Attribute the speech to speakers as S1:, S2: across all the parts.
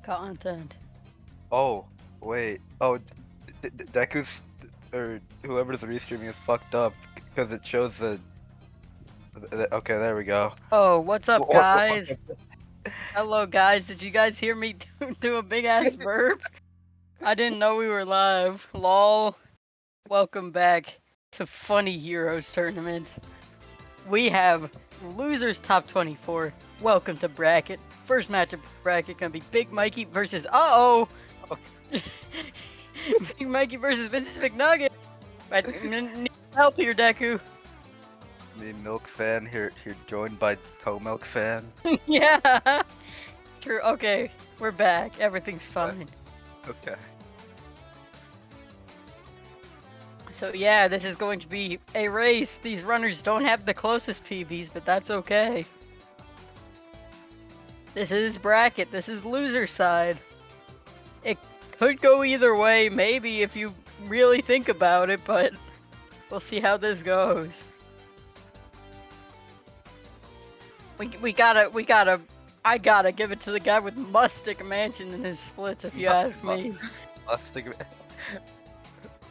S1: content.
S2: Oh, wait. Oh, Deku's or whoever's restreaming is fucked up because it shows the. Okay, there we go.
S1: Oh, what's up,
S2: What?
S1: guys? Hello, guys. Did you guys hear me do a big ass burp? I didn't know we were live. Lol. Welcome back to Funny Heroes Tournament. We have losers top 24. Welcome to bracket. First matchup bracket gonna be Big Mikey versus Big Mikey versus Vintage McNugget. I need help here, Deku.
S2: Me, Milk Fan here joined by Toe Milk Fan.
S1: Yeah. True. Okay, we're back. Everything's fine.
S2: Okay.
S1: So yeah, this is going to be a race. These runners don't have the closest PBs, but that's okay. This is bracket. This is loser side. It could go either way, maybe, if you really think about it, but we'll see how this goes. I gotta give it to the guy with Mustic Mansion in his splits, if you ask me.
S2: Mustic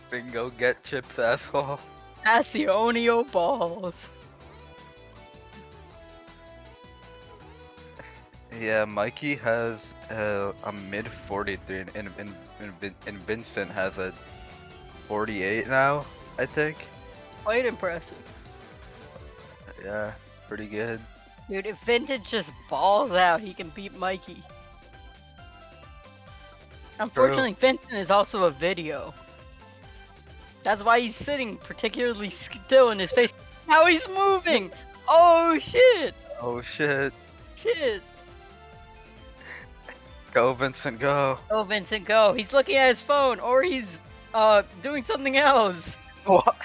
S2: Bingo, get chips, asshole.
S1: Passionio balls.
S2: Yeah, Mikey has a mid 43, and Vincent has a 48 now, I think.
S1: Quite impressive.
S2: Yeah, pretty good.
S1: Dude, if Vintage just balls out, he can beat Mikey. Unfortunately, Vincent is also a video. That's why he's sitting particularly still in his face. Now he's moving! Oh shit!
S2: Oh shit.
S1: Shit!
S2: Go, Vincent, go.
S1: Go, Vincent, go. He's looking at his phone, or he's doing something else.
S2: What?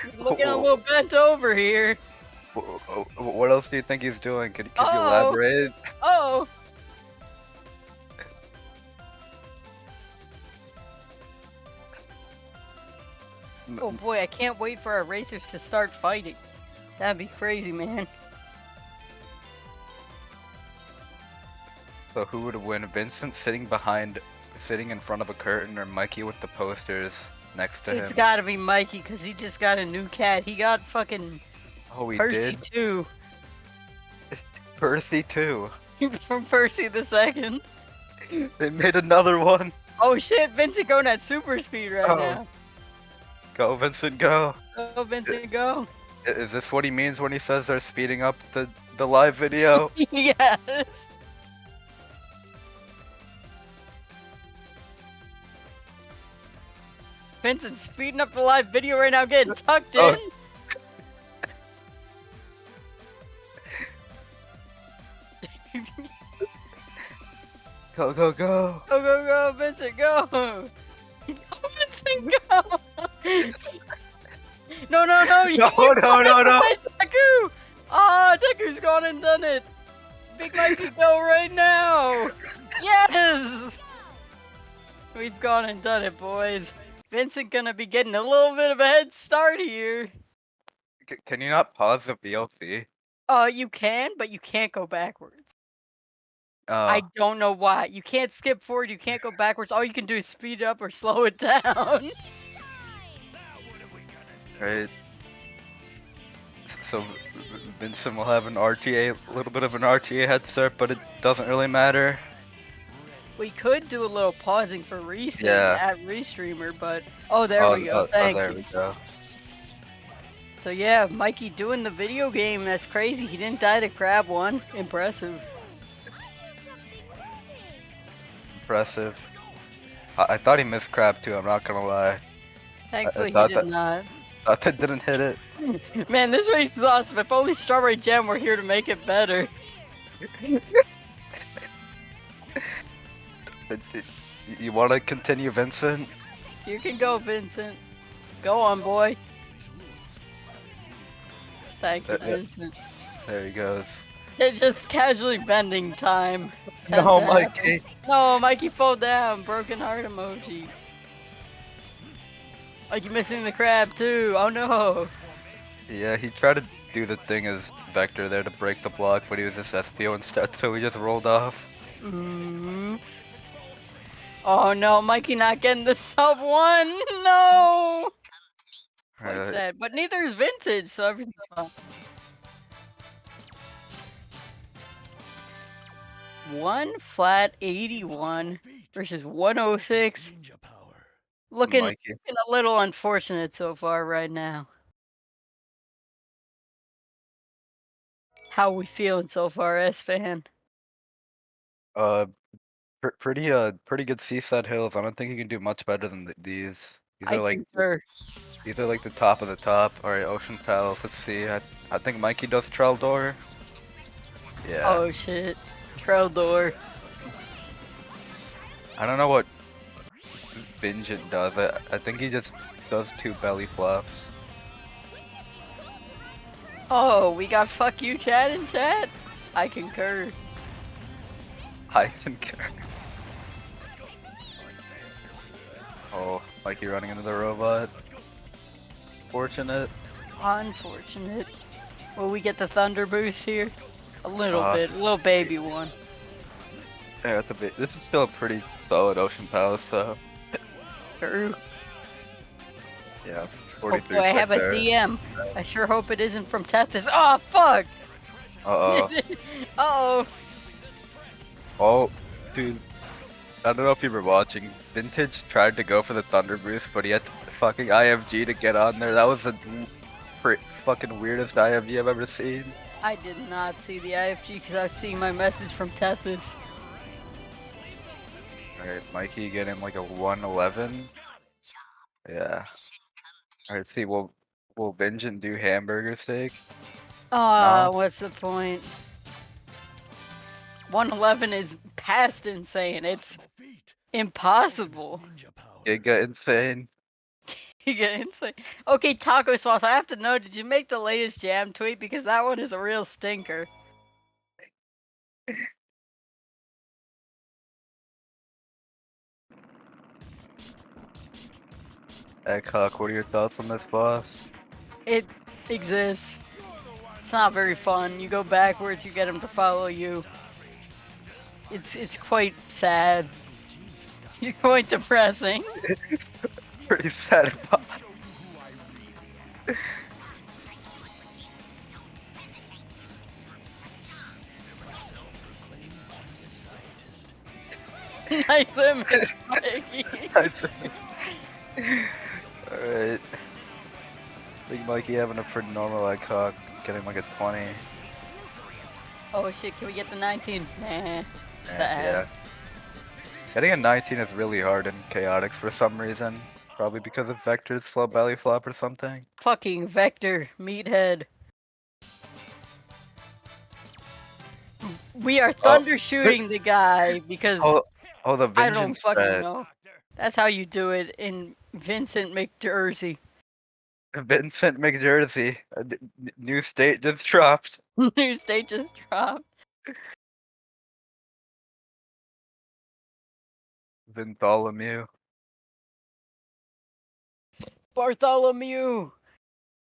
S1: He's looking a little bent over here.
S2: What else do you think he's doing? Could you elaborate?
S1: Oh! Oh boy, I can't wait for our racers to start fighting. That'd be crazy, man.
S2: So who would win? Vincent sitting in front of a curtain, or Mikey with the posters next to him?
S1: It's gotta be Mikey, because he just got a new cat. He got fucking Percy
S2: did?
S1: too.
S2: Percy too.
S1: From Percy the Second.
S2: They made another one.
S1: Oh shit, Vincent going at super speed right now.
S2: Go, Vincent, go.
S1: Go, Vincent, go.
S2: Is this what he means when he says they're speeding up the live video?
S1: Yes. Vincent's speeding up the live video right now, getting tucked in.
S2: Go, go, go.
S1: Go, go, go, Vincent, go. Go, Vincent, go. No.
S2: No.
S1: Deku. Ah, Deku's gone and done it. Big Mikey, go right now. Yes. We've gone and done it, boys. Vincent gonna be getting a little bit of a head start here.
S2: Can you not pause the VLC?
S1: You can, but you can't go backwards. I don't know why. You can't skip forward, you can't go backwards. All you can do is speed it up or slow it down.
S2: Right. So Vincent will have an RTA, a little bit of an RTA head start, but it doesn't really matter.
S1: We could do a little pausing for reset at Restreamer, but there we go. Thank you.
S2: There we go.
S1: So yeah, Mikey doing the video game. That's crazy. He didn't die to crab one. Impressive.
S2: Impressive. I thought he missed crab too. I'm not gonna lie.
S1: Thankfully, he did not.
S2: Thought that didn't hit it.
S1: Man, this race is awesome. If only Strawberry Jam were here to make it better.
S2: You want to continue, Vincent?
S1: You can go, Vincent. Go on, boy. Thank you, Vincent.
S2: There he goes.
S1: It's just casually bending time.
S2: No, Mikey.
S1: No, Mikey fell down. Broken heart emoji. Mikey missing the crab too. Oh no.
S2: Yeah, he tried to do the thing as Vector there to break the block, but he was just SPO instead, so he just rolled off.
S1: Oops. Oh no, Mikey not getting the sub 1. No. Quite
S2: Alright,
S1: sad, but neither is Vintage, so everything's fine. 1 flat 81 versus 106. Looking
S2: Mikey.
S1: a little unfortunate so far right now. How we feeling so far, S-Fan?
S2: Uh, pretty good seaside hills. I don't think you can do much better than these. These
S1: I
S2: are like
S1: concur.
S2: these are like the top of the top. All right, Ocean Palace. Let's see. I think Mikey does Traldor. Yeah.
S1: Oh shit. Treldor.
S2: I don't know what Bingit does. I think he just does 2 belly flops.
S1: Oh, we got fuck you chat in chat? I concur.
S2: I concur. Oh, Mikey running into the robot. Fortunate.
S1: Unfortunate. Will we get the thunder boost here? A little
S2: Uh,
S1: bit. A little baby one.
S2: yeah, this is still a pretty solid Ocean Palace, so
S1: True.
S2: yeah,
S1: Oh
S2: 43
S1: boy, I
S2: check
S1: have a
S2: there.
S1: DM. I sure hope it isn't from Tethys. Oh fuck!
S2: Uh-oh.
S1: Uh-oh.
S2: Oh, dude, I don't know if you were watching. Vintage tried to go for the Thunder Boost, but he had to fucking IFG to get on there. That was the fucking weirdest IFG I've ever seen.
S1: I did not see the IFG because I was seeing my message from Tethys.
S2: Alright, Mikey getting like a 111. Yeah. Alright, see, will Benjin do hamburger steak? No?
S1: What's the point? 111 is past insane. It's impossible.
S2: Giga insane.
S1: You get insane. Okay, taco sauce. I have to know, did you make the latest jam tweet? Because that one is a real stinker.
S2: Eggcock, what are your thoughts on this boss?
S1: It exists. It's not very fun. You go backwards, you get him to follow you. It's quite sad. You're quite depressing.
S2: Pretty sad boss.
S1: Nice image, Mikey.
S2: Alright. Big Mikey having a pretty normal Eggcock, getting like a 20.
S1: Oh shit, can we get the 19? Nah.
S2: Yeah. Getting a 19 is really hard in Chaotix for some reason. Probably because of Vector's slow belly flop or something.
S1: Fucking Vector, meathead. We are thunder shooting the guy because
S2: The
S1: I don't
S2: vengeance
S1: fucking
S2: threat.
S1: know. That's how you do it in Vincent McJersey.
S2: Vincent McJersey. A new state just dropped.
S1: New state just dropped.
S2: Bartholomew.
S1: Bartholomew.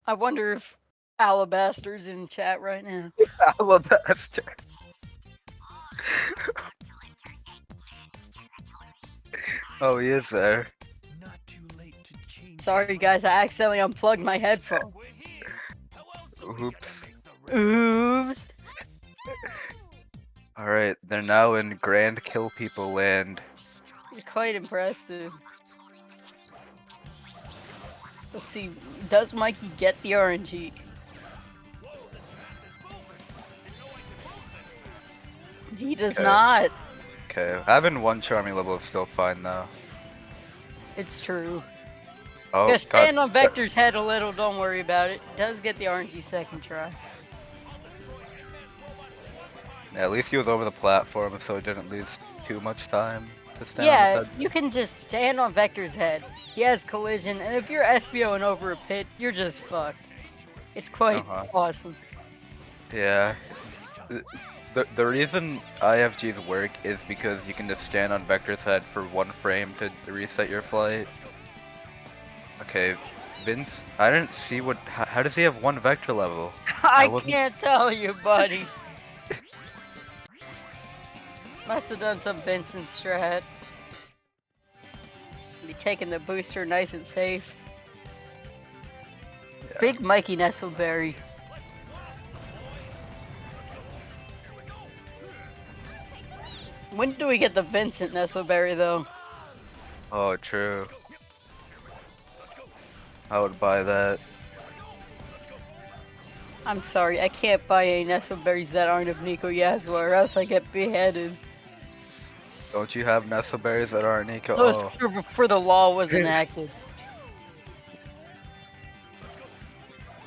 S1: I wonder if Alabaster's in chat right now.
S2: Alabaster. Oh, he is there.
S1: Sorry guys, I accidentally unplugged my headphone.
S2: Oops.
S1: Oops.
S2: Alright, they're now in Grand Kill People land.
S1: You're quite impressive. Let's see, does Mikey get the RNG? He does not.
S2: Okay, having one charming level is still fine though.
S1: It's true.
S2: Oh,
S1: Just stand on Vector's head a little, don't worry about it. Does get the RNG second try.
S2: Yeah, at least he was over the platform, so it didn't lose too much time to stand on his head.
S1: You can just stand on Vector's head. He has collision, and if you're SBOing over a pit, you're just fucked. It's quite awesome.
S2: Yeah. The reason IFGs work is because you can just stand on Vector's head for 1 frame to reset your flight. Okay, Vince, I didn't see how does he have 1 Vector level?
S1: I can't tell you, buddy. Must have done some Vincent strat. Be taking the booster nice and safe.
S2: Yeah.
S1: Big Mikey Nestleberry. When do we get the Vincent Nestleberry though?
S2: Oh, true. I would buy that.
S1: I'm sorry, I can't buy any Nestleberries that aren't of Nico Yasua or else I get beheaded.
S2: Don't you have Nestleberries that aren't Nico?
S1: Those
S2: Oh.
S1: before the law was enacted.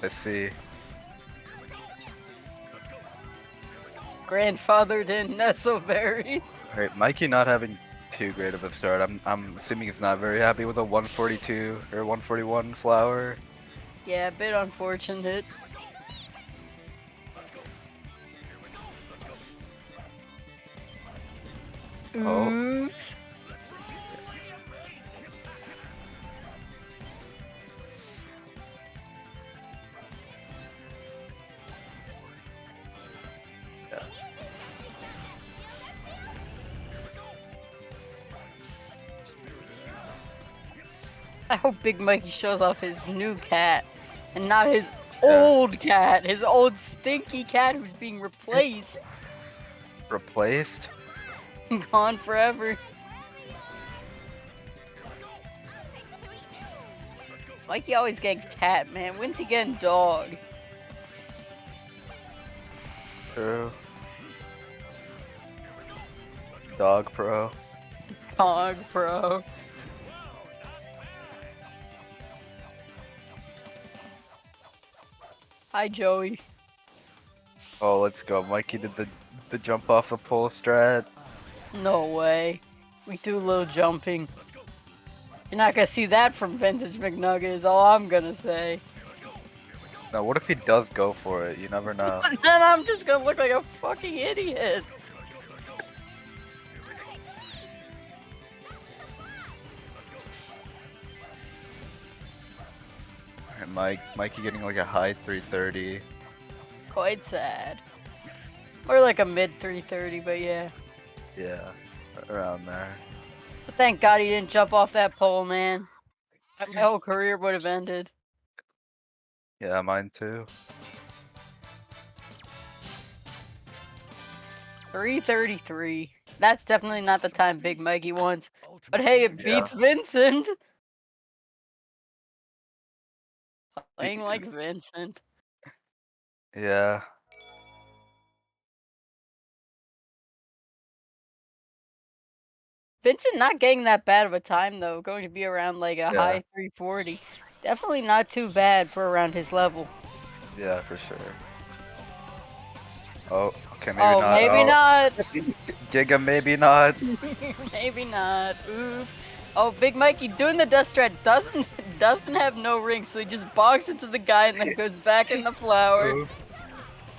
S2: I see.
S1: Grandfathered in Nestleberries.
S2: Alright, Mikey not having too great of a start. I'm assuming he's not very happy with a 142 or 141 flower.
S1: Yeah, a bit unfortunate.
S2: Oh.
S1: Oops.
S2: Yeah.
S1: I hope Big Mikey shows off his new cat and not his
S2: Yeah.
S1: old cat, his old stinky cat who's being replaced.
S2: Replaced?
S1: Gone forever. Mikey always getting cat, man. When's he getting dog?
S2: True. Dog Pro.
S1: Dog, bro. Hi, Joey.
S2: Oh, let's go. Mikey did the jump off the pole strat.
S1: No way. We do a little jumping. You're not gonna see that from Vintage McNugget is all I'm gonna say.
S2: Now, what if he does go for it? You never know.
S1: Then I'm just gonna look like a fucking idiot.
S2: Alright, Mikey getting like a high 330.
S1: Quite sad. Or like a mid 330, but yeah.
S2: Yeah, around there.
S1: But thank God he didn't jump off that pole, man. My whole career would have ended.
S2: Yeah, mine too.
S1: 333. That's definitely not the time Big Mikey wants. But hey, it beats Vincent. Playing like Vincent.
S2: Yeah.
S1: Vincent not getting that bad of a time though. Going to be around like a high 340. Definitely not too bad for around his level.
S2: Yeah, for sure. Oh, okay, maybe
S1: Oh,
S2: not.
S1: maybe not.
S2: Giga, maybe not.
S1: Maybe not. Oops. Oh, Big Mikey doing the dust strat doesn't have no rings, so he just bonks into the guy and then goes back in the flower.
S2: Oops.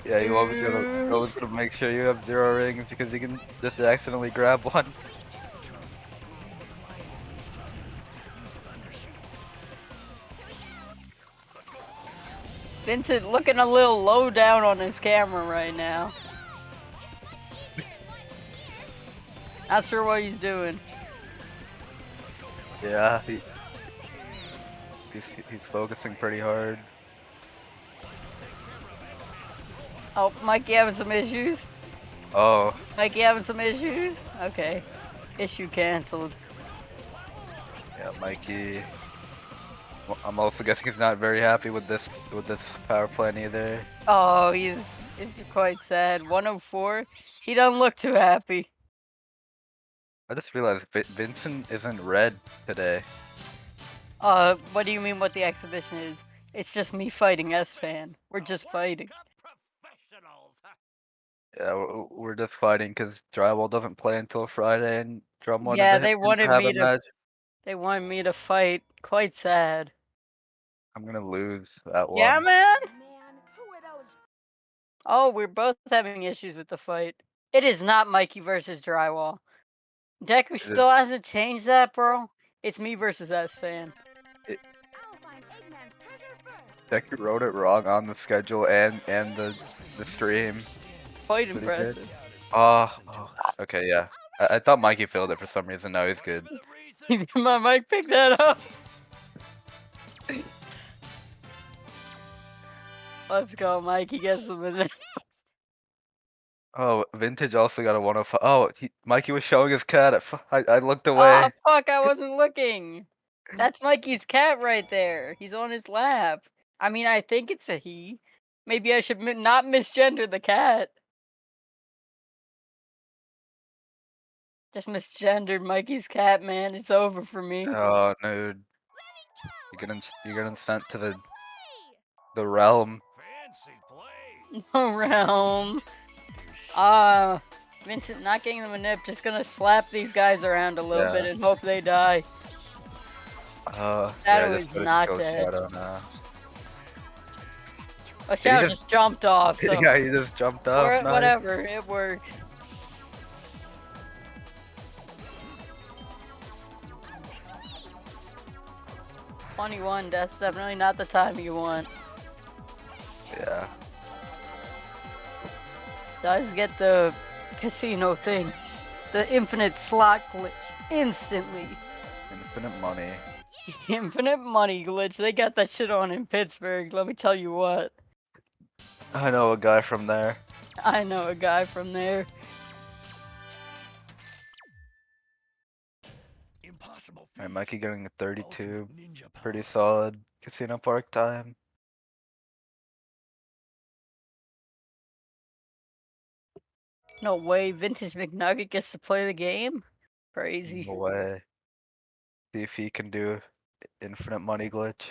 S2: Yeah, you always gotta make sure you have 0 rings because you can just accidentally grab one.
S1: Vincent looking a little low down on his camera right now. Not sure what he's doing.
S2: Yeah, he's focusing pretty hard.
S1: Oh, Mikey having some issues?
S2: Oh.
S1: Mikey having some issues? Okay. Issue canceled.
S2: Yeah, Mikey. I'm also guessing he's not very happy with this power plant either.
S1: Oh, he's quite sad. 104. He doesn't look too happy.
S2: I just realized Vincent isn't red today.
S1: What do you mean what the exhibition is? It's just me fighting S-Fan. We're just fighting.
S2: Yeah, we're just fighting because Drywall doesn't play until Friday, and Drum wanted
S1: Yeah,
S2: him to have a match.
S1: they wanted me to fight. Quite sad.
S2: I'm gonna lose that one.
S1: Yeah, man? Oh, we're both having issues with the fight. It is not Mikey versus Drywall. Deku
S2: Is it-
S1: still hasn't changed that, bro. It's me versus S-Fan.
S2: Deku wrote it wrong on the schedule and the stream.
S1: Quite
S2: That's what he did.
S1: impressive.
S2: Okay, yeah. I thought Mikey failed it for some reason. No, he's good.
S1: My mic picked that up. Let's go, Mikey gets them in there.
S2: Oh, Vintage also got a 105. Oh, Mikey was showing his cat. I looked
S1: Ah,
S2: away.
S1: fuck, I wasn't looking. That's Mikey's cat right there. He's on his lap. I mean, I think it's a he. Maybe I should not misgender the cat. Just misgendered Mikey's cat, man. It's over for me.
S2: Oh, dude. You're getting sent to the realm.
S1: Around. Ah, Vincent not getting them a nip. Just gonna slap these guys around a little bit
S2: Yeah.
S1: and hope they die.
S2: Yeah,
S1: Shadow
S2: I just
S1: is
S2: gotta
S1: not
S2: kill
S1: dead.
S2: Shadow now.
S1: Oh,
S2: Did he
S1: Shadow just jumped off, so
S2: Yeah, he just jumped off. Nice.
S1: whatever, it works. '21, that's definitely not the time you want.
S2: Yeah.
S1: Does get the casino thing, the infinite slot glitch instantly.
S2: Infinite money.
S1: Infinite money glitch. They got that shit on in Pittsburgh. Let me tell you what.
S2: I know a guy from there.
S1: I know a guy from there.
S2: Alright, Mikey getting a 32. Pretty solid. Casino Park time.
S1: No way, Vintage McNugget gets to play the game? Crazy.
S2: No way. See if he can do infinite money glitch.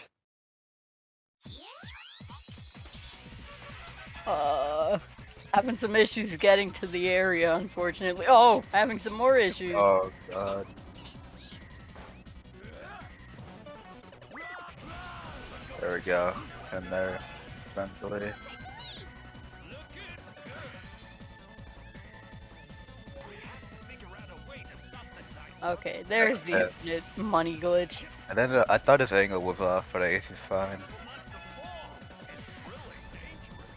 S1: Having some issues getting to the area, unfortunately. Oh, having some more issues.
S2: Oh god. There we go. And there, eventually.
S1: Okay, there's the infinite money glitch.
S2: And then I thought his angle was off, but I guess he's fine.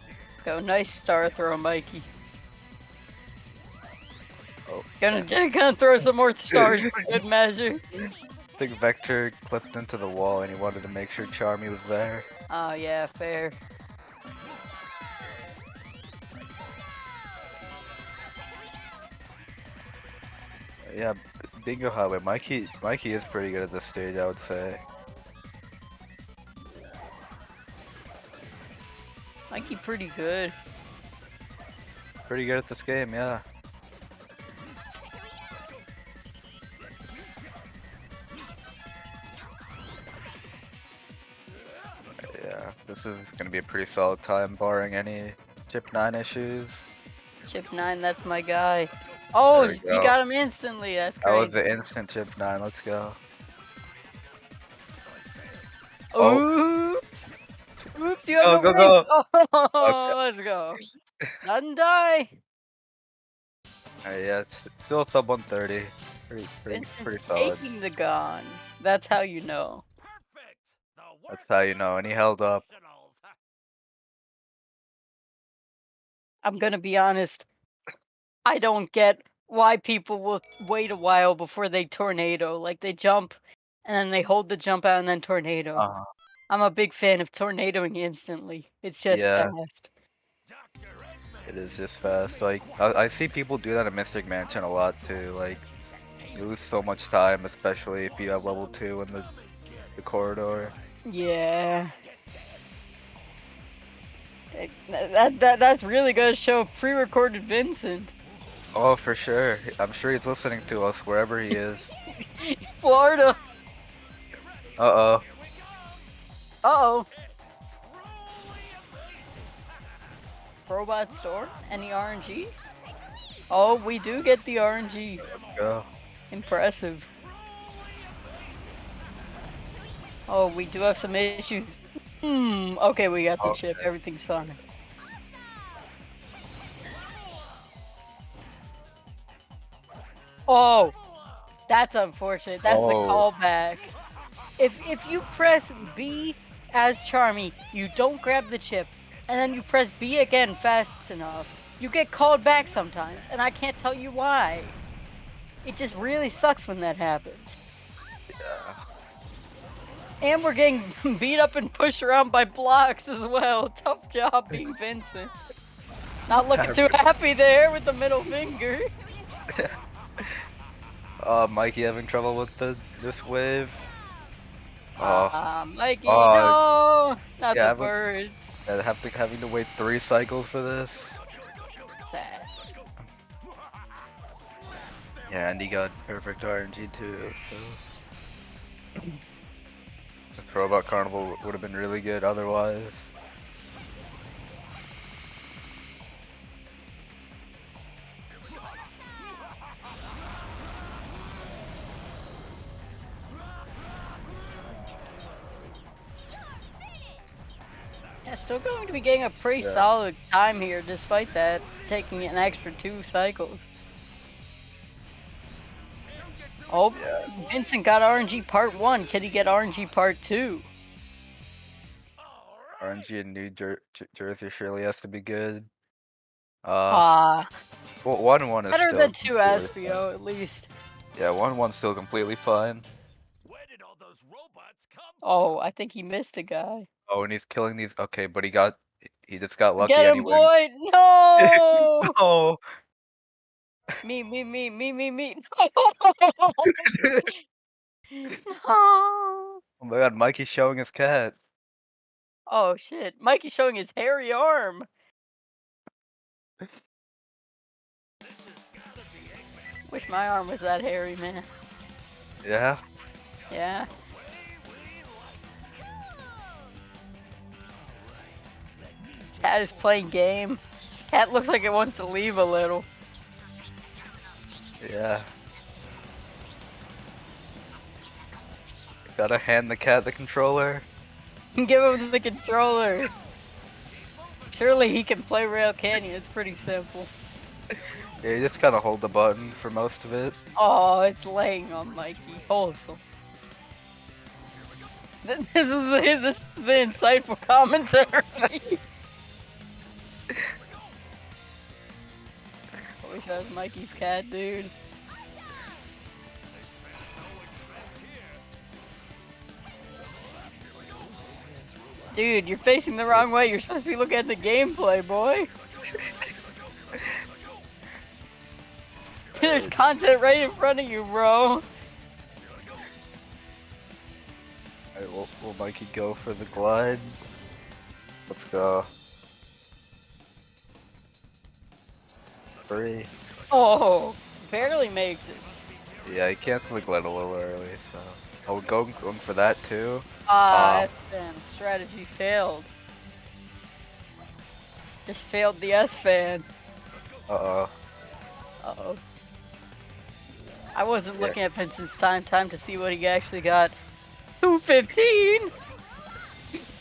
S1: Let's go, nice star throw, Mikey.
S2: Oh.
S1: Gonna throw some more stars for good measure.
S2: I think Vector clipped into the wall and he wanted to make sure Charmy was there.
S1: Oh yeah, fair.
S2: Yeah, Bingo Highway. Mikey is pretty good at this stage, I would say.
S1: Mikey pretty good.
S2: Pretty good at this game, yeah. Yeah, this is gonna be a pretty solid time, barring any chip 9 issues.
S1: Chip 9, that's my guy. Oh,
S2: There we
S1: we
S2: go.
S1: got him instantly. That's
S2: That was
S1: great.
S2: an instant chip 9. Let's go.
S1: Oops. Oops, you have no
S2: Go,
S1: brakes.
S2: go.
S1: Oh, let's go. Doesn't die.
S2: Yeah, it's still sub 130. Pretty
S1: Vincent's
S2: solid.
S1: taking the gun. That's how you know.
S2: That's how you know. And he held up.
S1: I'm gonna be honest. I don't get why people will wait a while before they tornado. Like they jump and then they hold the jump out and then tornado.
S2: Uh-huh.
S1: I'm a big fan of tornadoing instantly. It's just
S2: Yeah.
S1: fast.
S2: It is just fast. Like I see people do that in Mystic Mansion a lot too. Like you lose so much time, especially if you have level 2 in the corridor.
S1: Yeah. That's really gonna show pre-recorded Vincent.
S2: Oh, for sure. I'm sure he's listening to us wherever he is.
S1: Florida.
S2: Uh-oh.
S1: Uh-oh. Robot store? Any RNG? Oh, we do get the RNG.
S2: Go.
S1: Impressive. Oh, we do have some issues. Okay, we got the chip. Everything's fine. Oh, that's unfortunate. That's the callback. If you press B as Charmy, you don't grab the chip, and then you press B again fast enough, You get called back sometimes, and I can't tell you why. It just really sucks when that happens.
S2: Yeah.
S1: And we're getting beat up and pushed around by blocks as well. Tough job being Vincent. Not looking too happy there with the middle finger.
S2: Mikey having trouble with this wave. Oh,
S1: Mikey,
S2: uh,
S1: no! Not the
S2: yeah,
S1: birds.
S2: having to wait 3 cycles for this.
S1: Sad.
S2: Yeah, and he got perfect RNG too, so the Throwback Carnival would have been really good otherwise.
S1: Yeah, still going to be getting a pretty
S2: Yeah.
S1: solid time here, despite that, taking an extra 2 cycles. Oh,
S2: Yeah.
S1: Vincent got RNG part 1. Can he get RNG part 2?
S2: RNG in Jersey surely has to be good. Uh,
S1: Ah,
S2: well, 1-1 is
S1: better
S2: still
S1: than 2
S2: completely fine.
S1: SBO at least.
S2: Yeah, 1-1's still completely fine.
S1: Oh, I think he missed a guy.
S2: Oh, and he's killing these. Okay, but he just got lucky
S1: Get him,
S2: anyway.
S1: boy! No!
S2: No.
S1: Me. No!
S2: Oh my God, Mikey's showing his cat.
S1: Oh shit, Mikey's showing his hairy arm. Wish my arm was that hairy, man.
S2: Yeah.
S1: Yeah. Cat is playing game. Cat looks like it wants to leave a little.
S2: Yeah. Gotta hand the cat the controller.
S1: Give him the controller. Surely he can play Rail Canyon. It's pretty simple.
S2: Yeah, you just gotta hold the button for most of it.
S1: Oh, it's laying on Mikey. Wholesome. This is the insightful commentary. I wish I was Mikey's cat, dude. Dude, you're facing the wrong way. You're supposed to be looking at the gameplay, boy. There's content right in front of you, bro.
S2: Alright, will Mikey go for the glide? Let's go. 3.
S1: Oh, barely makes it.
S2: Yeah, he canceled the glide a little early, so. Oh, going for that too?
S1: Ah,
S2: Ah,
S1: S-Fan. Strategy failed. Just failed the S-Fan.
S2: uh-oh.
S1: Uh-oh. I wasn't
S2: Yeah.
S1: looking at Vincent's time to see what he actually got. 215?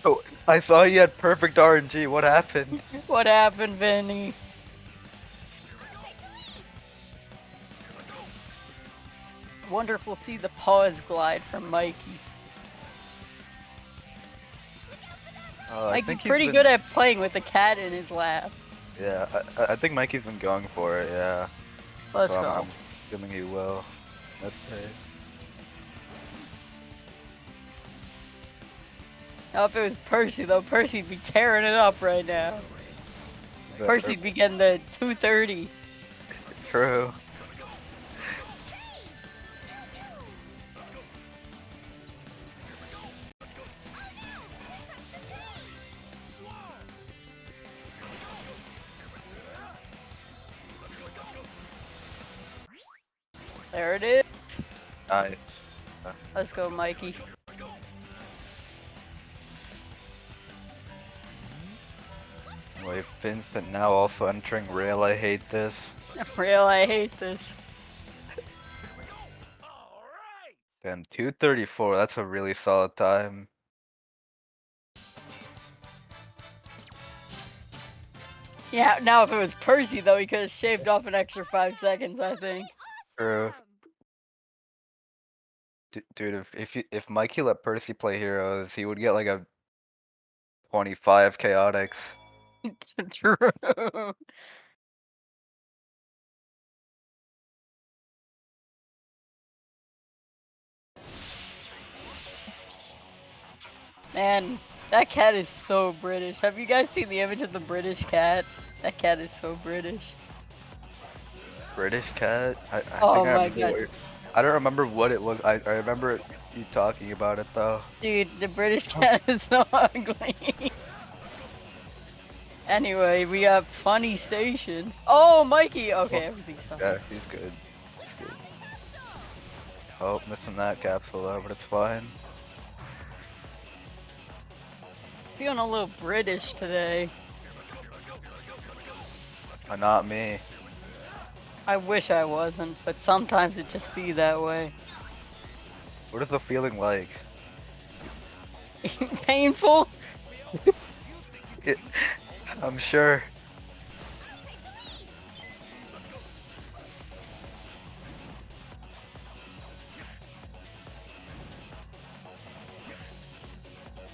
S2: Oh, I saw you had perfect RNG. What happened?
S1: What happened, Vinny? Wonderful to see the pause glide from Mikey.
S2: I
S1: Mikey
S2: think he's
S1: pretty
S2: been.
S1: good at playing with the cat in his lap.
S2: Yeah, I think Mikey's been going for it. Yeah.
S1: Let's
S2: So
S1: go.
S2: I'm assuming he will. That's it.
S1: Now, if it was Percy, though, Percy'd be tearing it up right now. Percy'd be getting the 230.
S2: True.
S1: There it is.
S2: Nice.
S1: Let's go, Mikey.
S2: Wait, Vincent now also entering rail. I hate this.
S1: Real, I hate this.
S2: Damn, 234. That's a really solid time.
S1: Yeah, now if it was Percy, though, he could have shaved off an extra 5 seconds, I think.
S2: True. Dude, if Mikey let Percy play heroes, he would get like a 25 chaotix.
S1: True. Man, that cat is so British. Have you guys seen the image of the British cat? That cat is so British.
S2: British cat? I
S1: Oh
S2: think I
S1: my
S2: remember
S1: god.
S2: what I don't remember what it looked. I remember you talking about it though.
S1: Dude, the British
S2: Oh.
S1: cat is so ugly. Anyway, we got Funny Station. Oh, Mikey!
S2: Oh,
S1: Okay, everything's fine.
S2: yeah, he's good. He's good. Oh, missing that capsule though, but it's fine.
S1: Feeling a little British today.
S2: Not me.
S1: I wish I wasn't, but sometimes it just be that way.
S2: What is the feeling like?
S1: Painful?
S2: It, I'm sure.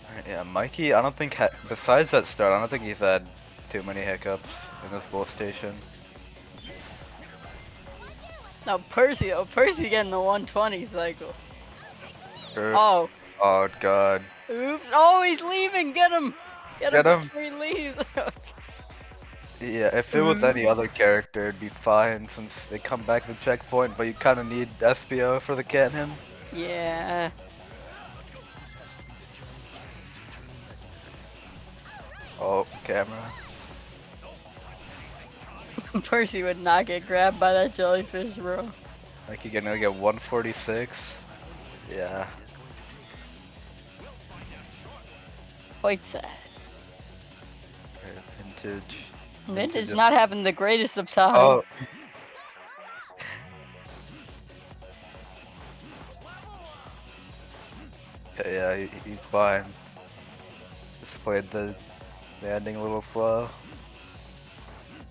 S2: Alright, yeah, Mikey, I don't think, besides that start, I don't think he's had too many hiccups in this bull station.
S1: No, Percy. Oh, Percy getting the 120 cycle.
S2: Sure.
S1: Oh.
S2: Oh, God.
S1: Oops. Oh, he's leaving. Get him. Get him
S2: Get him!
S1: before he leaves.
S2: Yeah, if it was any other character, it'd be fine since they come back to the checkpoint, but you kind of need SPO for the cannon.
S1: Yeah.
S2: Oh, camera.
S1: Percy would not get grabbed by that jellyfish, bro.
S2: Like you're gonna get 146. Yeah.
S1: Quite sad.
S2: Vintage.
S1: Vintage not having the greatest of time.
S2: Oh. Yeah, he's fine. Just played the ending a little slow.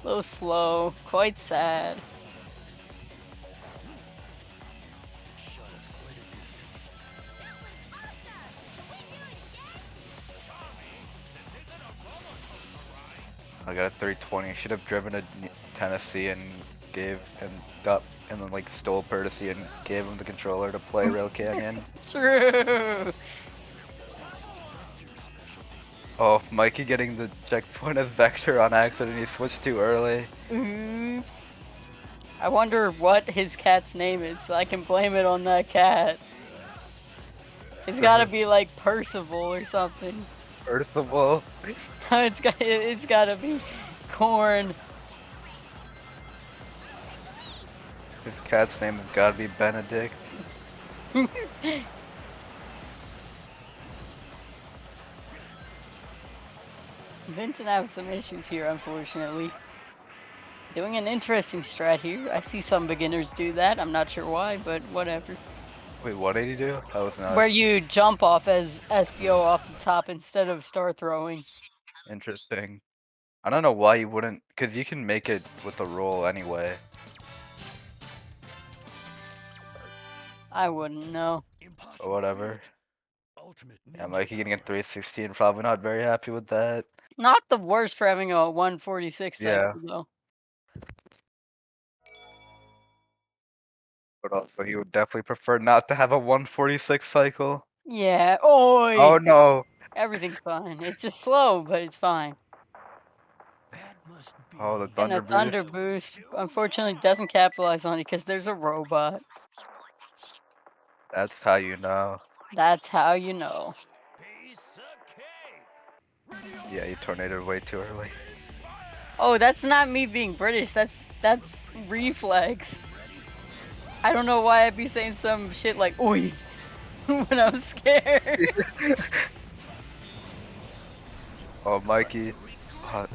S1: A little slow. Quite sad.
S2: I got a 320. Should have driven to Tennessee and then like stole Percy and gave him the controller to play Rail Canyon.
S1: True.
S2: Oh, Mikey getting the checkpoint as Vector on accident. He switched too early.
S1: Oops. I wonder what his cat's name is, so I can blame it on that cat. It's gotta be like Percival or something.
S2: Percival.
S1: It's gotta be Corn.
S2: His cat's name has gotta be Benedict.
S1: Vincent have some issues here, unfortunately. Doing an interesting strat here. I see some beginners do that. I'm not sure why, but whatever.
S2: Wait, what did he do? I was not
S1: Where you jump off as SBO off the top instead of star throwing.
S2: interesting. I don't know why you wouldn't, because you can make it with the roll anyway.
S1: I wouldn't know.
S2: Or whatever. Yeah, Mikey getting a 316, probably not very happy with that.
S1: Not the worst for having a 146
S2: Yeah.
S1: cycle, though.
S2: But also, he would definitely prefer not to have a 146 cycle.
S1: Yeah. Oi!
S2: Oh no!
S1: Everything's fine. It's just slow, but it's fine.
S2: Oh, the
S1: And a
S2: Thunder
S1: thunder
S2: Boost.
S1: boost, unfortunately, doesn't capitalize on it because there's a robot.
S2: That's how you know.
S1: That's how you know.
S2: Yeah, you tornadoed way too early.
S1: Oh, that's not me being British. That's reflex. I don't know why I'd be saying some shit like "oi" when I'm scared.
S2: Oh, Mikey. I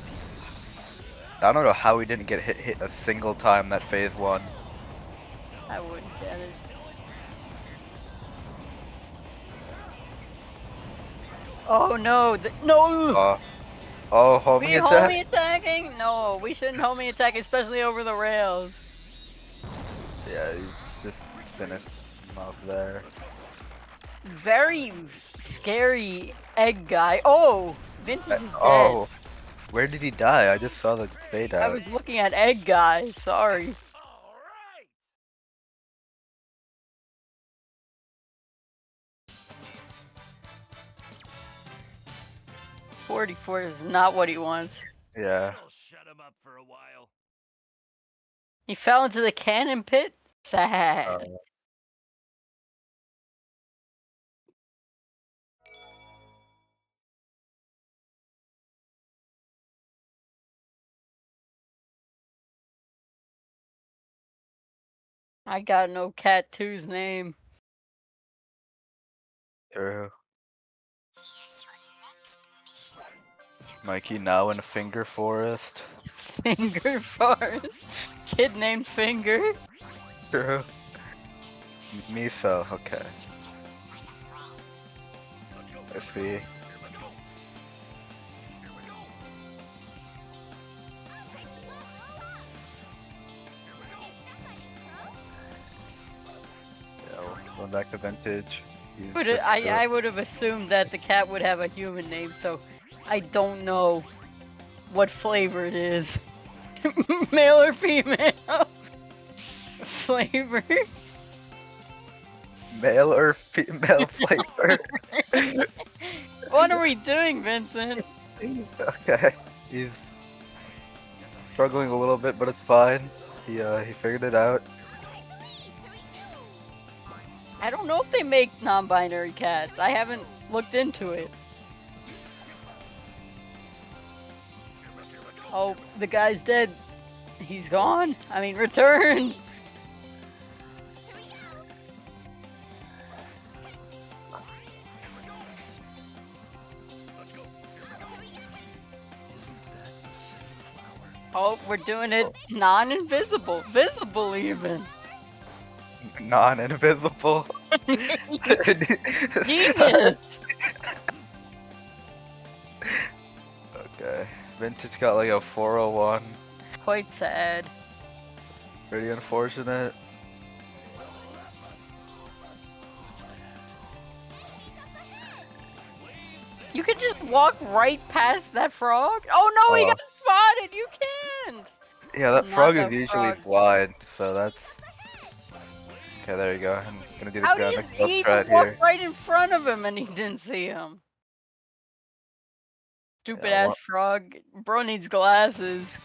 S2: don't know how he didn't get hit a single time that phase 1.
S1: I wouldn't get it. Oh no! No!
S2: Oh, homing
S1: We
S2: attack.
S1: homie attacking? No, we shouldn't homie attack, especially over the rails.
S2: Yeah, he's just finished him off there.
S1: Very scary egg guy. Oh, Vintage is dead.
S2: Oh, where did he die? I just saw the fade out.
S1: I was looking at egg guy. Sorry. 44 is not what he wants.
S2: Yeah.
S3: I'll shut him up for a while.
S1: He fell into the cannon pit? Sad.
S2: Uh,
S1: I got no Cat 2's name.
S2: true. Mikey now in Finger Forest.
S1: Finger Forest. Kid named Finger.
S2: True. Miso, okay. I see. Yeah, going back to vintage. He's just
S1: I would have assumed that the cat would have a human name, so I don't know what flavor it is. Male or female? Flavor?
S2: male or female flavor.
S1: What are we doing, Vincent?
S2: Okay, he's struggling a little bit, but it's fine. He figured it out.
S1: I don't know if they make non-binary cats. I haven't looked into it. Oh, the guy's dead. He's gone. I mean, returned. Oh, we're doing it non-invisible. Visible even.
S2: Non-invisible.
S1: Genius.
S2: Okay, vintage got like a 401.
S1: Quite sad.
S2: Pretty unfortunate.
S1: You could just walk right past that frog. Oh no, he
S2: Oh.
S1: got spotted. You can't.
S2: Yeah, that
S1: Not
S2: frog is
S1: that
S2: usually
S1: frog.
S2: blind, so that's... Okay, there you go. I'm gonna do the
S1: How
S2: ground
S1: did
S2: control
S1: he
S2: strat
S1: even walk
S2: here.
S1: right in front of him and he didn't see him? Stupid
S2: Yeah,
S1: ass frog. Bro needs glasses.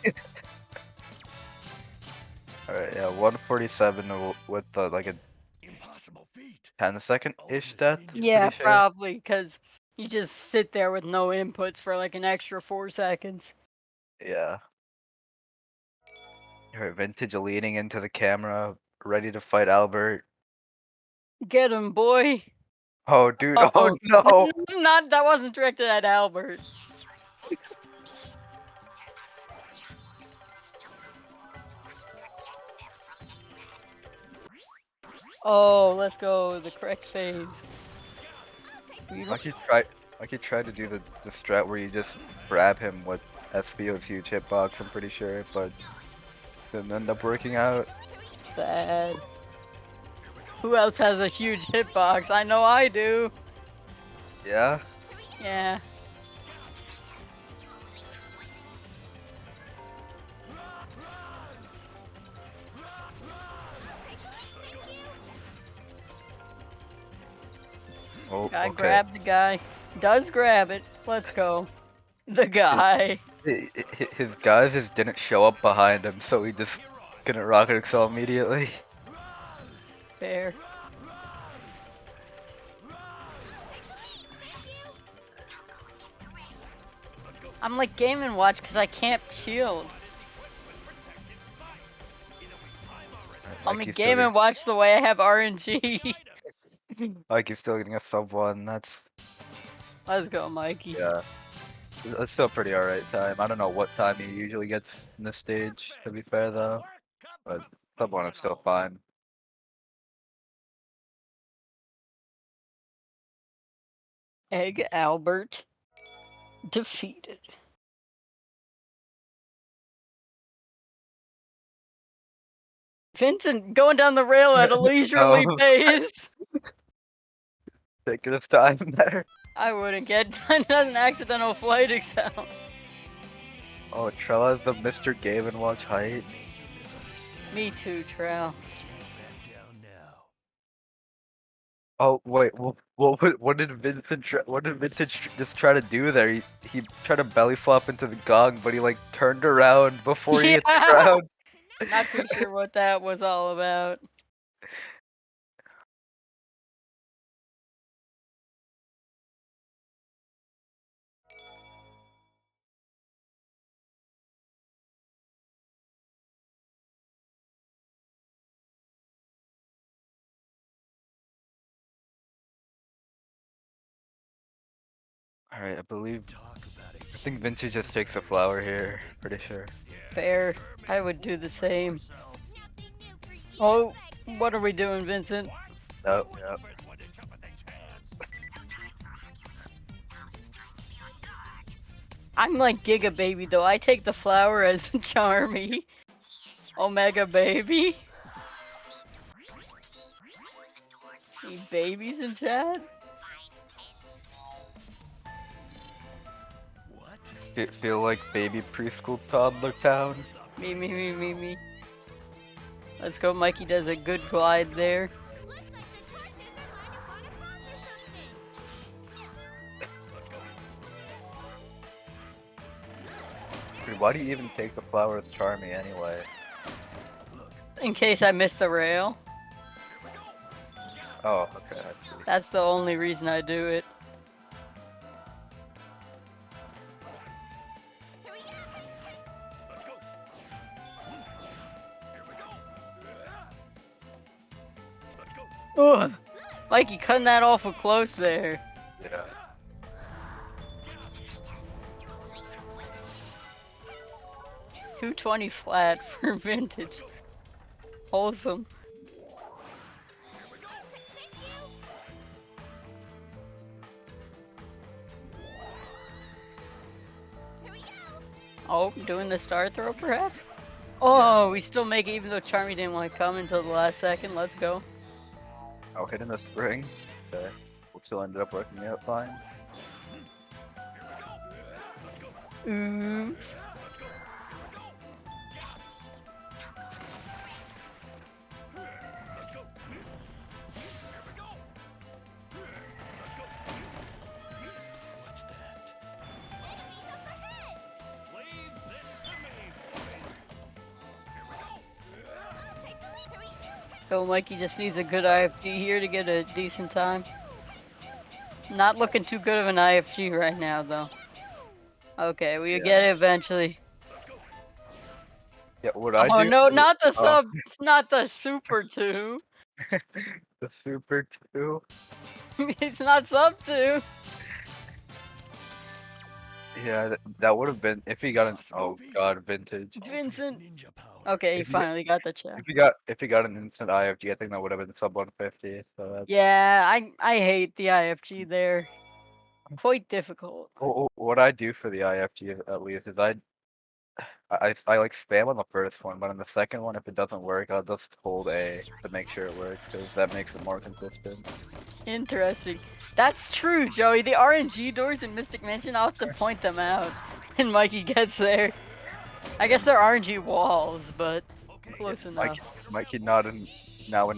S2: Alright, yeah, 147 with like a
S3: Impossible feat.
S2: 10-second-ish death.
S1: Yeah,
S2: pretty sure.
S1: probably, because you just sit there with no inputs for like an extra 4 seconds.
S2: Yeah. Alright, vintage leaning into the camera, ready to fight Albert.
S1: Get him, boy.
S2: Oh, dude, oh no!
S1: Not that wasn't directed at Albert. Oh, let's go the correct phase.
S2: I could try to do the strat where you just grab him with SBO's huge hitbox, I'm pretty sure, but didn't end up working out.
S1: Sad. Who else has a huge hitbox? I know I do.
S2: Yeah?
S1: Yeah.
S2: Oh,
S1: I
S2: okay.
S1: grabbed the guy. Does grab it. Let's go. The guy.
S2: His guys just didn't show up behind him, so he just couldn't rocket excel immediately.
S1: Fair. I'm like Game & Watch because I can't shield. I mean, Game & Watch the way I have RNG.
S2: Like he's still getting a sub 1, that's...
S1: Let's go, Mikey.
S2: Yeah. That's still pretty alright time. I don't know what time he usually gets in this stage, to be fair though. But sub 1 is still fine.
S1: Egg Albert defeated. Vincent going down the rail at a leisurely
S2: No.
S1: pace.
S2: Taking his time there.
S1: I wouldn't get an accidental flight excel.
S2: Oh, Trella's the Mr. Game & Watch height.
S1: Me too, Trell.
S2: Oh wait, what did what did Vintage just try to do there? He tried to belly flop into the gong, but he like turned around before he hit the
S1: Yeah.
S2: ground.
S1: Not too sure what that was all about.
S2: All right, I think Vintage just takes a flower here. Pretty sure.
S1: Fair. I would do the same. Oh, what are we doing, Vincent?
S2: Oh, yeah.
S1: I'm like Giga Baby though. I take the flower as Charmy. Omega Baby. Any babies in chat?
S2: Feel like baby preschool toddler town.
S1: Me. Let's go. Mikey does a good glide there.
S2: Dude, why do you even take the flower as Charmy anyway?
S1: In case I missed the rail.
S2: Oh, okay, I see.
S1: That's the only reason I do it. Ugh. Mikey cutting that awful close there.
S2: Yeah.
S1: $220 flat for Vintage. Wholesome. Oh, doing the star throw perhaps? Oh, we still make it even though Charmy didn't want to come until the last second. Let's go.
S2: Oh, hitting the spring. Okay. We'll still ended up working out fine.
S1: Oops. So Mikey just needs a good IFG here to get a decent time. Not looking too good of an IFG right now though. Okay, we'll get it eventually.
S2: Yeah, what I
S1: Oh
S2: do?
S1: no, not the
S2: Oh.
S1: sub, not the super 2.
S2: The super 2?
S1: It's not sub 2.
S2: Yeah, that would have been if he got an oh god, Vintage.
S1: Vincent. Okay, he
S2: If he,
S1: finally got the check.
S2: if he got an instant IFG, I think that would have been sub 150. So that's
S1: Yeah, I hate the IFG there. Quite difficult.
S2: what I do for the IFG at least is I like spam on the first one, but on the second one, if it doesn't work, I'll just hold A to make sure it works because that makes it more consistent.
S1: Interesting. That's true, Joey. The RNG doors in Mystic Mansion, I'll have to point them out. And Mikey gets there. I guess they're RNG walls, but close enough.
S2: Mikey now in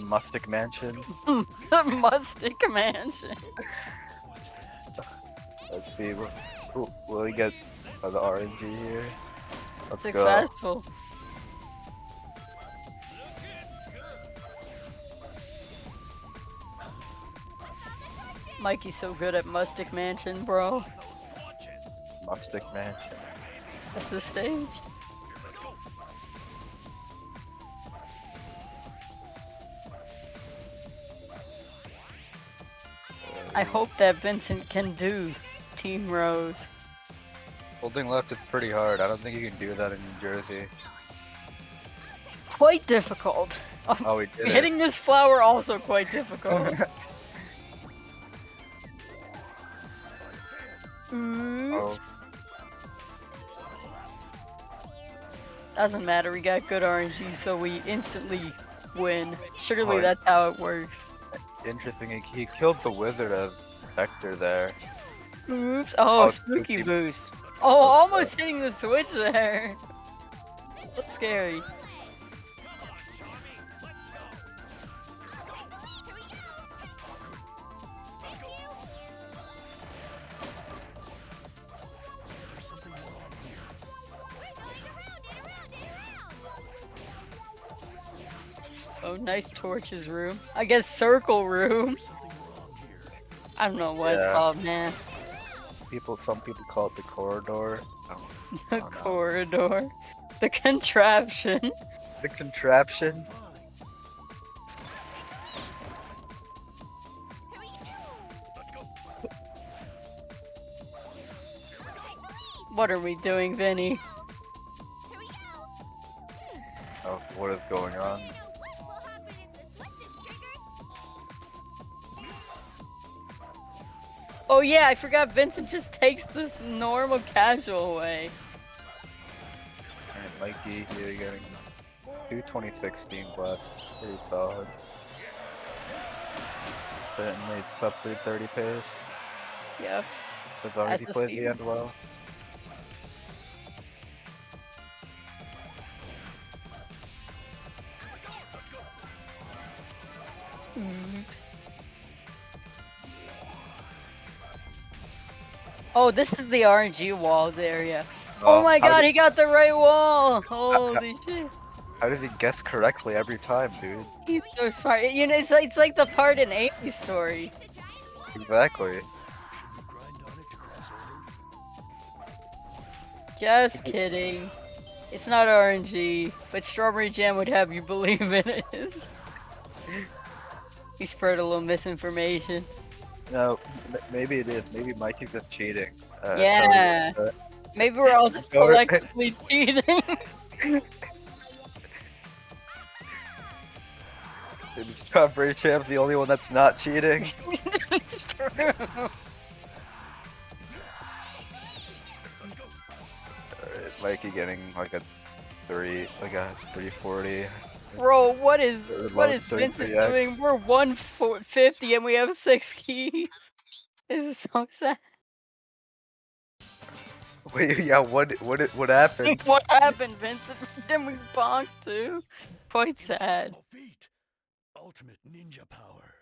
S2: Mustic Mansion.
S1: Mustic Mansion.
S2: Let's see, will he get the RNG here? Let's go.
S1: Successful. Mikey's so good at Mustic Mansion, bro.
S2: Mustic Mansion.
S1: That's the stage. I hope that Vincent can do Team Rose.
S2: Holding left is pretty hard. I don't think you can do that in New Jersey.
S1: Quite difficult.
S2: Oh, he did
S1: Hitting this flower also quite difficult.
S2: Oh.
S1: Doesn't matter, we got good RNG, so we instantly win. Surely that's how it works.
S2: Interesting, he killed the wizard as Vector there.
S1: Oops. Oh, spooky boost. Oh, almost hitting the switch there. That's scary. Oh, nice torches room. I guess circle room. I don't know what it's
S2: Yeah.
S1: called, man.
S2: Some people call it the corridor.
S1: The
S2: Oh, no.
S1: corridor. The contraption.
S2: The contraption.
S1: What are we doing, Vinny?
S2: Oh, what is going on?
S1: Oh yeah, I forgot Vincent just takes this normal casual way.
S2: And Mikey here getting 2016 left. Pretty solid. Certainly sub 330 pace.
S1: Yep.
S2: Has already
S1: the
S2: played
S1: speed.
S2: the end well.
S1: Oops. Oh, this is the RNG walls area. Oh my god, he got the right wall! Holy shit.
S2: How does he guess correctly every time, dude?
S1: He's so smart. You know, it's like the part in Amy's story.
S2: Exactly.
S1: Just kidding. It's not RNG, but Strawberry Jam would have you believe it is. He spread a little misinformation.
S2: No, maybe it is. Maybe Mikey's just cheating.
S1: Yeah. Maybe we're all just collectively cheating.
S2: Dude, Strawberry Jam's the only one that's not cheating.
S1: It's true.
S2: Alright, Mikey getting like a 340.
S1: Bro, what is Vincent
S2: 33X.
S1: doing? We're 150 and we have 6 keys. This is so sad.
S2: Wait, yeah, what happened?
S1: What happened, Vincent? Then we bonked too. Quite sad.
S3: Ultimate ninja power.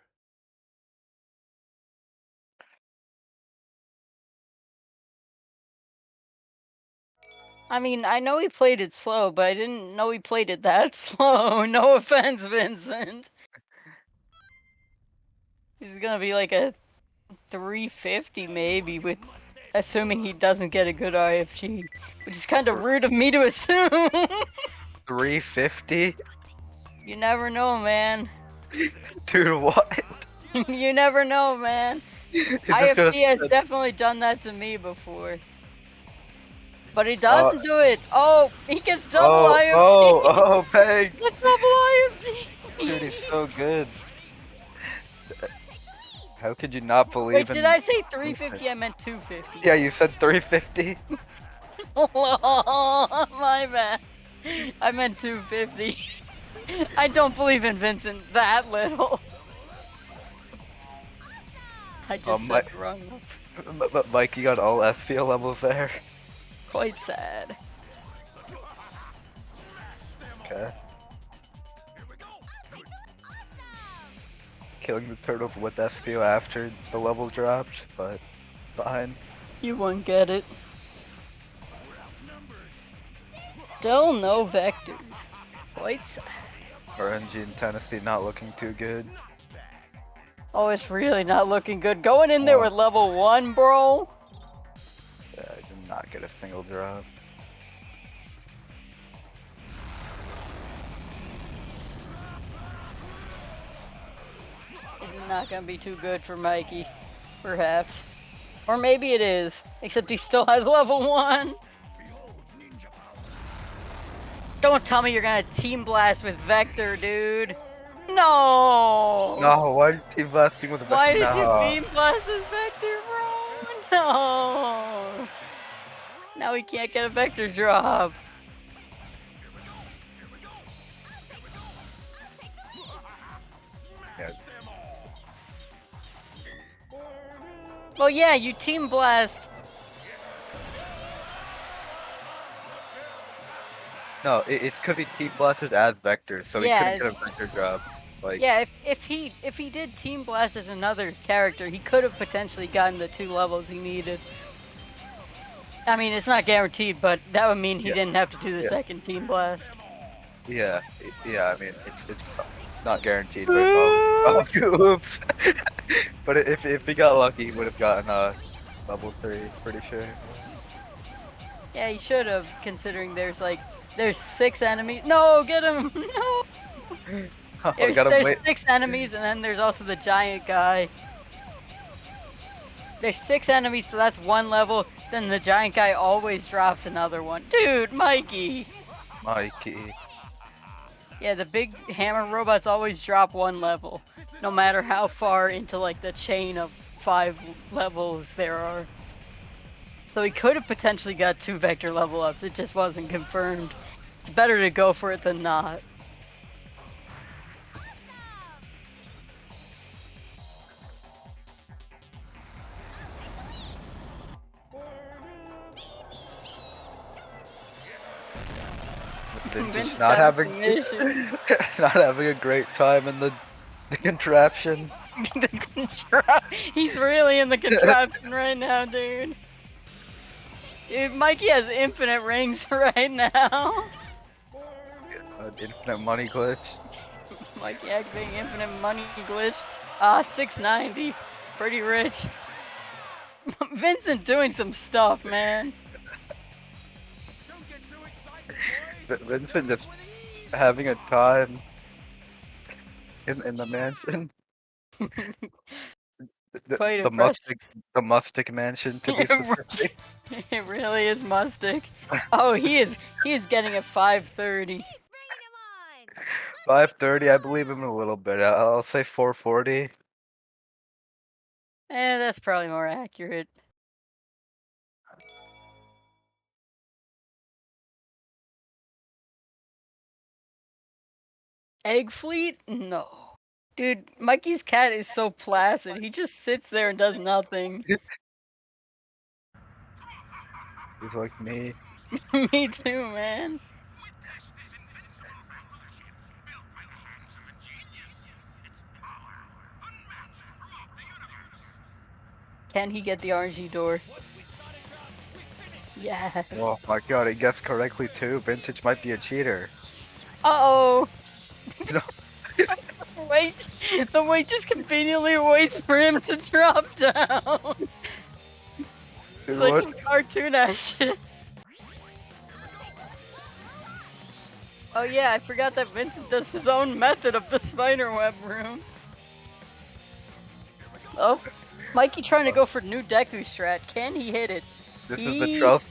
S1: I mean, I know he played it slow, but I didn't know he played it that slow. No offense, Vincent. He's gonna be like a 350 maybe, with assuming he doesn't get a good IFG, which is kind of rude of me to assume.
S2: 350?
S1: You never know, man.
S2: Dude, what?
S1: You never know, man. IFG has definitely done that to me before. But he doesn't do it. Oh, he gets double IFG.
S2: Oh, Peg.
S1: That's double IFG.
S2: Dude, he's so good. How could you not believe
S1: Wait,
S2: in...
S1: did I say 350? I meant 250.
S2: Yeah, you said 350.
S1: Oh, my bad. I meant 250. I don't believe in Vincent that little. I just said the wrong number.
S2: But Mikey got all SPL levels there.
S1: Quite sad.
S2: Okay. Killing the turtles with SPO after the level dropped, but fine.
S1: You won't get it. Still no vectors. Quite sad.
S2: RNG in Tennessee not looking too good.
S1: Oh, it's really not looking good. Going in there with level 1, bro.
S2: Yeah, I did not get a single drop.
S1: This is not gonna be too good for Mikey. Perhaps. Or maybe it is. Except he still has level 1. Don't tell me you're gonna team blast with Vector, dude. No!
S2: No, why did you team blasting with Vector?
S1: Why did you team blast this Vector, bro? No! Now we can't get a Vector drop.
S2: Yeah.
S1: Well, yeah, you team blast.
S2: No, it's because he team blasted as Vector, so he couldn't get a Vector drop. Like,
S1: yeah, if he did team blast as another character, he could have potentially gotten the 2 levels he needed. I mean, it's not guaranteed, but that would mean he didn't have to do the second team blast.
S2: Yeah, I mean, it's Not guaranteed, but oops. But if he got lucky, he would have gotten level 3. Pretty sure.
S1: Yeah, he should have, considering there's 6 enemies. No, get him! No.
S2: Oh, I
S1: There's
S2: gotta
S1: there's
S2: wait.
S1: 6 enemies, and then there's also the giant guy. There's 6 enemies, so that's 1 level. Then the giant guy always drops another one. Dude, Mikey.
S2: Mikey.
S1: Yeah, the big hammer robots always drop 1 level, no matter how far into like the chain of 5 levels there are. So he could have potentially got 2 vector level ups. It just wasn't confirmed. It's better to go for it than not.
S2: Vintage
S1: Vintage
S2: not
S1: has
S2: having
S1: submission.
S2: not having a great time in the contraption.
S1: He's really in the contraption right now, dude. Dude, Mikey has infinite rings right now.
S2: An infinite money glitch.
S1: Mikey activating infinite money glitch. 690. Pretty rich. Vincent doing some stuff, man.
S2: Vincent just having a time in the mansion.
S1: Quite
S2: The
S1: impressive.
S2: Mustic mansion to be specific.
S1: It really is Mustic. Oh, he is getting a 530.
S2: 530, I believe him a little bit. I'll say 440.
S1: That's probably more accurate. Egg Fleet? No. Dude, Mikey's cat is so placid. He just sits there and does nothing.
S2: He's like me.
S1: Me too, man. Can he get the RNG door? Yes.
S2: Oh my god, he guessed correctly too. Vintage might be a cheater.
S1: Uh-oh.
S2: No.
S1: Wait. The weight just conveniently waits for him to drop down. It's like
S2: What?
S1: some cartoon-ass shit. Oh yeah, I forgot that Vincent does his own method of the spiderweb room. Oh, Mikey trying to go for new Deku strat. Can he hit it?
S2: This is the trust.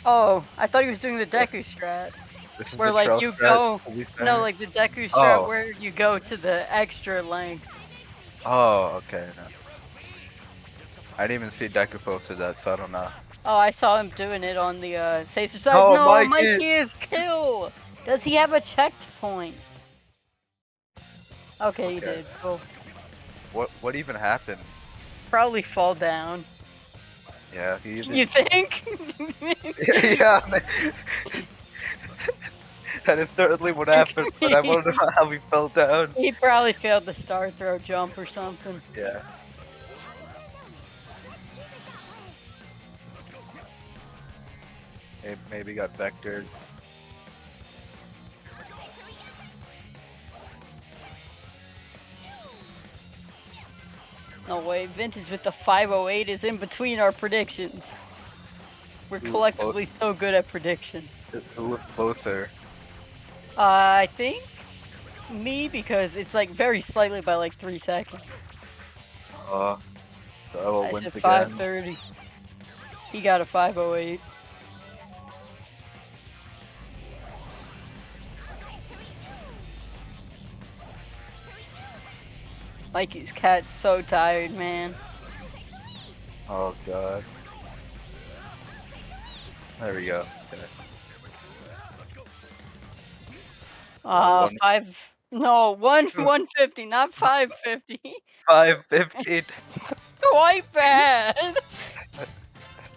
S1: Oh, I thought he was doing the Deku strat.
S2: This is
S1: Where
S2: the
S1: like
S2: trust
S1: you
S2: strat,
S1: go,
S2: to be
S1: no,
S2: fair.
S1: like the Deku strat
S2: Oh.
S1: where you go to the extra length.
S2: Oh, okay. No. I didn't even see Deku posted that, so I don't know.
S1: Oh, I saw him doing it on the Sacer side.
S2: Oh,
S1: No,
S2: Mikey!
S1: Mikey is kill. Does he have a checked point? Okay, he did. Cool.
S2: What even happened?
S1: Probably fall down.
S2: Yeah, he
S1: You think?
S2: yeah, man. That is certainly what happened, but I want to know how he fell down.
S1: He probably failed the star throw jump or something.
S2: Yeah. Maybe got vectored.
S1: No way, Vintage with the 508 is in between our predictions. We're collectively so good at prediction.
S2: Who was closer?
S1: I think me, because it's like very slightly by like 3 seconds.
S2: So I will
S1: I
S2: win
S1: said
S2: again.
S1: 530. He got a 508. Mikey's cat's so tired, man.
S2: Oh god. There we go. Okay.
S1: 150, not 550.
S2: 515.
S1: Quite bad.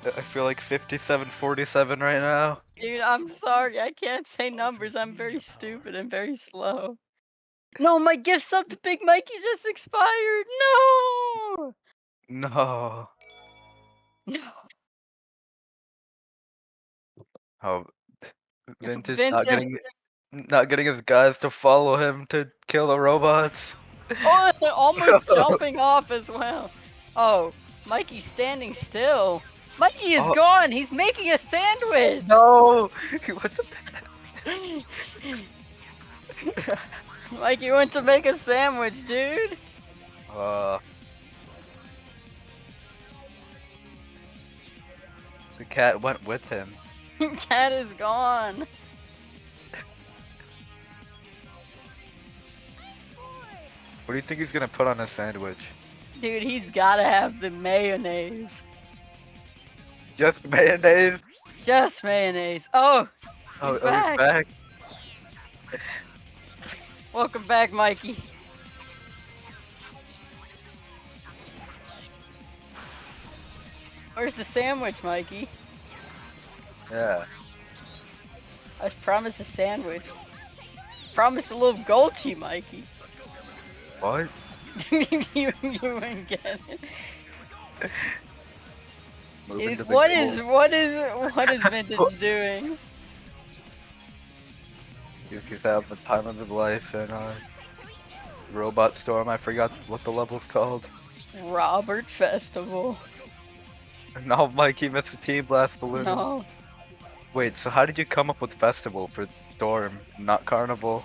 S2: I feel like 57-47 right now.
S1: Dude, I'm sorry. I can't say numbers. I'm very stupid and very slow. No, my gift sub to Big Mikey just expired. No.
S2: No.
S1: No.
S2: Oh, Vintage not
S1: Vincent,
S2: getting Not getting his guys to follow him to kill the robots.
S1: Oh, they're almost jumping off as well. Oh, Mikey's standing still. Mikey is
S2: Oh.
S1: gone. He's making a sandwich.
S2: No! What the?
S1: Mikey went to make a sandwich, dude.
S2: The cat went with him.
S1: Cat is gone.
S2: What do you think he's gonna put on his sandwich?
S1: Dude, he's gotta have the mayonnaise.
S2: Just mayonnaise?
S1: Just mayonnaise. Oh,
S2: Oh,
S1: he's
S2: oh, he's
S1: back.
S2: back.
S1: Welcome back, Mikey. Where's the sandwich, Mikey?
S2: Yeah.
S1: I was promised a sandwich. Promised a little Gulchy, Mikey.
S2: What?
S1: you wouldn't get it.
S2: Moving to the
S1: What
S2: goal.
S1: is Vintage doing?
S2: He's having the time of his life in Robot Storm. I forgot what the level's called.
S1: Robert Festival.
S2: No, Mikey missed the Team Blast balloon.
S1: No.
S2: Wait, so how did you come up with Festival for Storm, not Carnival?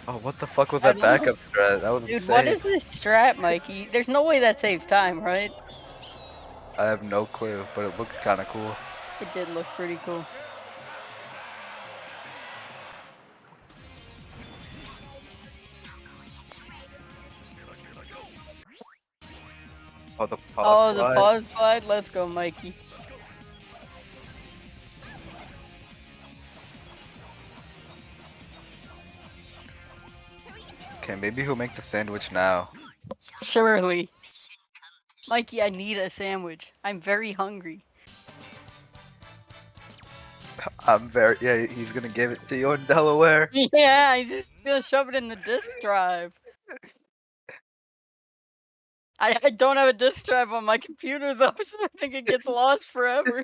S2: Oh, what the fuck was
S1: I
S2: that
S1: don't
S2: backup strat? That was
S1: Dude,
S2: insane.
S1: what is this strat, Mikey? There's no way that saves time, right?
S2: I have no clue, but it looked kind of cool.
S1: It did look pretty cool.
S2: Oh, the pause
S1: Oh, the
S2: slide.
S1: pause slide? Let's go, Mikey.
S2: Okay, maybe he'll make the sandwich now.
S1: Surely. Mikey, I need a sandwich. I'm very hungry.
S2: Yeah, he's gonna give it to you in Delaware.
S1: Yeah, he's just gonna shove it in the disk drive. I don't have a disk drive on my computer though, so I think it gets lost forever.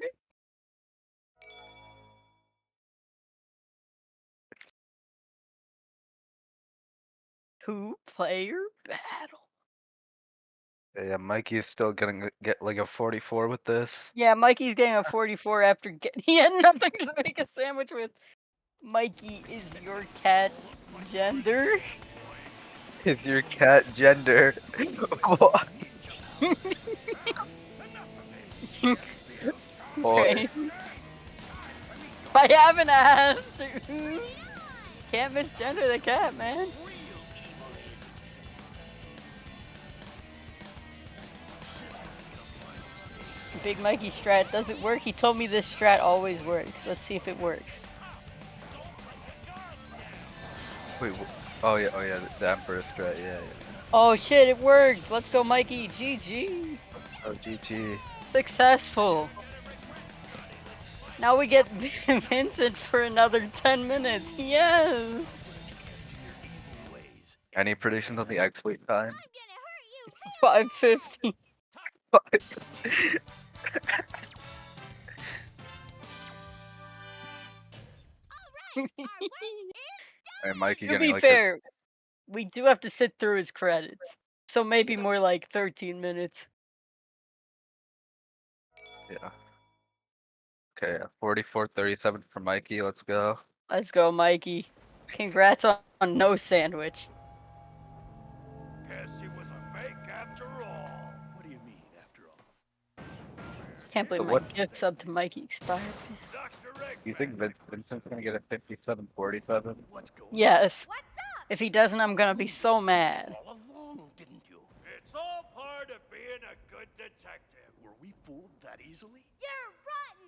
S1: Two-player battle.
S2: Yeah, Mikey's still gonna get like a 44 with this.
S1: Yeah, Mikey's getting a 44 after he had nothing to make a sandwich with. Mikey, is your cat gender?
S2: Is your cat gender? What? Boy.
S1: I haven't asked. Can't misgender the cat, man. Big Mikey strat doesn't work. He told me this strat always works. Let's see if it works.
S2: Wait, oh yeah, the Emperor strat, yeah.
S1: Oh shit, it worked. Let's go, Mikey. GG.
S2: Oh, GG.
S1: Successful. Now we get Vincent for another 10 minutes. Yes.
S2: Any predictions on the exploit time?
S1: 550.
S2: Hey, Mikey
S1: To
S2: getting
S1: be
S2: like
S1: fair, we do have to sit through his credits. So maybe more like 13 minutes.
S2: yeah. Okay, 44-37 for Mikey. Let's go.
S1: Let's go, Mikey. Congrats on no sandwich.
S3: Guess he was a fake after all. What do you mean, after all?
S1: Can't believe my gift sub to Mikey expired.
S2: You think Vincent's gonna get a 57-47?
S3: What's going
S1: Yes. If he doesn't, I'm gonna be so mad.
S3: all along, didn't you? It's all part of being a good detective. Were we fooled that easily?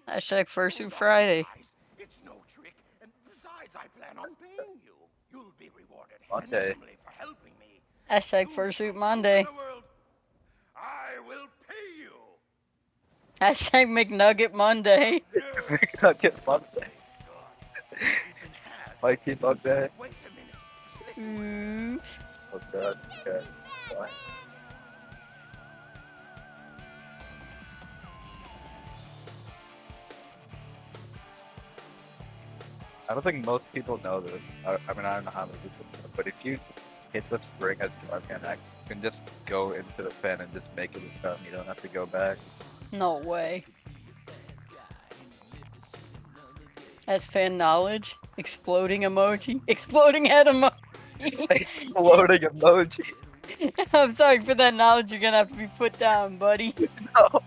S1: Hashtag Fursuit Friday.
S3: Guys, it's no trick, and besides, I plan on paying you. You'll be rewarded
S2: Okay.
S3: handsomely for helping me.
S1: Hashtag Fursuit Monday.
S3: In the world, I will pay you.
S1: Hashtag McNugget Monday.
S2: Get Monday. Mikey Monday.
S3: Wait a minute.
S1: Oops.
S2: Oh god, okay. Fine. I don't think most people know this. I mean, I don't know how many people know, but if you hit the spring as Dark Act, you can just go into the fan and just make it a turn. You don't have to go back.
S1: No way. As fan knowledge, exploding emoji, exploding head emoji.
S2: Exploding emoji.
S1: I'm sorry for that knowledge. You're gonna have to be put down, buddy.
S2: No.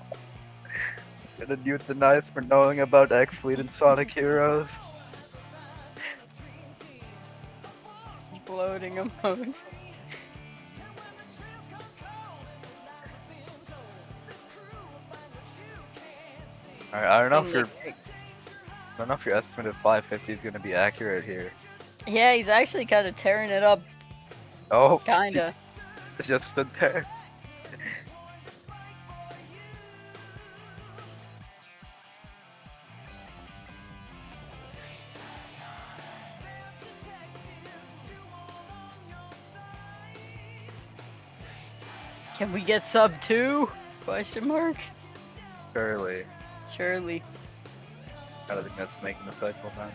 S2: Gonna euthanize for knowing about X-Fleet and Sonic Heroes.
S1: Exploding emoji.
S2: Alright, I don't know if
S1: And
S2: your estimate of 550 is gonna be accurate here.
S1: yeah, he's actually kind of tearing it up.
S2: Oh,
S1: Kinda.
S2: it just stood there.
S1: Can we get sub 2? Question mark.
S2: Surely.
S1: Surely.
S2: I don't think that's making the cycle now.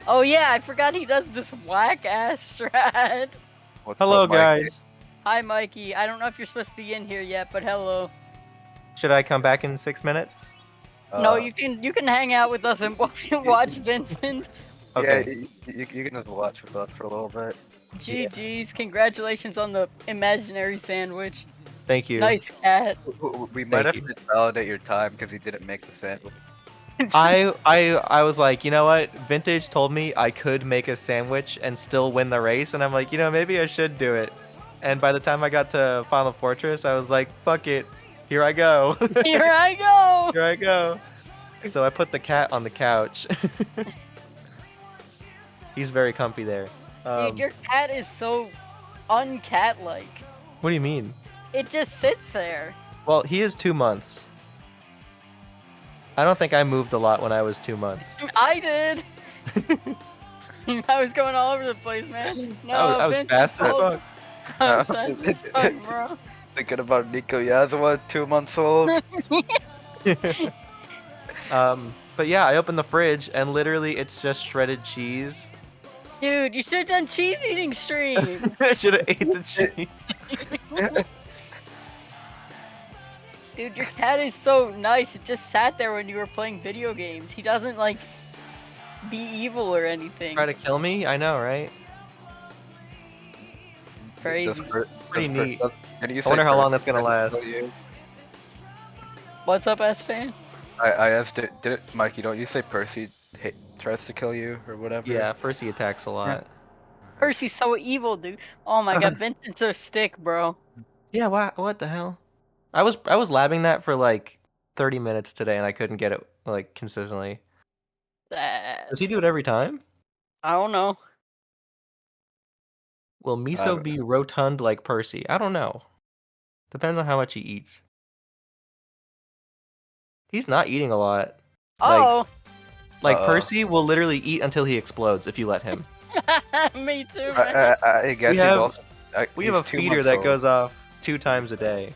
S1: Oh yeah, I forgot he does this whack ass strat.
S2: What's
S4: Hello,
S2: up, Mikey?
S4: guys.
S1: Hi Mikey, I don't know if you're supposed to be in here yet, but hello.
S4: Should I come back in 6 minutes?
S1: No, you can hang out with us and watch Vincent.
S4: Okay.
S2: Yeah, you can just watch with us for a little bit.
S1: GG's, congratulations on the imaginary sandwich.
S4: Thank you.
S1: Nice cat.
S2: We might
S4: Thank
S2: have to validate your time because he didn't make the sandwich.
S4: I was like, you know what? Vintage told me I could make a sandwich and still win the race, and I'm like, maybe I should do it. And by the time I got to Final Fortress, I was like, fuck it. Here I go.
S1: Here I go.
S4: Here I go. So I put the cat on the couch. He's very comfy there.
S1: Dude, your cat is so uncat-like.
S4: What do you mean?
S1: It just sits there.
S4: Well, he is 2 months. I don't think I moved a lot when I was 2 months.
S1: I did. I was going all over the place, man. No,
S4: I was
S1: Vincent,
S4: fast as
S1: hold-
S4: fuck.
S1: I was fast as fuck, bro.
S2: Thinking about Nico Yazawa, 2 months old.
S4: But yeah, I opened the fridge and literally it's just shredded cheese.
S1: Dude, you should have done cheese eating stream.
S4: I should have ate the cheese.
S1: Dude, your cat is so nice. It just sat there when you were playing video games. He doesn't like be evil or anything.
S4: Try to kill me? I know, right?
S1: Crazy.
S4: Pretty neat.
S2: I
S4: I wonder how long that's gonna last.
S1: What's up, S-Fan?
S2: I asked it, Mikey, don't you say Percy tries to kill you or whatever?
S4: Yeah, first he attacks a lot.
S1: Percy's so evil, dude. Oh my god, Vincent's so stick, bro.
S4: Yeah, what the hell? I was labbing that for like 30 minutes today and I couldn't get it like consistently. Does he do it every time?
S1: I don't know.
S4: Will Miso be rotund like Percy? I don't know. Depends on how much he eats. He's not eating a lot.
S1: Oh,
S4: Like Percy will literally eat until he explodes if you let him.
S1: me too, man.
S2: I guess
S4: We have a feeder that goes off 2 times a day.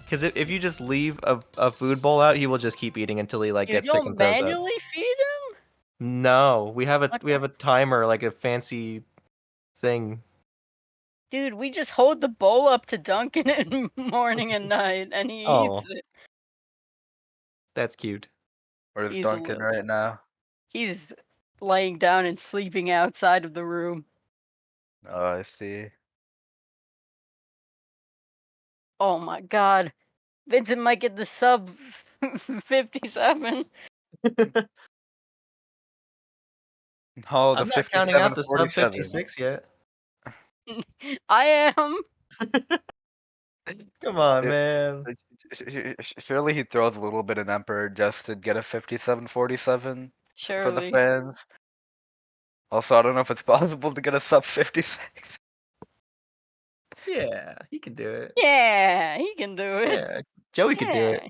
S4: Because if you just leave a food bowl out, he will just keep eating until he like
S1: You
S4: gets sick
S1: don't
S4: and throws up.
S1: manually feed him?
S4: No, we have a timer, like a fancy thing.
S1: Dude, we just hold the bowl up to Duncan in morning and night, and he
S4: Oh.
S1: eats it.
S4: That's cute.
S2: Where's
S1: He's
S2: Duncan right now?
S1: He's laying down and sleeping outside of the room.
S2: Oh, I see.
S1: Oh my god. Vincent might get the sub 57.
S2: Oh, the
S4: I'm not counting out the sub
S2: 57-47.
S4: 56 yet.
S1: I am.
S4: Come on, man.
S2: Surely he throws a little bit in Emperor just to get a 57-47 for the
S1: Surely.
S2: fans. Also, I don't know if it's possible to get a sub 56.
S4: Yeah, he can do it.
S1: Yeah, he can do it.
S4: Yeah, Joey could do it.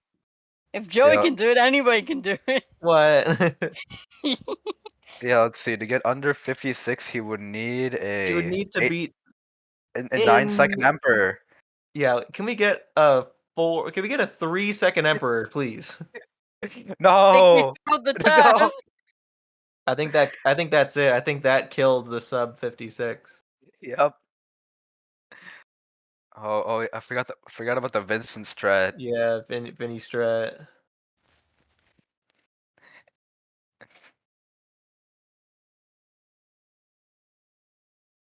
S1: If Joey
S2: Yeah.
S1: can do it, anybody can do it.
S4: What?
S2: Yeah, let's see. To get under 56, he would need a.
S4: You would need to beat
S2: a 9-second Emperor.
S4: Yeah, can we get 4. Can we get a 3-second Emperor, please?
S1: I think we
S2: No.
S1: failed the
S2: No.
S1: task.
S4: I think that's it. I think that killed the sub 56.
S2: Yep. Oh, I forgot about the Vincent strat.
S4: Yeah, Vinny Strat.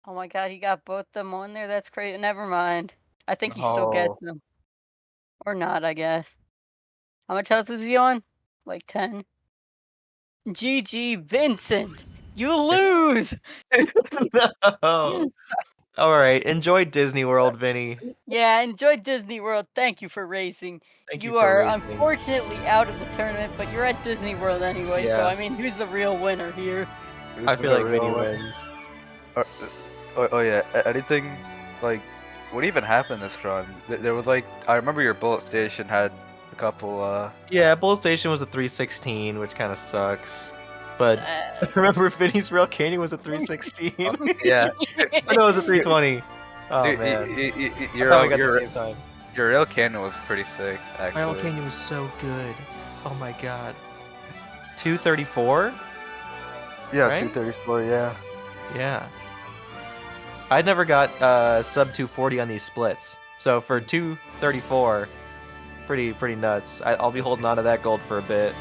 S1: Oh my god, he got both them on there. That's crazy. Never mind. I think he still gets
S4: Oh.
S1: them. Or not, I guess. How much health is he on? Like 10. GG, Vincent. You lose.
S4: No. All right. Enjoy Disney World, Vinny.
S1: Yeah, enjoy Disney World. Thank you for racing.
S4: Thank you
S1: You
S4: for
S1: are
S4: racing.
S1: unfortunately out of the tournament, but you're at Disney World anyway, so
S4: Yeah.
S1: I mean, who's the real winner here?
S4: I feel like Vinny wins.
S2: Oh yeah, anything like what even happened this run? There was like I remember your bullet station had a couple.
S4: Yeah, Bull Station was a 316, which kind of sucks. But
S1: Uh,
S4: remember, Vinny's Real Canyon was a 316.
S2: Yeah.
S4: Oh, no, it was a 320. Oh
S2: Dude,
S4: man, I
S2: your
S4: thought we got the
S2: your
S4: same time.
S2: your rail cannon was pretty sick
S4: Real
S2: actually.
S4: Canyon was so good. Oh my god. 234?
S2: Yeah,
S4: right?
S2: 234. Yeah.
S4: Yeah. I never got sub 240 on these splits. So for 234, pretty nuts. I'll be holding on to that gold for a bit.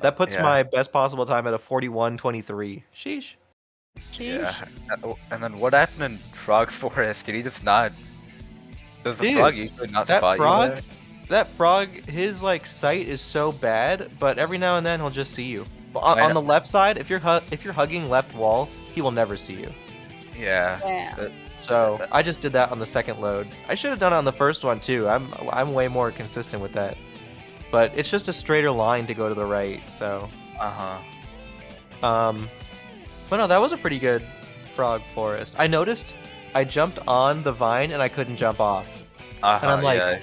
S4: That puts
S2: Yeah.
S4: my best possible time at a 41:23. Sheesh.
S2: Yeah. And then what happened in Frog Forest? Did he just not? Does the
S4: Dude,
S2: frog usually not
S4: that
S2: spot
S4: frog-
S2: you there?
S4: That frog, his like sight is so bad, but every now and then he'll just see you. But
S2: I
S4: on
S2: know.
S4: the left side, if you're hugging left wall, he will never see you.
S2: Yeah.
S1: Damn.
S4: So I just did that on the second load. I should have done it on the first one too. I'm way more consistent with that. But it's just a straighter line to go to the right. So but no, that was a pretty good frog forest. I noticed I jumped on the vine and I couldn't jump off. And I'm like,
S2: yeah.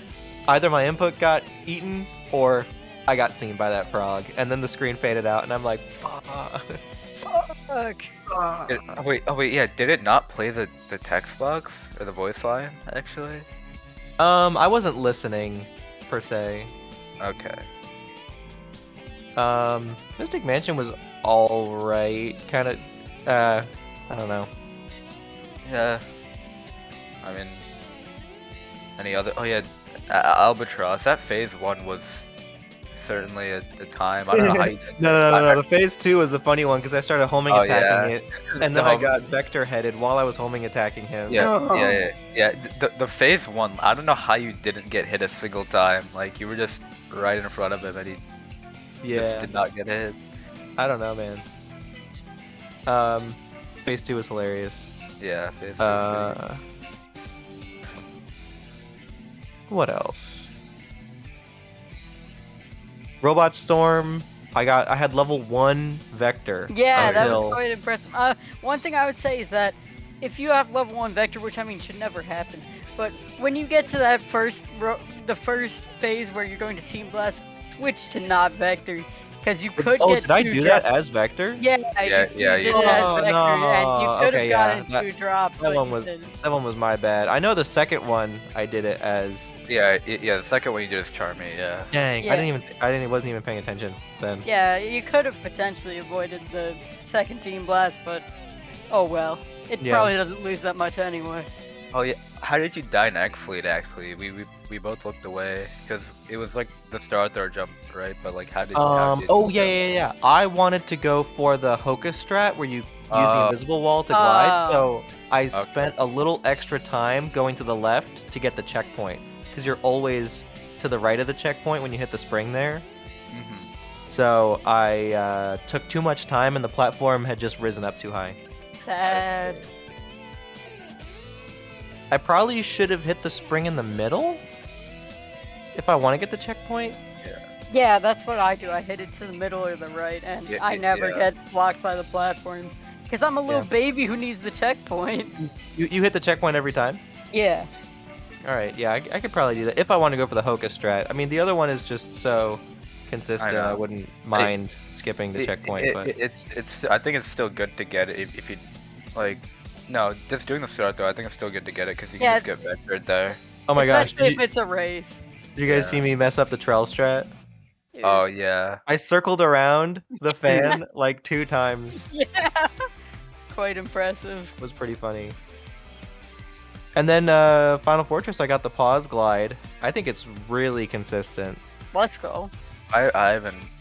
S4: either my input got eaten or I got seen by that frog. And then the screen faded out and I'm like, fuck.
S1: Fuck.
S2: Oh wait, yeah. Did it not play the text box or the voice line actually?
S4: I wasn't listening per se.
S2: Okay.
S4: Mystic Mansion was alright. Kind of, I don't know.
S2: Yeah. I mean, any other? Oh yeah, Albatross. That phase 1 was certainly a time. I don't know how you.
S4: No. The phase 2 was the funny one because I started homing
S2: Oh,
S4: attacking
S2: yeah.
S4: it, and then I got vector headed while I was homing attacking him.
S2: Yeah. The phase 1. I don't know how you didn't get hit a single time. Like you were just right in front of him, and he just did not get hit.
S4: I don't know, man. Phase 2 was hilarious.
S2: Yeah. Phase 2 was pretty...
S4: What else? Robot Storm. I had level 1 Vector.
S1: Yeah, that
S4: until...
S1: was quite impressive. One thing I would say is that if you have level 1 Vector, which I mean should never happen, but when you get to that the first phase where you're going to Team Blast, switch to not Vector, because you could
S4: Oh,
S1: get
S4: did I
S1: two
S4: do
S1: drops.
S4: that as Vector?
S1: Yeah,
S2: Yeah,
S1: you
S2: yeah,
S1: did
S2: you
S1: it as
S4: Oh,
S1: Vector,
S4: no.
S1: and you could
S4: Okay,
S1: have gotten
S4: yeah,
S1: 2 drops.
S4: that
S1: but
S4: one
S1: you
S4: was-
S1: didn't.
S4: That one was my bad. I know the second one I did it as.
S2: Yeah. The second one you did is Charmy. Yeah.
S4: Dang,
S1: Yeah.
S4: wasn't even paying attention then.
S1: Yeah, you could have potentially avoided the second Team Blast, but oh well. It
S4: Yeah.
S1: probably doesn't lose that much anyway.
S2: Oh yeah. How did you die in Egg Fleet? Actually, we both looked away because it was like the Star Thrower jump, right? But like, how did?
S4: Oh yeah. I wanted to go for the Hoka strat where you use the invisible wall to glide. So I spent a little extra time going to the left to get the checkpoint because you're always to the right of the checkpoint when you hit the spring there. So I took too much time and the platform had just risen up too high.
S1: Sad.
S4: I probably should have hit the spring in the middle if I want to get the checkpoint.
S1: Yeah, that's what I do. I hit it to the middle or the right, and
S2: Yeah,
S1: I never
S2: yeah.
S1: get blocked by the platforms. Because I'm a little
S4: Yeah.
S1: baby who needs the checkpoint.
S4: You hit the checkpoint every time?
S1: Yeah.
S4: All right, yeah, I could probably do that if I want to go for the Hoka strat. I mean, the other one is just so consistent. I
S2: know.
S4: wouldn't mind skipping the checkpoint, but
S2: it's. I think it's still good to get it if you like. No, just doing the Star Thrower. I think it's still good to get it because you can
S1: Yeah,
S2: just get vectored there.
S4: Oh my gosh,
S1: Especially if it's a race.
S4: did you guys
S2: Yeah.
S4: see me mess up the trail strat?
S1: Dude.
S2: Oh yeah.
S4: I circled around the fan like 2 times.
S1: Yeah. Quite impressive.
S4: It was pretty funny. And then Final Fortress, I got the pause glide. I think it's really consistent.
S1: Let's go.
S2: I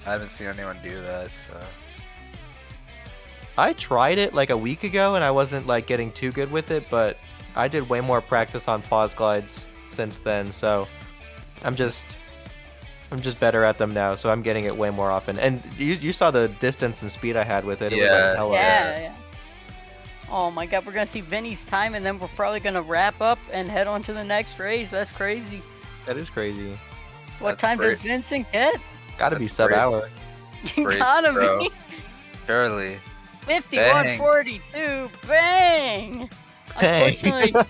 S2: haven't seen anyone do that. So
S4: I tried it like a week ago and I wasn't like getting too good with it, but I did way more practice on pause glides since then, so I'm just better at them now, so I'm getting it way more often. And you saw the distance and speed I had with it. It was
S2: Yeah.
S4: like hella.
S1: Yeah. Oh my god, we're gonna see Vinny's time and then we're probably gonna wrap up and head on to the next race. That's crazy.
S4: That is crazy.
S1: What
S2: That's
S1: time
S2: great.
S1: does Vincent get?
S4: Gotta be
S2: That's
S4: sub
S2: great.
S4: hour.
S1: You
S2: Great,
S1: gotta
S2: bro.
S1: be.
S2: Surely.
S1: 51-42. Bang!
S4: Bang.
S1: Unfortunately, this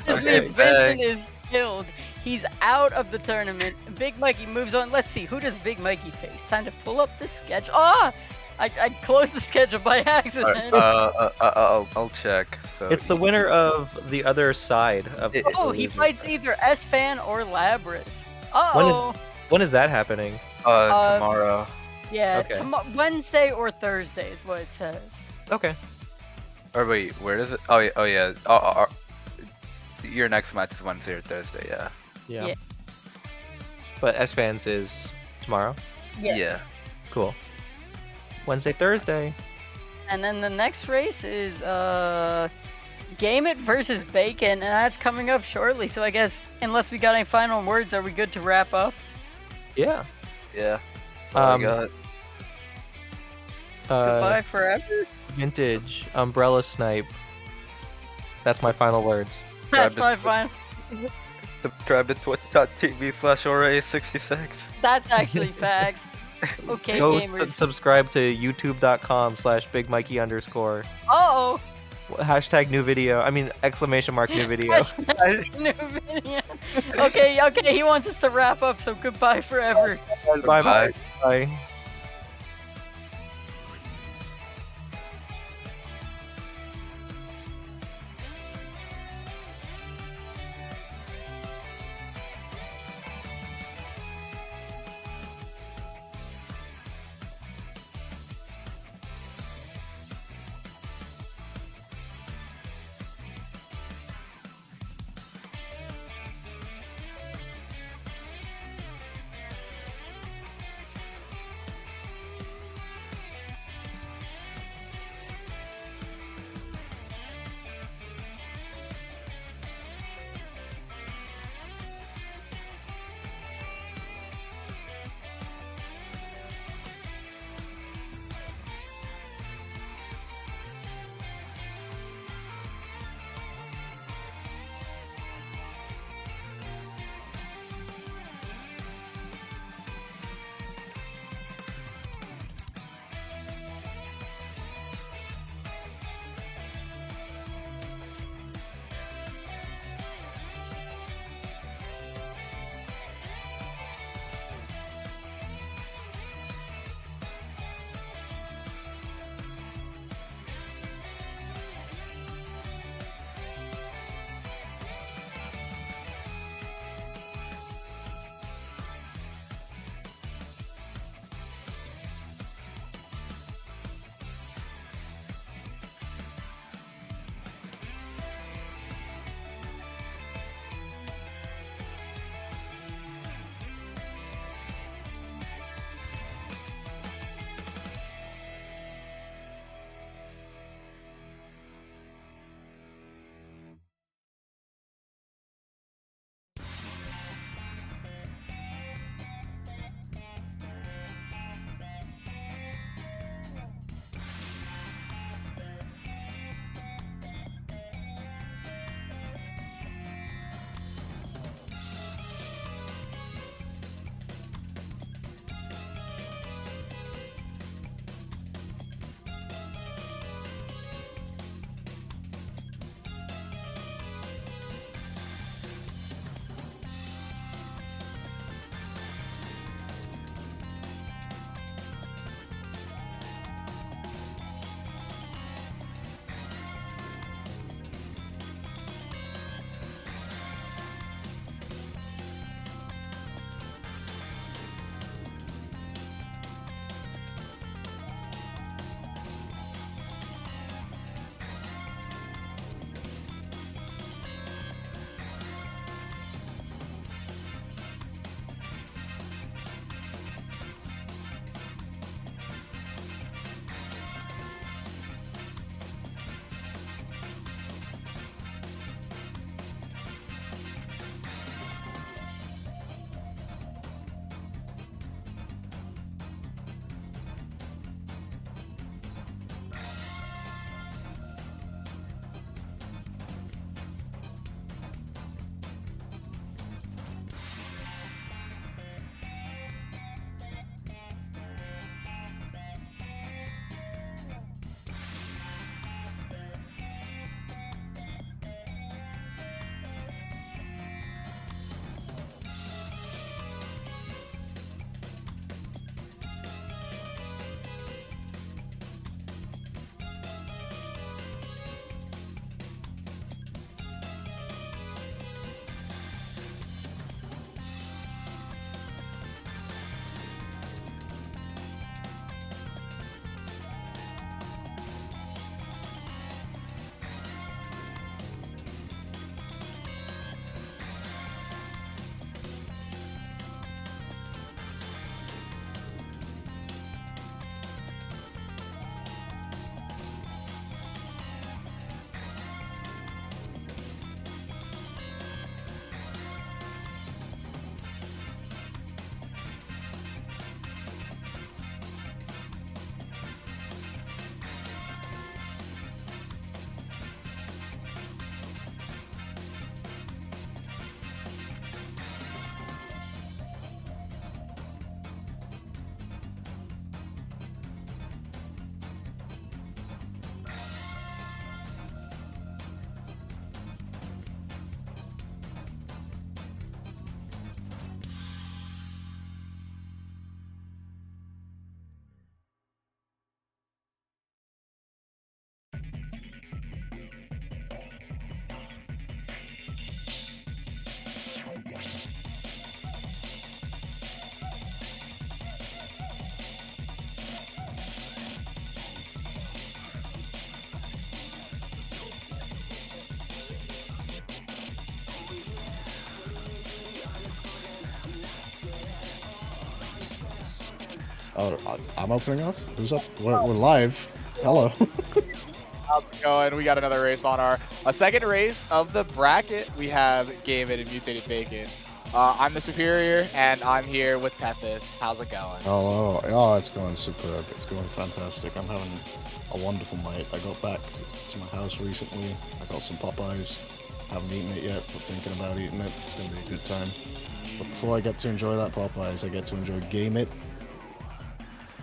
S2: Okay,
S1: means Vincent
S2: bang.
S1: is killed. He's out of the tournament. Big Mikey moves on. Let's see, who does Big Mikey face? Time to pull up the schedule. Ah! I closed the schedule by accident.
S2: I'll check. So
S4: It's the winner of the other side of.
S2: It-
S1: Oh, he fights either S-Fan or Labras. Uh-oh.
S4: When is that happening?
S2: tomorrow.
S1: Yeah,
S4: Okay.
S1: Wednesday or Thursday is what it says.
S4: Okay.
S2: Or wait, where does it? Oh yeah. Your next match is Wednesday or Thursday. Yeah.
S4: Yeah.
S1: Yeah.
S4: But S fans is tomorrow.
S1: Yes.
S2: Yeah.
S4: Cool. Wednesday, Thursday.
S1: And then the next race is Game It versus Bacon, and that's coming up shortly. So I guess unless we got any final words, are we good to wrap up?
S4: Yeah.
S2: Yeah. Oh my god.
S1: Goodbye forever.
S4: Vintage umbrella snipe. That's my final words.
S1: That's
S2: to-
S1: my final.
S2: Subscribe to twitch.tv/ora66.
S1: That's actually facts. Okay,
S4: Go
S1: gamers.
S4: subscribe to youtube.com/bigmikey_.
S1: Uh-oh.
S4: Hashtag new video. I mean exclamation mark new video.
S1: New video. Okay, he wants us to wrap up, so goodbye forever.
S4: Bye
S2: Bye.
S4: bye.
S5: I'm opening us? Who's up? We're live. Hello.
S6: How's it going? We got another race on our second race of the bracket. We have Game It and Mutated Bacon. I'm the Superior, and I'm here with Pethis. How's it going?
S5: Hello. Oh, it's going superb. It's going fantastic. I'm having a wonderful night. I got back to my house recently. I got some Popeyes. Haven't eaten it yet, but thinking about eating it. It's going to be a good time. But before I get to enjoy that Popeyes, I get to enjoy Game It.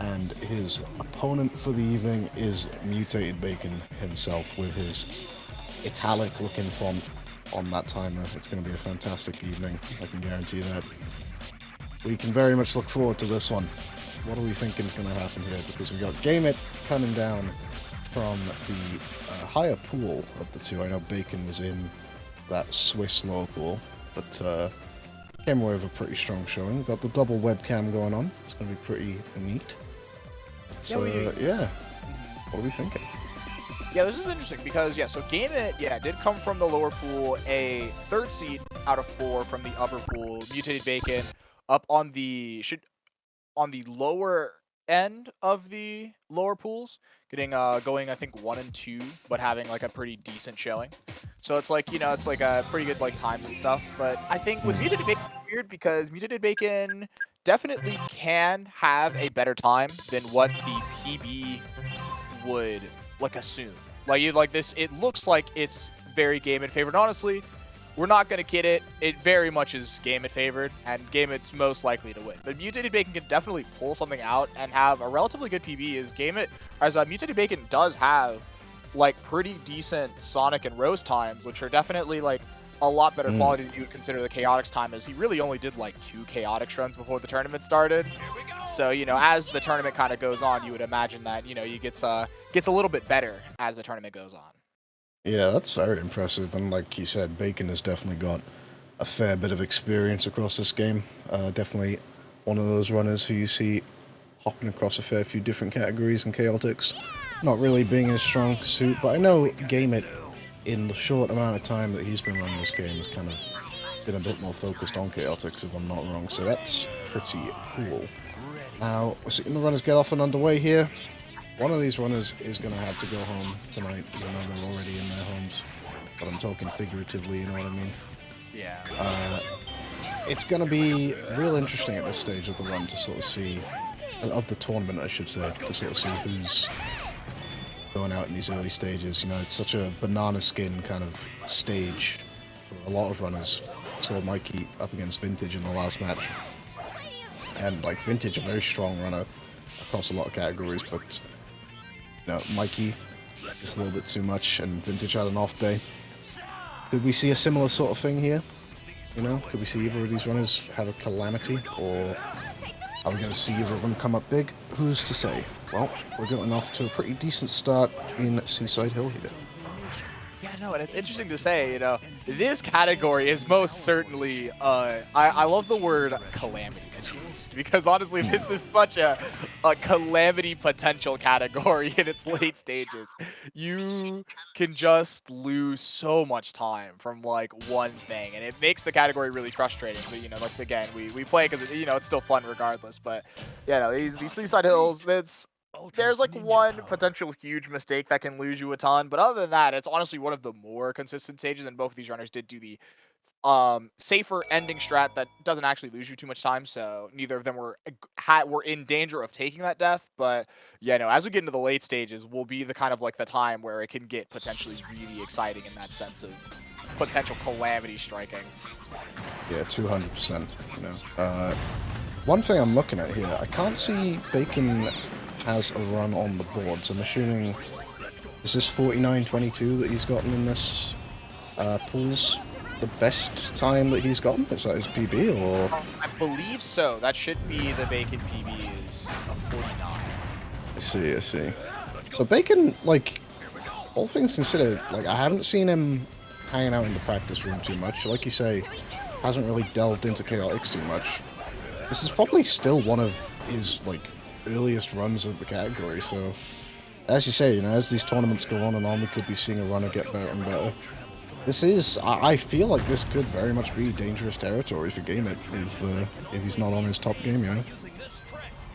S5: And his opponent for the evening is Mutated Bacon himself with his italic looking font on that timer. It's going to be a fantastic evening, I can guarantee that. We can very much look forward to this one. What are we thinking is going to happen here? Because we got Game It coming down from the higher pool of the two. I know Bacon was in that Swiss low pool, but came away with a pretty strong showing. Got the double webcam going on. It's going to be pretty neat. So, yeah. What are we thinking?
S6: Yeah, this is interesting because, so Game It, did come from the lower pool, a third seed out of 4 from the upper pool. Mutated Bacon up on the lower end of the lower pools, getting going I think 1 and 2, but having like a pretty decent showing. So it's like, it's like a pretty good like times and stuff. But I think with Mutated Bacon, it's weird because Mutated Bacon definitely can have a better time than what the PB would like assume. Like this, it looks like it's very Game It favored. Honestly, we're not gonna kid it. It very much is Game It favored, and Game It's most likely to win. But Mutated Bacon can definitely pull something out and have a relatively good PB. As Mutated Bacon does have like pretty decent Sonic and Rose times, which are definitely like a lot better quality than you would consider the Chaotix time, as he really only did like 2 Chaotix runs before the tournament started. So, as the tournament kind of goes on, you would imagine that, he gets a little bit better as the tournament goes on.
S5: Yeah, that's very impressive. And like you said, Bacon has definitely got a fair bit of experience across this game. Definitely one of those runners who you see hopping across a fair few different categories in Chaotix. Not really being in a strong suit, but I know Game It, in the short amount of time that he's been running this game, has kind of been a bit more focused on Chaotix, if I'm not wrong, so that's pretty cool. Now, we're seeing the runners get off and underway here. One of these runners is going to have to go home tonight, even though they're already in their homes, but I'm talking figuratively, you know what I mean?
S6: Yeah.
S5: It's going to be real interesting at this stage of the run to sort of see, of the tournament I should say, to sort of see who's going out in these early stages. It's such a banana skin kind of stage for a lot of runners. Saw Mikey up against Vintage in the last match, and like Vintage, a very strong runner across a lot of categories, but Mikey just a little bit too much, and Vintage had an off day. Could we see a similar sort of thing here? Could we see either of these runners have a calamity, or are we going to see either of them come up big? Who's to say? Well, we're getting off to a pretty decent start in Seaside Hill here.
S6: Yeah, no, and it's interesting to say, this category is most certainly, I love the word calamity achieved, because honestly, this is such a calamity potential category in its late stages. You can just lose so much time from like one thing, and it makes the category really frustrating. But like again, we play because it's still fun regardless. But these Seaside Hills, there's like one potential huge mistake that can lose you a ton, but other than that, it's honestly one of the more consistent stages, and both of these runners did do the safer ending strat that doesn't actually lose you too much time, so neither of them were in danger of taking that death. But as we get into the late stages, will be the kind of like the time where it can get potentially really exciting in that sense of potential calamity striking.
S5: Yeah, 200%. One thing I'm looking at here, I can't see Bacon has a run on the boards. I'm assuming, is this 49.22 that he's gotten in this pools the best time that he's gotten? Is that his PB, or?
S6: I believe so. That should be the Bacon PB is a 49.
S5: I see. So Bacon, like, all things considered, like, I haven't seen him hanging out in the practice room too much. Like you say, hasn't really delved into Chaotix too much. This is probably still one of his, like, earliest runs of the category, so as you say, as these tournaments go on and on, we could be seeing a runner get better and better. This is, I feel like this could very much be dangerous territory for Game It if he's not on his top game,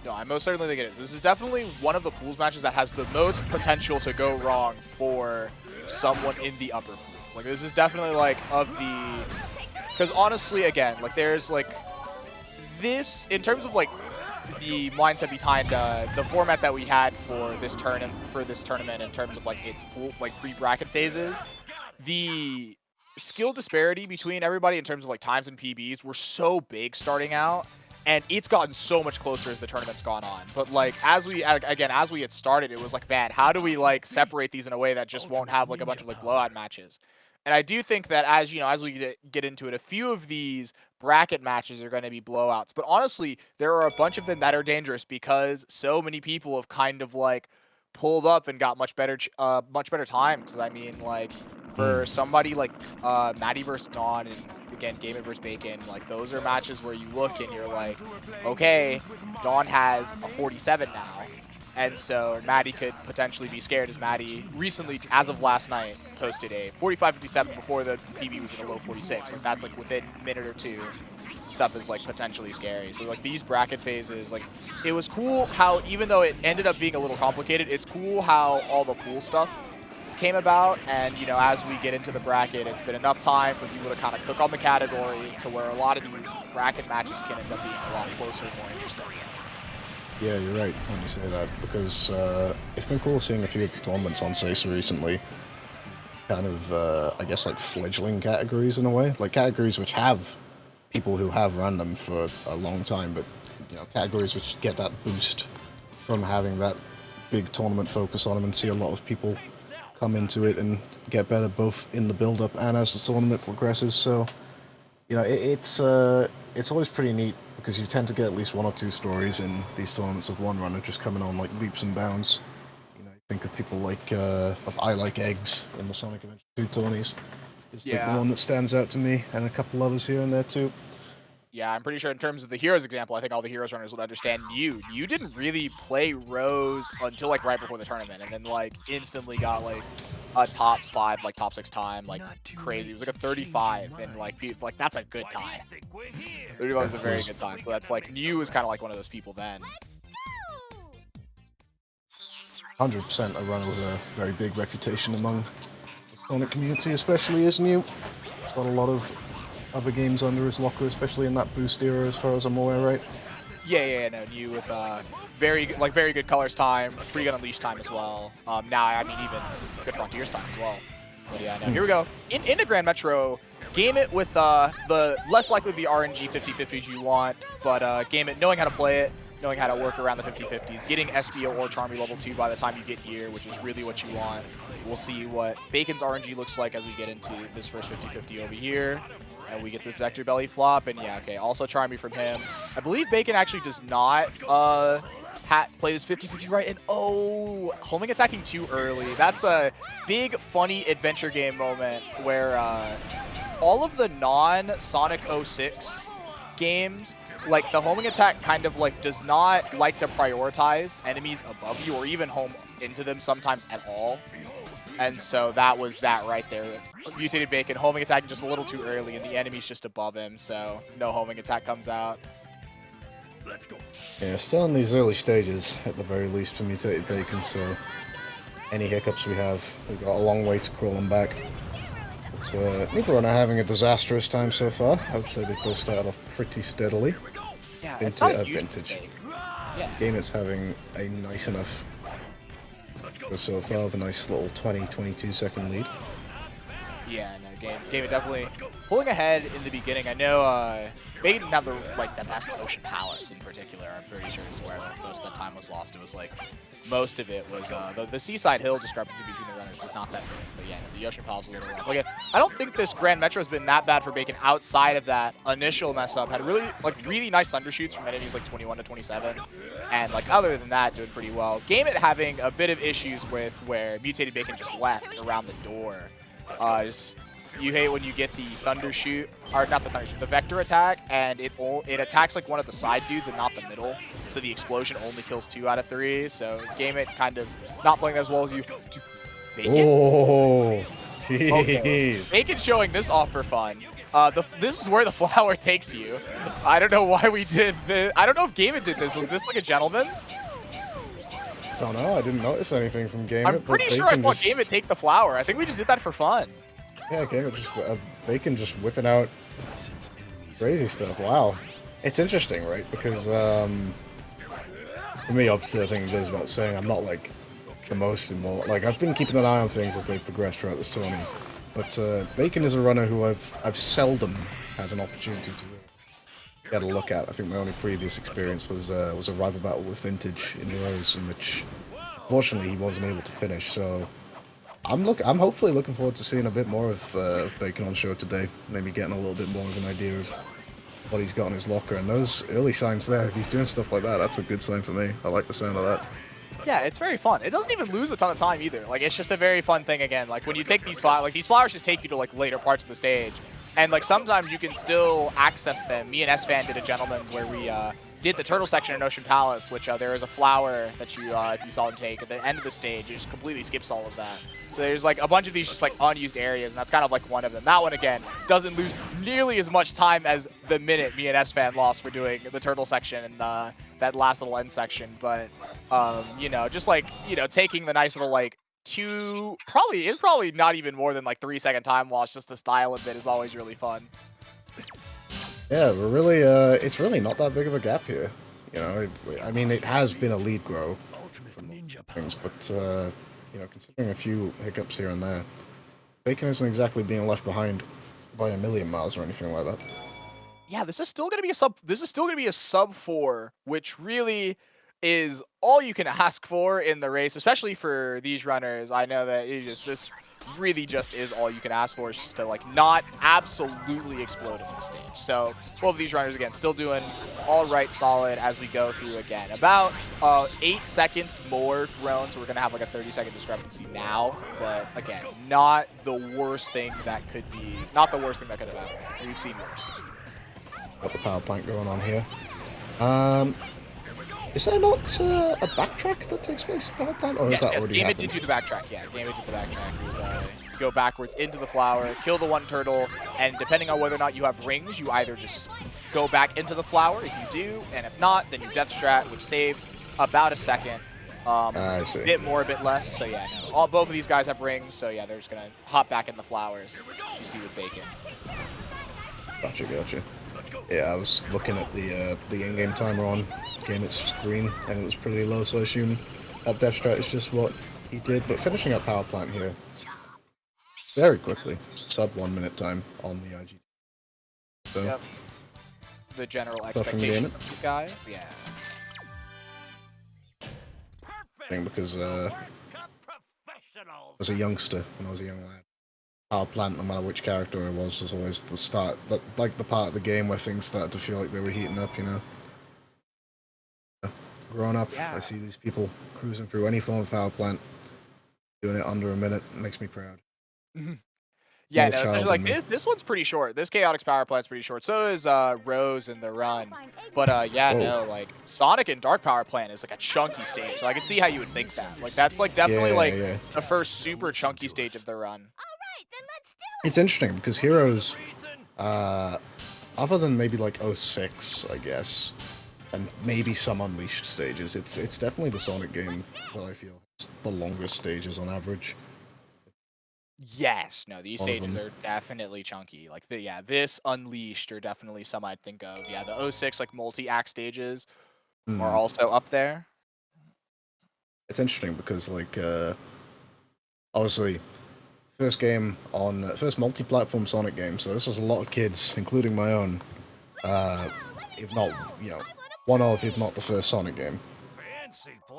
S6: No, I most certainly think it is. This is definitely one of the pools matches that has the most potential to go wrong for someone in the upper pools. Like, this is definitely, like, of the... Because, honestly, again, like, there's, like... This, in terms of, like, the mindset behind the format that we had for this tournament in terms of, like, its pool, like, pre-bracket phases, the skill disparity between everybody in terms of, like, times and PBs were so big starting out. And it's gotten so much closer as the tournament's gone on. But, like, as we had started, it was like, man, how do we, like, separate these in a way that just won't have, like, a bunch of, like, blowout matches? And I do think that as, you know, as we get into it, a few of these bracket matches are going to be blowouts. But honestly, there are a bunch of them that are dangerous because so many people have kind of, like, pulled up and got much better times. Because, I mean, like, for somebody like Maddie versus Dawn and again Game It versus Bacon, like those are matches where you look and you're like, okay, Dawn has a 47 now, and so Maddie could potentially be scared, as Maddie recently, as of last night, posted a 45-57 before the PB was in a low 46. Like that's like within a minute or two. Stuff is like potentially scary. So like these bracket phases, like it was cool how even though it ended up being a little complicated, it's cool how all the pool stuff came about, and you know, as we get into the bracket, it's been enough time for people to kind of cook on the category to where a lot of these bracket matches can end up being a lot closer and more interesting.
S5: Yeah, you're right when you say that, because it's been cool seeing a few of the tournaments on SACE recently. Kind of, I guess, like fledgling categories in a way, like categories which have people who have run them for a long time, but you know, categories which get that boost from having that big tournament focus on them, and see a lot of people come into it and get better both in the build-up and as the tournament progresses. So, you know, it's always pretty neat because you tend to get at least one or two stories in these tournaments of one runner just coming on like leaps and bounds. You know, think of people like of I Like Eggs in the Sonic Adventure 2 tourneys. Is the one that stands out to me, and a couple others here and there too.
S6: Yeah, I'm pretty sure in terms of the Heroes example, I think all the Heroes runners would understand you. You didn't really play Rose until like right before the tournament, and then like instantly got like a top 5, like top 6 time, like crazy. It was like a 35, and like that's a good time. 35 was a very good time. So that's like New was kind of like one of those people then.
S5: 100% a runner with a very big reputation among the Sonic community, especially as New. Got a lot of other games under his locker, especially in that boost era, as far as I'm aware, right?
S6: Yeah, no, New with very good colors time, pretty good unleash time as well. Now, I mean, even good frontiers time as well. But yeah, no, here we go. Into Grand Metro, game it with the less likely the RNG 50-50s you want, but game it knowing how to play it, knowing how to work around the 50-50s, getting SBO or Charmy level 2 by the time you get here, which is really what you want. We'll see what Bacon's RNG looks like as we get into this first 50-50 over here. And we get the Vector Belly flop, and yeah, okay, also Charmy from him. I believe Bacon actually does not play this 50-50 right, and oh, homing attacking too early. That's a big, funny adventure game moment where all of the non-Sonic 06 games, like the homing attack kind of like does not like to prioritize enemies above you or even home into them sometimes at all. And so that was that right there. Mutated Bacon homing attacking just a little too early, and the enemy's just above him, so no homing attack comes out.
S3: Let's go.
S5: Yeah, still in these early stages, at the very least, for Mutated Bacon, so any hiccups we've got a long way to crawl them back. But neither runner having a disastrous time so far. I would say they both started off pretty steadily.
S6: Yeah, it's not a huge
S5: Vintage.
S6: mistake. Yeah.
S5: Game is having a nice enough so far of a nice little 20-22 second lead.
S6: Yeah, no, game definitely pulling ahead in the beginning. I know Bacon didn't have the best Ocean Palace in particular. I'm pretty sure is where most of that time was lost. It was like most of it was the Seaside Hill discrepancy between the runners was not that big. But yeah, no, the Ocean Palace was a little rough. Again, I don't think this Grand Metro has been that bad for Bacon outside of that initial mess up. Had really nice thunder shoots from enemies like 21 to 27, and like other than that, doing pretty well. Game it having a bit of issues with where Mutated Bacon just left around the door. You hate when you get the thunder shoot, or not the thunder shoot, the vector attack, and it attacks like one of the side dudes and not the middle. So the explosion only kills 2 out of 3. So game it kind of not playing as well as you. Bacon?
S5: Oh,
S6: Okay. Bacon showing this off for fun. This is where the flower takes you. I don't know why we did this. I don't know if Gameit did this. Was this like a gentleman's?
S5: I don't know. I didn't notice anything from Gameit.
S6: I'm pretty sure I saw Gameit take the flower. I think we just did that for fun.
S5: Yeah, Gameit just Bacon just whipping out crazy stuff. Wow, it's interesting, right? Because for me, obviously, I think it goes without saying, I'm not like the most involved. Like I've been keeping an eye on things as they progress throughout this tournament. But Bacon is a runner who I've seldom had an opportunity to get a look at. I think my only previous experience was a rival battle with Vintage in Heroes, in which unfortunately he wasn't able to finish. So I'm hopefully looking forward to seeing a bit more of Bacon on show today. Maybe getting a little bit more of an idea of what he's got in his locker. And those early signs there, if he's doing stuff like that, that's a good sign for me. I like the sound of that.
S6: Yeah, it's very fun. It doesn't even lose a ton of time either. Like, it's just a very fun thing again. Like, when you take these flowers, like, these flowers just take you to, like, later parts of the stage. And, like, sometimes you can still access them. Me and S-Fan did a gentleman's where we did the turtle section in Ocean Palace, which there is a flower that you, if you saw him take, at the end of the stage, it just completely skips all of that. So there's, like, a bunch of these just, like, unused areas, and that's kind of, like, one of them. That one, again, doesn't lose nearly as much time as the minute me and S-Fan lost for doing the turtle section and that last little end section. But, you know, just, like, you know, taking the nice little, like, it's probably not even more than, like, 3-second time loss just to style a bit is always really fun.
S5: Yeah, we're really, it's really not that big of a gap here. You know, I mean, it has been a lead grow from things, but, you know, considering a few hiccups here and there, Bacon isn't exactly being left behind by a million miles or anything like that.
S6: Yeah, this is still gonna be a sub 4, which really is all you can ask for in the race, especially for these runners. I know that this really just is all you can ask for, is just to like not absolutely explode in the stage. So both of these runners again still doing all right, solid as we go through again. About 8 seconds more grown, so we're gonna have like a 30-second discrepancy now. But again, not the worst thing that could have happened. We've seen worse.
S5: Got the power plant going on here. Is there not a backtrack that takes place in power plant, or is that already happened?
S6: Gameit did do the backtrack. Yeah, Gameit did the backtrack. It was go backwards into the flower, kill the one turtle, and depending on whether or not you have rings, you either just go back into the flower if you do, and if not, then you death strat, which saves about a second.
S5: I see.
S6: A bit more, a bit less. So yeah, no. Both of these guys have rings, so yeah, they're just gonna hop back in the flowers. You see with Bacon.
S5: Gotcha. Yeah, I was looking at the in-game timer on Gameit's screen, and it was pretty low, so I assume that death strat is just what he did. But finishing up power plant here very quickly, sub 1 minute time on the IG. So,
S6: yep. The general expectation of these guys, yeah.
S5: Because I was a youngster when I was a young lad. Power plant, no matter which character I was always the start, like the part of the game where things started to feel like they were heating up, you know. Growing up, yeah. I see these people cruising through any form of power plant, doing it under a minute. It makes me proud.
S6: Yeah, no, especially like this one's pretty short. This Chaotix power plant's pretty short. So is Rose in the run. But yeah, no, like Sonic and Dark power plant is like a chunky stage. So I can see how you would think that. Like that's like definitely the first super chunky stage of the run.
S5: It's interesting because Heroes, other than maybe like 06, I guess, and maybe some Unleashed stages, it's definitely the Sonic game that I feel is the longest stages on average.
S6: Yes, no, these stages are definitely chunky. Like this Unleashed are definitely some I'd think of. Yeah, the 06 like multi-act stages are also up there.
S5: It's interesting because like obviously first multi-platform Sonic game, so this was a lot of kids, including my own, if not, you know, one of, if not the first Sonic game.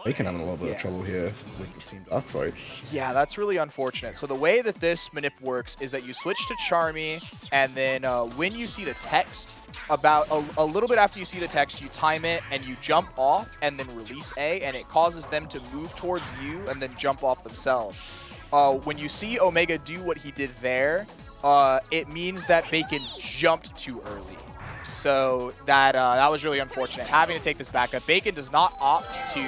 S5: They can have a little bit of trouble here with the Team Dark fight.
S6: Yeah, that's really unfortunate. So the way that this manip works is that you switch to Charmy, and then when you see the text, about a little bit after you see the text, you time it, and you jump off, and then release A, and it causes them to move towards you, and then jump off themselves. When you see Omega do what he did there, it means that Bacon jumped too early. So that was really unfortunate. Having to take this back up. Bacon does not opt to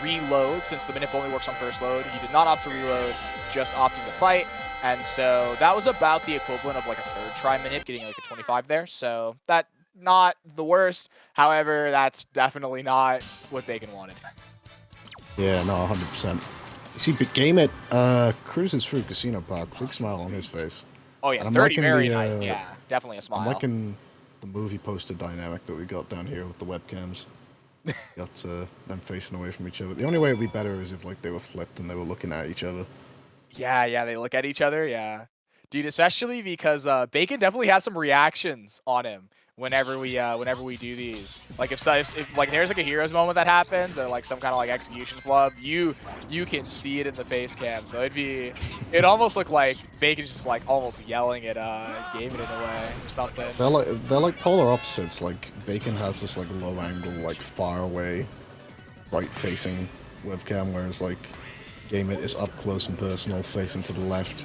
S6: reload since the manip only works on first load. He did not opt to reload, just opting to fight. And so that was about the equivalent of like a third try manip, getting like a 25 there. So that not the worst. However, that's definitely not what Bacon wanted.
S5: Yeah, no, 100%. You see, but Game It cruises through Casino Park, big smile on his face.
S6: Oh yeah,
S5: And I'm
S6: 30,
S5: liking
S6: very
S5: the,
S6: nice. Yeah, definitely a smile.
S5: I'm liking the movie poster dynamic that we got down here with the webcams. Got them facing away from each other. The only way it'd be better is if like they were flipped and they were looking at each other.
S6: Yeah, they look at each other. Yeah, dude, especially because Bacon definitely has some reactions on him whenever we do these. Like if like there's like a hero's moment that happens or like some kind of like execution flub, you can see it in the face cam. So it'd almost look like Bacon's just like almost yelling at Game It in a way or something.
S5: They're like polar opposites. Like Bacon has this like low angle, like far away, right facing webcam, whereas like Game It is up close and personal, facing to the left,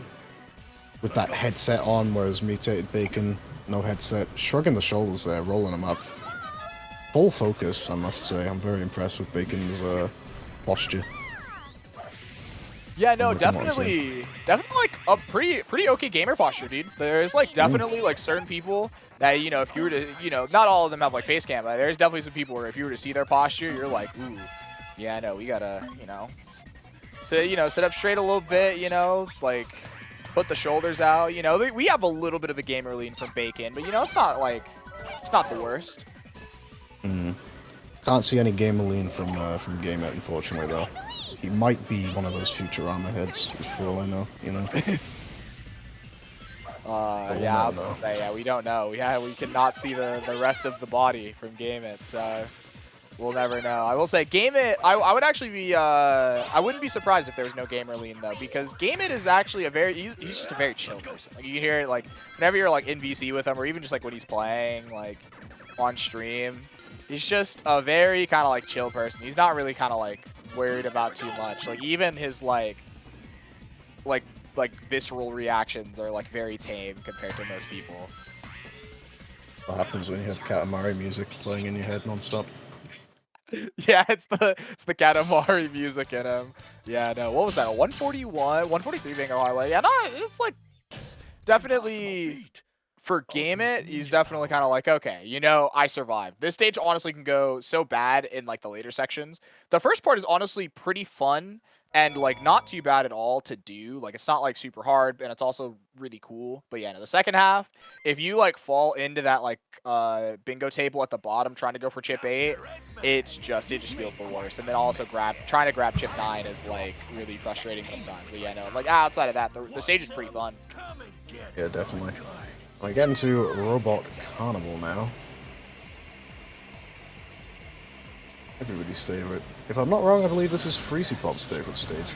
S5: with that headset on, whereas Mutated Bacon, no headset, shrugging the shoulders there, rolling them up. Full focus, I must say. I'm very impressed with Bacon's posture.
S6: Yeah, no, definitely like a pretty okay gamer posture, dude. There's like definitely like certain people that, you know, if you were to, you know, not all of them have like face cam, but there's definitely some people where if you were to see their posture, you're like, ooh, yeah, I know, we gotta, you know, sit up straight a little bit, you know, like put the shoulders out, you know. We have a little bit of a gamer lean from Bacon, but you know, it's not the worst.
S5: Can't see any gamer lean from Game It, unfortunately, though. He might be one of those Futurama heads, for all I know, you know.
S6: Yeah, I was gonna say, yeah, we don't know. We cannot see the rest of the body from Game It, so we'll never know. I will say, Game It, I would actually be, I wouldn't be surprised if there was no gamer lean, though, because Game It is actually he's just a very chill person. Like, you can hear it, like, whenever you're, like, in VC with him, or even just, like, when he's playing, like, on stream, he's just a very kind of, like, chill person. He's not really kind of, like, worried about too much. Like, even his, like visceral reactions are, like, very tame compared to most people.
S5: What happens when you have Katamari music playing in your head non-stop?
S6: Yeah, it's the Katamari music in him. Yeah, no, what was that? A 141, 143 being a highlight. Yeah, no, it's like definitely for Game It, he's definitely kind of like, okay, you know, I survived. This stage honestly can go so bad in like the later sections. The first part is honestly pretty fun and like not too bad at all to do. Like it's not like super hard and it's also really cool. But yeah, no, the second half, if you like fall into that like bingo table at the bottom trying to go for chip 8, it just feels the worst. And then also trying to grab chip 9 is like really frustrating sometimes. But yeah, no, like outside of that, the stage is pretty fun.
S5: Yeah, definitely. I get into Robot Carnival now. Everybody's favorite. If I'm not wrong, I believe this is Freezy Pop's favorite stage.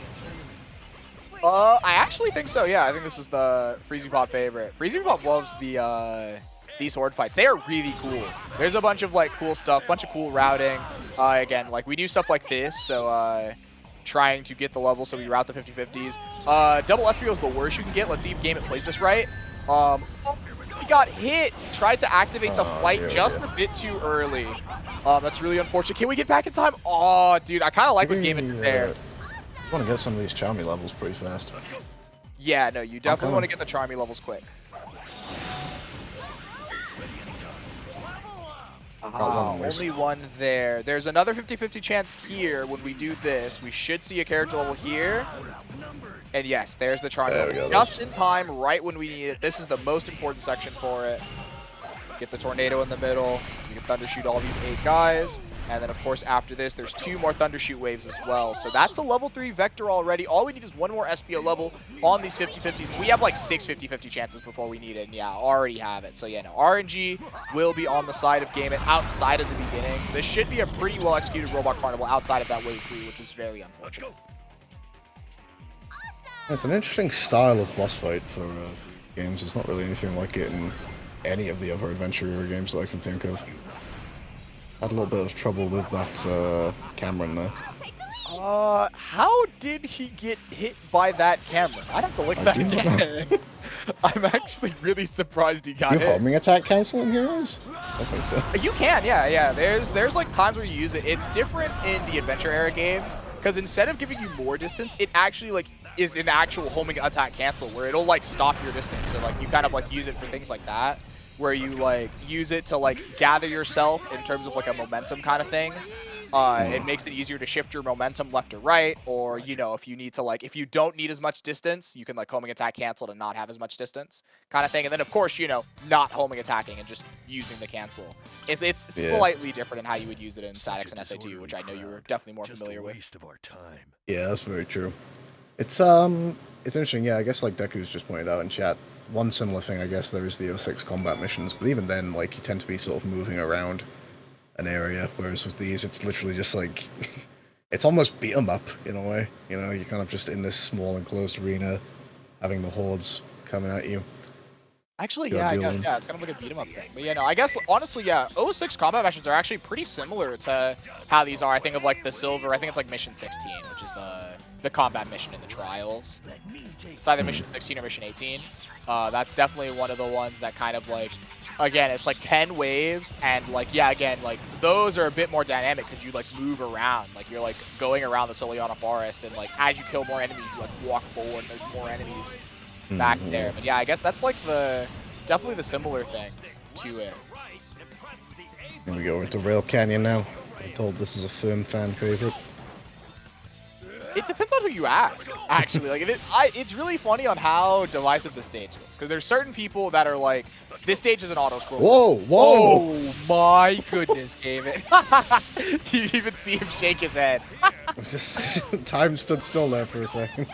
S6: I actually think so. Yeah, I think this is the Freezy Pop favorite. Freezy Pop loves these horde fights. They are really cool. There's a bunch of like cool stuff, bunch of cool routing. Again, like we do stuff like this, so trying to get the level so we route the 50-50s. Double SPO is the worst you can get. Let's see if Game It plays this right. He got hit. Tried to activate the flight a bit too early. That's really unfortunate. Can we get back in time? Oh, dude, I kind of like what Game It did there.
S5: You want to get some of these Charmy levels pretty fast.
S6: Yeah, no, you definitely want to get the Charmy levels quick. Only one there. There's another 50-50 chance here when we do this. We should see a character level here. And yes, there's the Charmy level. Just in time, right when we need it. This is the most important section for it. Get the tornado in the middle. You can Thundershoot all these 8 guys. And then, of course, after this, there's 2 more Thundershoot waves as well. So that's a level 3 Vector already. All we need is 1 more SPO level on these 50-50s. We have like 6 50-50 chances before we need it. And yeah, already have it. So yeah, no, RNG will be on the side of Game It outside of the beginning. This should be a pretty well-executed Robot Carnival outside of that wave 3, which is very unfortunate.
S5: It's an interesting style of boss fight for games. It's not really anything like it in any of the other Adventure Era games that I can think of. Had a little bit of trouble with that Cameron there.
S6: How did he get hit by that camera? I'd have to look that again. I'm actually really surprised he got hit.
S5: You homing attack canceling heroes? I think so.
S6: You can, yeah. There's like times where you use it. It's different in the Adventure Era games because instead of giving you more distance, it actually like is an actual homing attack cancel where it'll like stop your distance. So like you kind of like use it for things like that, where you like use it to like gather yourself in terms of like a momentum kind of thing. It makes it easier to shift your momentum left or right, or you know, if you need to like, if you don't need as much distance, you can like homing attack cancel to not have as much distance, kind of thing. And then of course, you know, not homing attacking and just using the cancel. It's slightly different in how you would use it in Chaotix and SA2, which I know you were definitely more familiar with.
S3: Waste of our time.
S5: Yeah, that's very true. It's interesting. Yeah, I guess like Deku's just pointed out in chat, one similar thing. I guess there is the 06 combat missions, but even then, like you tend to be sort of moving around an area, whereas with these, it's literally just like it's almost beat 'em up in a way. You know, you're kind of just in this small enclosed arena, having the hordes coming at you.
S6: Actually, yeah, I guess, yeah, it's kind of like a beat 'em up thing. But yeah, no, I guess honestly, yeah, 06 combat missions are actually pretty similar to how these are. I think of like the silver. I think it's like mission 16, which is the combat mission in the trials. It's either mission 16 or mission 18. That's definitely one of the ones that kind of like, again, it's like 10 waves, and like, yeah, again, like those are a bit more dynamic because you like move around, like you're like going around the Soliana forest, and like as you kill more enemies, you like walk forward, and there's more enemies back there. But yeah, I guess that's like definitely the similar thing to it.
S5: Here we go into Rail Canyon now. I'm told this is a firm fan favorite.
S6: It depends on who you ask, actually. Like, it's really funny on how divisive the stage is, because there's certain people that are like, this stage is an auto-scroll.
S5: Whoa, whoa!
S6: Oh my goodness, David. You even see him shake his head.
S5: Time stood still there for a second.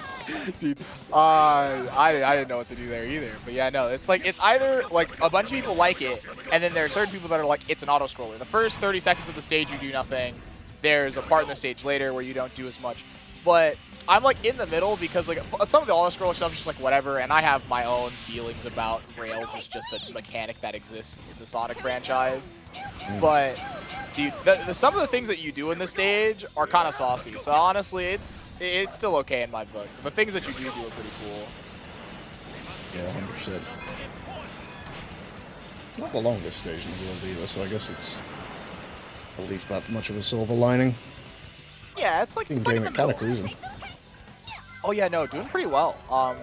S6: Dude, I didn't know what to do there either. But yeah, no, it's like, it's either like a bunch of people like it, and then there are certain people that are like, it's an auto-scroller. The first 30 seconds of the stage, you do nothing. There's a part in the stage later where you don't do as much. But I'm like in the middle because like some of the auto-scroller stuff is just like whatever, and I have my own feelings about rails as just a mechanic that exists in the Sonic franchise. But dude, some of the things that you do in the stage are kind of saucy. So honestly, it's still okay in my book. The things that you do are pretty cool.
S5: Yeah, 100%. Not the longest stage in the world either, so I guess it's at least that much of a silver lining.
S6: Yeah, it's like it's like
S5: kind of cruising.
S6: Oh yeah, no, doing pretty well.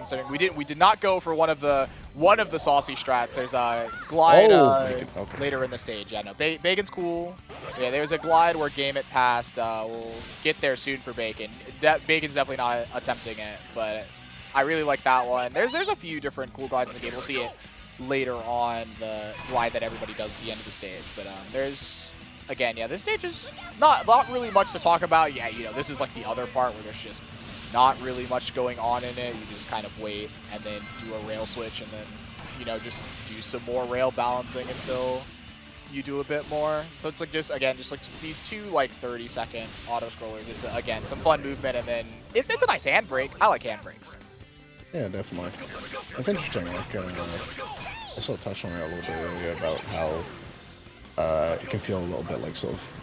S6: So we did not go for one of the saucy strats. There's a glide later in the stage. Yeah, no, Bacon's cool. Yeah, there's a glide where Game It passed. We'll get there soon for Bacon. Bacon's definitely not attempting it, but I really like that one. There's a few different cool glides in the game. We'll see it later on, the glide that everybody does at the end of the stage. But there's, again, yeah, this stage is not really much to talk about. Yeah, you know, this is like the other part where there's just not really much going on in it. You just kind of wait and then do a rail switch and then, you know, just do some more rail balancing until you do a bit more. So it's like just, again, just like these two like 30-second auto-scrollers into, again, some fun movement, and then it's a nice handbrake. I like handbrakes.
S5: Yeah, definitely. It's interesting, like, I sort of touched on it a little bit earlier about how it can feel a little bit like sort of...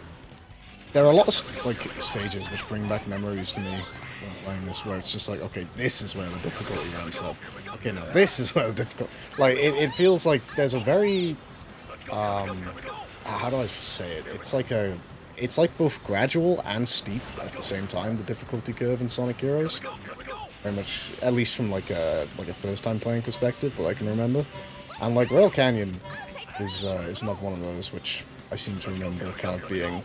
S5: There are a lot of like stages which bring back memories to me when playing this, where it's just like, okay, this is where the difficulty ramps up. Okay, now this is where the difficulty... Like, it feels like there's a very... how do I say it? It's like both gradual and steep at the same time, the difficulty curve in Sonic Heroes. Very much, at least from like a first-time playing perspective that I can remember. And like Rail Canyon is another one of those which I seem to remember kind of being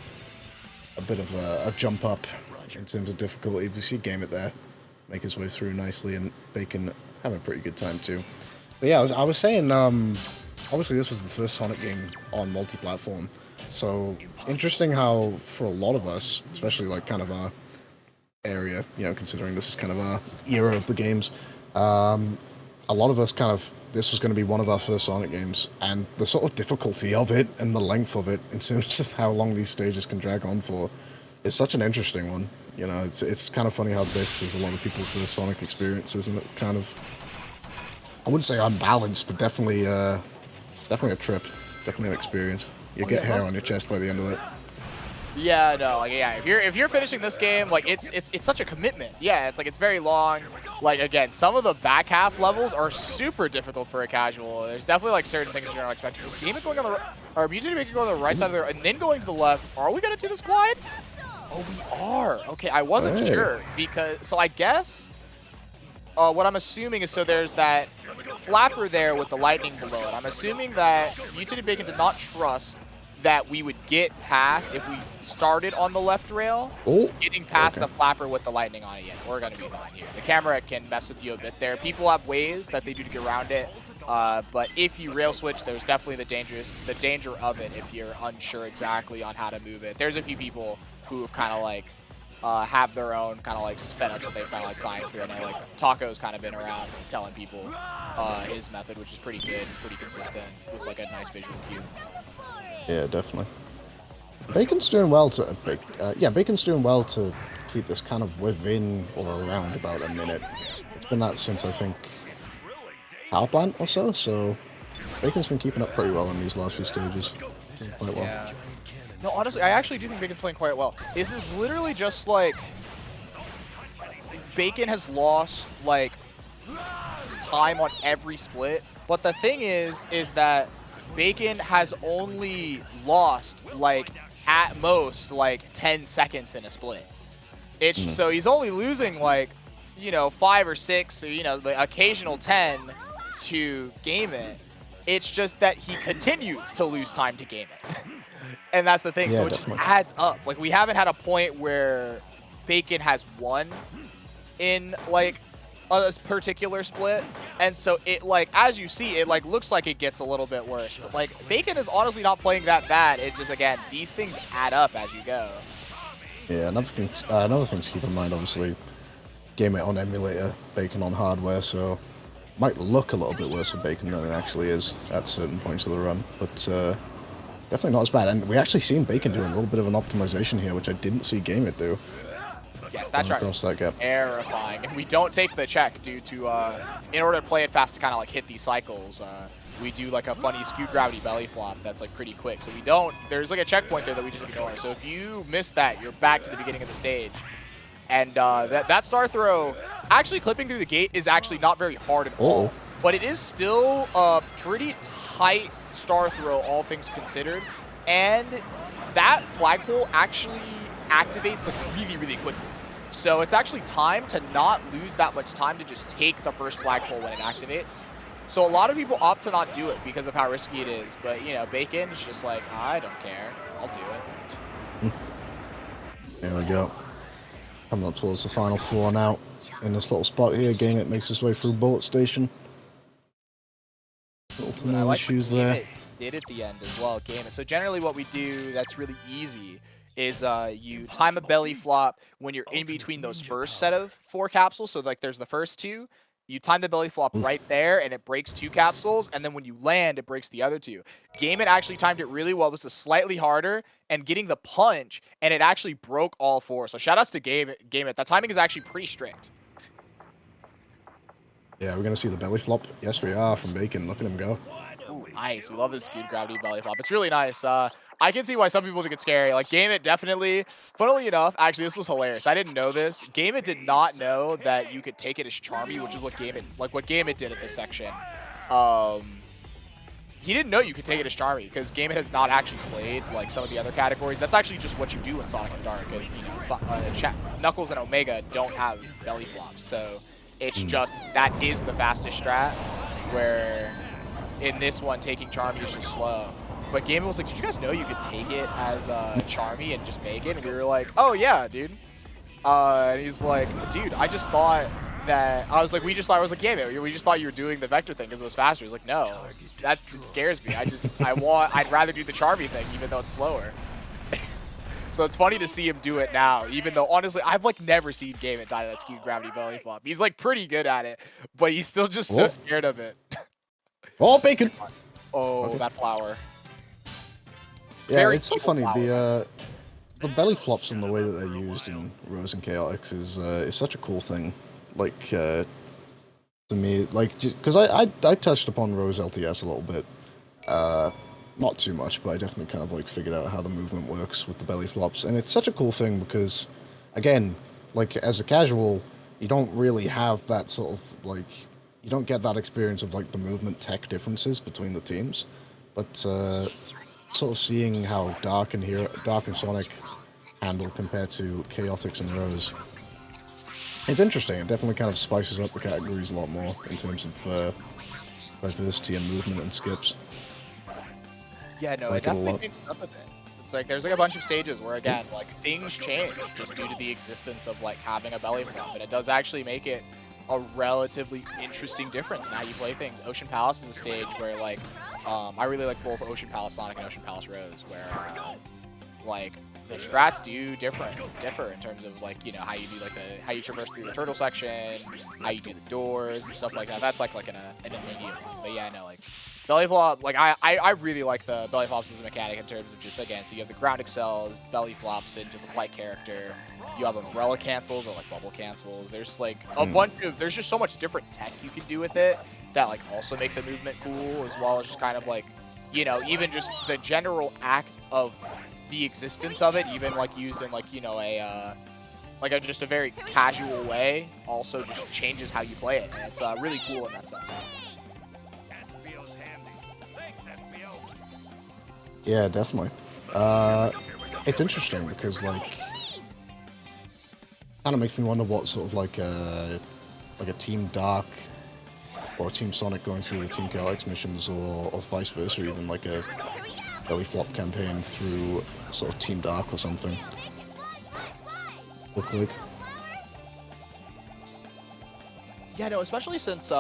S5: a bit of a jump up in terms of difficulty. We see Game It there make his way through nicely, and Bacon having a pretty good time too. But yeah, I was saying, obviously this was the first Sonic game on multi-platform, so interesting how for a lot of us, especially like kind of our area, you know, considering this is kind of our era of the games, a lot of us kind of, this was going to be one of our first Sonic games, and the sort of difficulty of it and the length of it in terms of how long these stages can drag on for is such an interesting one. You know, it's kind of funny how this was a lot of people's first Sonic experiences, and it's kind of, I wouldn't say unbalanced, but definitely it's definitely a trip, definitely an experience. You get hair on your chest by the end of it.
S6: Yeah, no, like, yeah, if you're finishing this game, like, it's such a commitment. Yeah, it's like, it's very long. Like, again, some of the back half levels are super difficult for a casual. There's definitely like certain things you're not expecting. Game It going on the right, or Mutated makes it go on the right side of there, and then going to the left. Are we gonna do this glide? Oh, we are. Okay, I wasn't sure because, so I guess what I'm assuming is, so there's that flapper there with the lightning below it. I'm assuming that Mutated Bacon did not trust that we would get past if we started on the left rail.
S5: Oh,
S6: Getting past
S5: okay.
S6: the flapper with the lightning on it, yeah, we're going to be fine here. The camera can mess with you a bit there. People have ways that they do to get around it, but if you rail switch, there's definitely the danger of it if you're unsure exactly on how to move it. There's a few people who have kind of like have their own kind of like setups that they've kind of like science through. I know like Taco's kind of been around telling people his method, which is pretty good, pretty consistent with like a nice visual cue.
S5: Yeah, definitely. Bacon's doing well to Bacon's doing well to keep this kind of within or around about a minute. It's been that since I think Power Plant or so. So Bacon's been keeping up pretty well in these last few stages. Doing quite well.
S6: Yeah. No, honestly, I actually do think Bacon's playing quite well. This is literally just like Bacon has lost like time on every split, but the thing is that Bacon has only lost like at most like 10 seconds in a split. It's so he's only losing like, you know, 5 or 6 or, you know, the occasional 10 to game it. It's just that he continues to lose time to game it. And that's the thing.
S5: Yeah,
S6: so it
S5: definitely.
S6: just adds up. Like, we haven't had a point where Bacon has won in like a particular split. And so it, like, as you see, it like looks like it gets a little bit worse. But like Bacon is honestly not playing that bad. It just, again, these things add up as you go.
S5: Yeah, another thing to keep in mind, obviously, game it on emulator, Bacon on hardware, so might look a little bit worse for Bacon than it actually is at certain points of the run, but definitely not as bad. And we actually seen Bacon do a little bit of an optimization here, which I didn't see Game It do.
S6: Yes, that's right.
S5: Across that gap.
S6: Terrifying. And we don't take the check due to, in order to play it fast to kind of like hit these cycles, we do like a funny skewed gravity belly flop that's like pretty quick. So we don't, there's like a checkpoint there that we just ignore. So if you miss that, you're back to the beginning of the stage. And that star throw, actually clipping through the gate is actually not very hard at all. But it is still a pretty tight star throw, all things considered. And that flagpole actually activates like really, really quickly. So it's actually time to not lose that much time to just take the first flagpole when it activates. So a lot of people opt to not do it because of how risky it is. But, you know, Bacon's just like, I don't care. I'll do it.
S5: There we go. Coming up towards the final floor now. In this little spot here, Game It makes its way through Bullet Station. Little
S6: I like
S5: issues
S6: what Game
S5: there.
S6: It did at the end as well, Game It. So generally what we do that's really easy is you time a belly flop when you're in between those first set of 4 capsules. So like there's the first 2. You time the belly flop right there, and it breaks 2 capsules, and then when you land, it breaks the other 2. Game It actually timed it really well. This is slightly harder, and getting the punch, and it actually broke all 4. So shoutouts to Game It. That timing is actually pretty strict.
S5: Yeah, we're going to see the belly flop. Yes, we are, from Bacon. Look at him go.
S6: Ooh, nice. We love this skewed gravity belly flop. It's really nice. I can see why some people think it's scary. Like, Game It definitely, funnily enough, actually, this was hilarious. I didn't know this. Game It did not know that you could take it as Charmy, which is what Game It did at this section. He didn't know you could take it as Charmy, because Game It has not actually played, like, some of the other categories. That's actually just what you do in Sonic and Dark, is, you know, Knuckles and Omega don't have belly flops, so it's just, that is the fastest strat, where in this one, taking Charmy is just slow. But Game It was like, did you guys know you could take it as Charmy and just make it? And we were like, oh yeah, dude. And he's like, dude, I just thought that, I was like, I was like, Game It, we just thought you were doing the vector thing because it was faster. He's like, no, that scares me. I'd rather do the Charmy thing, even though it's slower. So it's funny to see him do it now, even though, honestly, I've, like, never seen Game It die to that skewed gravity belly flop. He's, like, pretty good at it, but he's still just so scared of it.
S5: Oh, Bacon!
S6: Oh,
S5: Okay.
S6: that flower.
S5: Yeah,
S6: Very
S5: it's so
S6: evil
S5: funny.
S6: flower.
S5: The belly flops and the way that they're used in Rose and Chaotix is such a cool thing. Like, to me, like, because I touched upon Rose LTS a little bit. Not too much, but I definitely kind of, like, figured out how the movement works with the belly flops. And it's such a cool thing because, again, like, as a casual, you don't really have that sort of, like, you don't get that experience of, like, the movement tech differences between the teams. But, sort of seeing how Dark and Sonic handle compared to Chaotix and Rose. It's interesting. It definitely kind of spices up the categories a lot more in terms of diversity and movement and skips.
S6: Yeah, no,
S5: Like
S6: it
S5: it a
S6: definitely
S5: lot.
S6: changes up a bit. It's like there's like a bunch of stages where again, like things change just due to the existence of like having a belly flop, and it does actually make it a relatively interesting difference in how you play things. Ocean Palace is a stage where like I really like both Ocean Palace Sonic and Ocean Palace Rose, where like the strats do differ in terms of like, you know, how you do like how you traverse through the turtle section, how you do the doors and stuff like that. That's like an immediate one. But yeah, no, like belly flop, like I really like the belly flops as a mechanic in terms of just again, so you have the ground excels, belly flops into the flight character. You have umbrella cancels or like bubble cancels. There's like a bunch of, there's just so much different tech you can do with it that like also make the movement cool, as well as just kind of like, you know, even just the general act of the existence of it, even like used in like, you know, a like just a very casual way, also just changes how you play it, and it's really cool in that sense.
S5: Yeah, definitely. It's interesting because like kind of makes me wonder what sort of like a Team Dark or Team Sonic going through the Team Chaotix missions, or vice versa, even like a belly flop campaign through sort of Team Dark or something. Look like.
S6: Yeah, no, especially since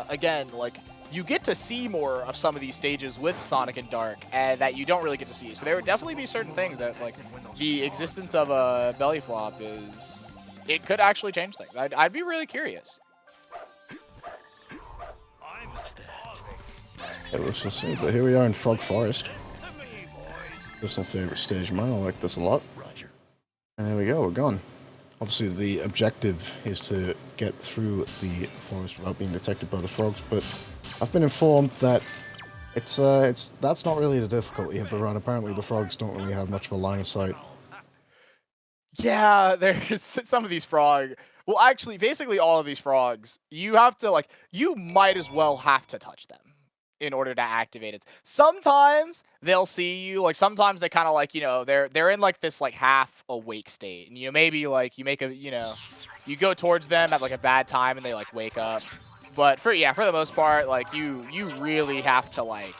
S6: again, like you get to see more of some of these stages with Sonic and Dark, and that you don't really get to see. So there would definitely be certain things that like the existence of a belly flop is, it could actually change things. I'd be really curious.
S5: It was just see, but here we are in Frog Forest. Personal favorite stage of mine. I like this a lot. And there we go. We're gone. Obviously, the objective is to get through the forest without being detected by the frogs. But I've been informed that that's not really the difficulty of the run. Apparently, the frogs don't really have much of a line of sight.
S6: Yeah, there's some of these frogs. Well, actually, basically all of these frogs, you have to like, you might as well have to touch them in order to activate it. Sometimes they'll see you, like sometimes they kind of like, you know, they're in like this like half awake state, and you know, maybe like you make a, you know, you go towards them at like a bad time and they like wake up. But for the most part, like you really have to like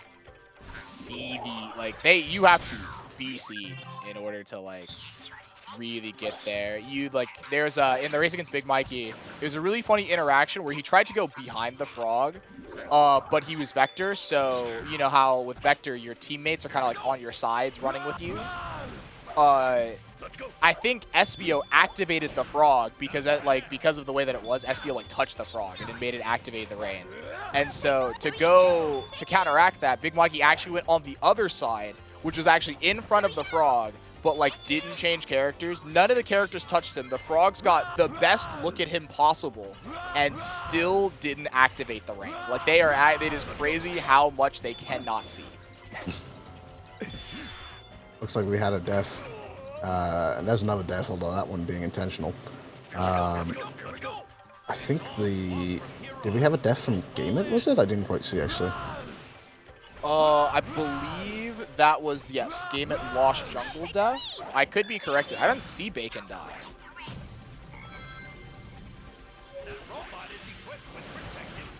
S6: see the, like you have to be seen in order to like really get there. You like, there's in the race against Big Mikey, there's a really funny interaction where he tried to go behind the frog, but he was Vector, so you know how with Vector your teammates are kind of like on your sides running with you. I think Espio activated the frog because of the way that it was, Espio like touched the frog and it made it activate the rain. And so to counteract that, Big Mikey actually went on the other side, which was actually in front of the frog, but like didn't change characters. None of the characters touched him. The frogs got the best look at him possible and still didn't activate the rain. Like it is crazy how much they cannot see.
S5: Looks like we had a death. And there's another death, although that one being intentional. I think did we have a death from Game It, was it? I didn't quite see, actually.
S6: I believe that was, yes, Game It Lost Jungle death. I could be corrected. I didn't see Bacon die.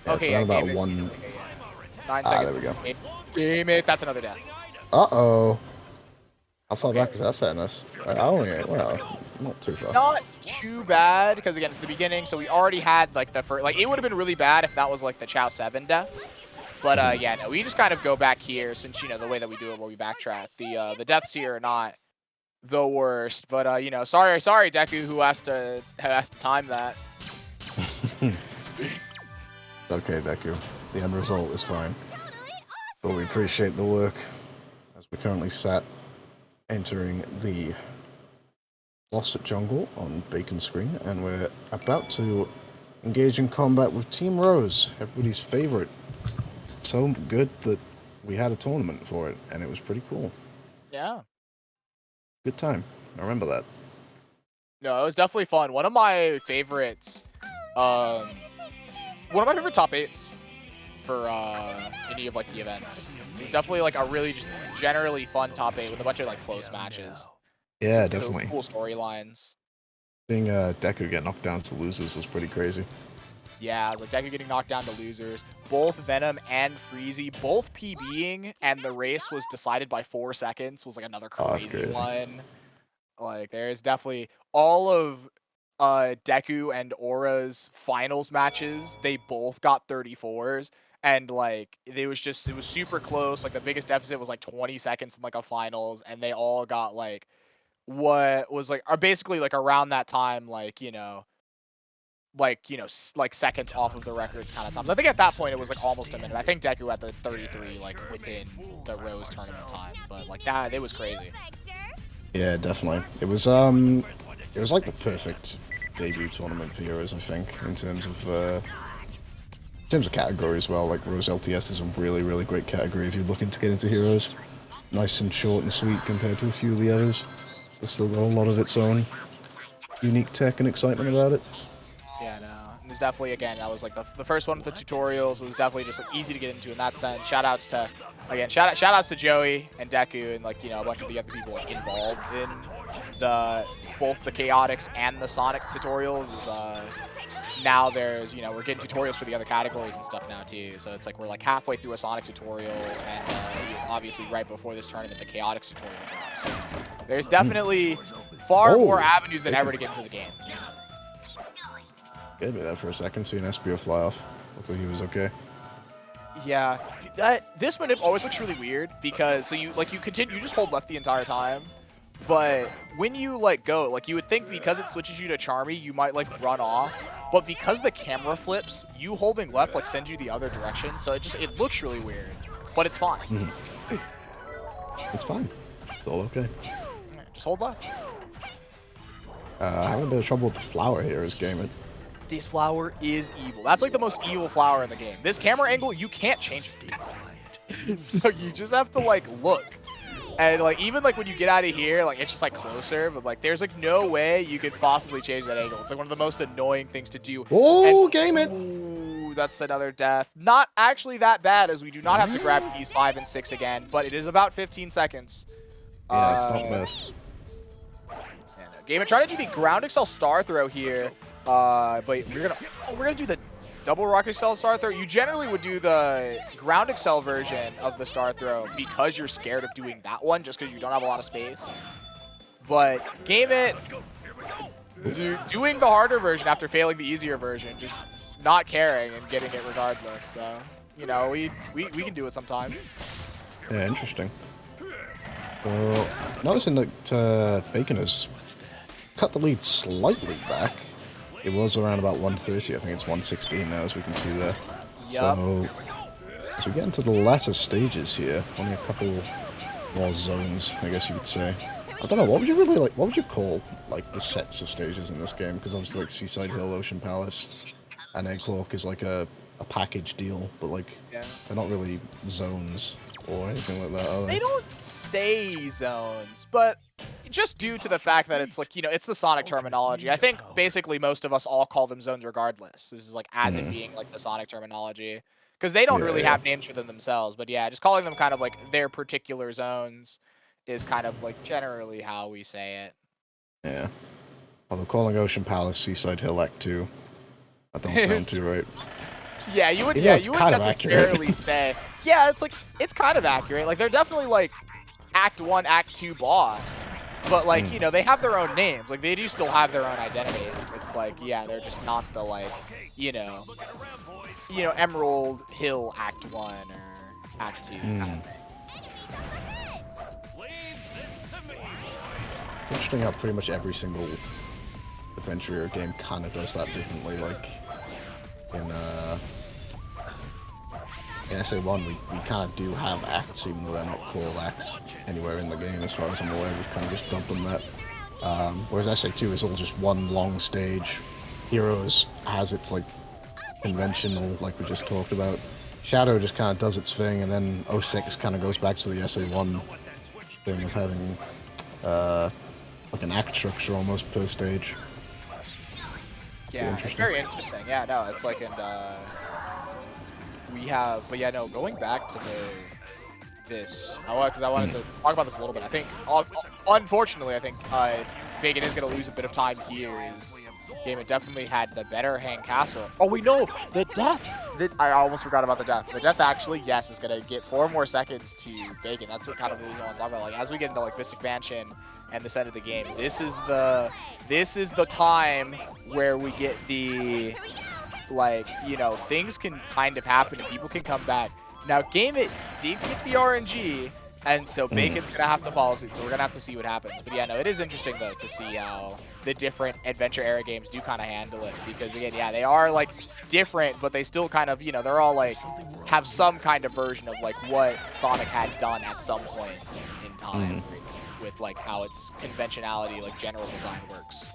S5: Yeah,
S6: okay,
S5: it's
S6: yeah,
S5: about one.
S6: 9 seconds.
S5: There we go.
S6: Game It, that's another death.
S5: Uh-oh. How far back is that setting us? Well, not too far.
S6: Not too bad, because again, it's the beginning, so we already had like the first, like it would have been really bad if that was like the Chao 7 death. But yeah, no, we just kind of go back here since, you know, the way that we do it where we backtrack. The deaths here are not the worst, but you know, sorry Deku who has to time that.
S5: Okay, Deku. The end result is fine. But we appreciate the work as we currently sat entering the Lost Jungle on Bacon screen, and we're about to engage in combat with Team Rose, everybody's favorite. So good that we had a tournament for it, and it was pretty cool.
S6: Yeah.
S5: Good time. I remember that.
S6: No, it was definitely fun. One of my favorites, top 8s for any of like the events. It's definitely like a really just generally fun top 8 with a bunch of like close matches.
S5: Yeah,
S6: Some
S5: definitely.
S6: cool storylines.
S5: Seeing Deku get knocked down to losers was pretty crazy.
S6: Yeah, it was like Deku getting knocked down to losers. Both Venom and Freezy, both PBing, and the race was decided by 4 seconds. Was like another
S5: Oh, that's
S6: crazy
S5: crazy.
S6: one. Like there's definitely all of Deku and Aura's finals matches. They both got 34s, and like it was super close. Like the biggest deficit was like 20 seconds in like a finals, and they all got like what was like are basically like around that time, like like seconds off of the records kind of times. I think at that point it was like almost a minute. I think Deku had the 33 like within the Rose tournament time, but like that it was crazy.
S5: Yeah, definitely. It was like the perfect debut tournament for Heroes, I think, in terms of category as well. Like Rose LTS is a really great category if you're looking to get into Heroes. Nice and short and sweet compared to a few of the others. It's still got a lot of its own unique tech and excitement about it.
S6: Yeah, no. And it's definitely, again, that was like the first one with the tutorials. It was definitely just like easy to get into in that sense. Shoutouts to Joey and Deku and like, a bunch of the other people like, involved in both the Chaotix and the Sonic tutorials. Now there's, we're getting tutorials for the other categories and stuff now too. So it's like we're like halfway through a Sonic tutorial, and obviously right before this tournament, the Chaotix tutorial drops. So there's definitely far more avenues than ever to get into the game.
S5: Gave me that for a second, seeing Espio fly off. Looks like he was okay.
S6: Yeah, this manip always looks really weird because you just hold left the entire time, but when you like go, like you would think because it switches you to Charmy, you might like run off, but because the camera flips, you holding left like sends you the other direction, so it looks really weird, but it's fine.
S5: Mm-hmm. It's fine. It's all okay.
S6: Just hold left.
S5: Having a bit of trouble with the flower here is gaming.
S6: This flower is evil. That's like the most evil flower in the game. This camera angle, you can't change it. So you just have to like look. And like even like when you get out of here, like it's just like closer, but like there's like no way you could possibly change that angle. It's like one of the most annoying things to do.
S5: Oh, game it!
S6: Ooh, that's another death. Not actually that bad, as we do not have to grab keys 5 and 6 again, but it is about 15 seconds.
S5: Yeah, it's not best.
S6: And Game it, try to do the ground excel star throw here. But we're gonna do the double rock excel star throw. You generally would do the ground excel version of the star throw because you're scared of doing that one, just because you don't have a lot of space. But game it, doing the harder version after failing the easier version, just not caring and getting it regardless. So we can do it sometimes.
S5: Yeah, interesting. Well, noticing that Bacon has cut the lead slightly back. It was around about 130, I think it's 116 now, as we can see there.
S6: Yep.
S5: So, as we get into the latter stages here, only a couple more zones, I guess you could say. I don't know, what would you call, like, the sets of stages in this game? Because obviously, like, Seaside Hill, Ocean Palace, and Eggcloak is, like, a package deal, but, like, they're not really zones or anything like that, are they?
S6: They don't say zones, but just due to the fact that it's like, it's the Sonic terminology. I think basically most of us all call them zones regardless. This is like as it being like the Sonic terminology. Because they don't really have names for them themselves. But yeah, just calling them kind of like their particular zones is kind of like generally how we say it.
S5: Yeah. Although calling Ocean Palace Seaside Hill Act 2, that don't sound too right.
S6: Yeah, you wouldn't
S5: kind of
S6: necessarily say. Yeah, it's kind of accurate. Like they're definitely like Act 1, Act 2 boss. But, like, they have their own names. Like, they do still have their own identity. It's like, yeah, they're just not the, like, Emerald Hill Act 1 or Act 2 kind of thing.
S5: It's interesting how pretty much every single adventure hero game kind of does that differently. Like, in SA1, we kind of do have acts, even though they're not called acts anywhere in the game, as far as I'm aware. We've kind of just dumped them that. Whereas SA2 is all just one long stage. Heroes has its, like, conventional, like we just talked about. Shadow just kind of does its thing, and then 06 kind of goes back to the SA1 thing of having, like, an act structure almost per stage.
S6: Yeah, it's very interesting. Yeah, no, it's like, we have, but yeah, no, going back to because I wanted to talk about this a little bit. I think, unfortunately, I think Bacon is going to lose a bit of time here. Game definitely had the better hang castle. Oh, we know the death. I almost forgot about the death. The death actually, yes, is going to get 4 more seconds to Bacon. That's what kind of really want to talk about. Like as we get into like Mystic Mansion and this end of the game, this is the time where we get the like, you know, things can kind of happen and people can come back. Now, Game It did get the RNG, and so Bacon's going to have to follow suit, so we're going to have to see what happens. But yeah, no, it is interesting, though, to see how the different adventure-era games do kind of handle it. Because, again, yeah, they are, like, different, but they still kind of, you know, they're all, like, have some kind of version of, like, what Sonic had done at some point in time with, like, how its conventionality, like, general design works.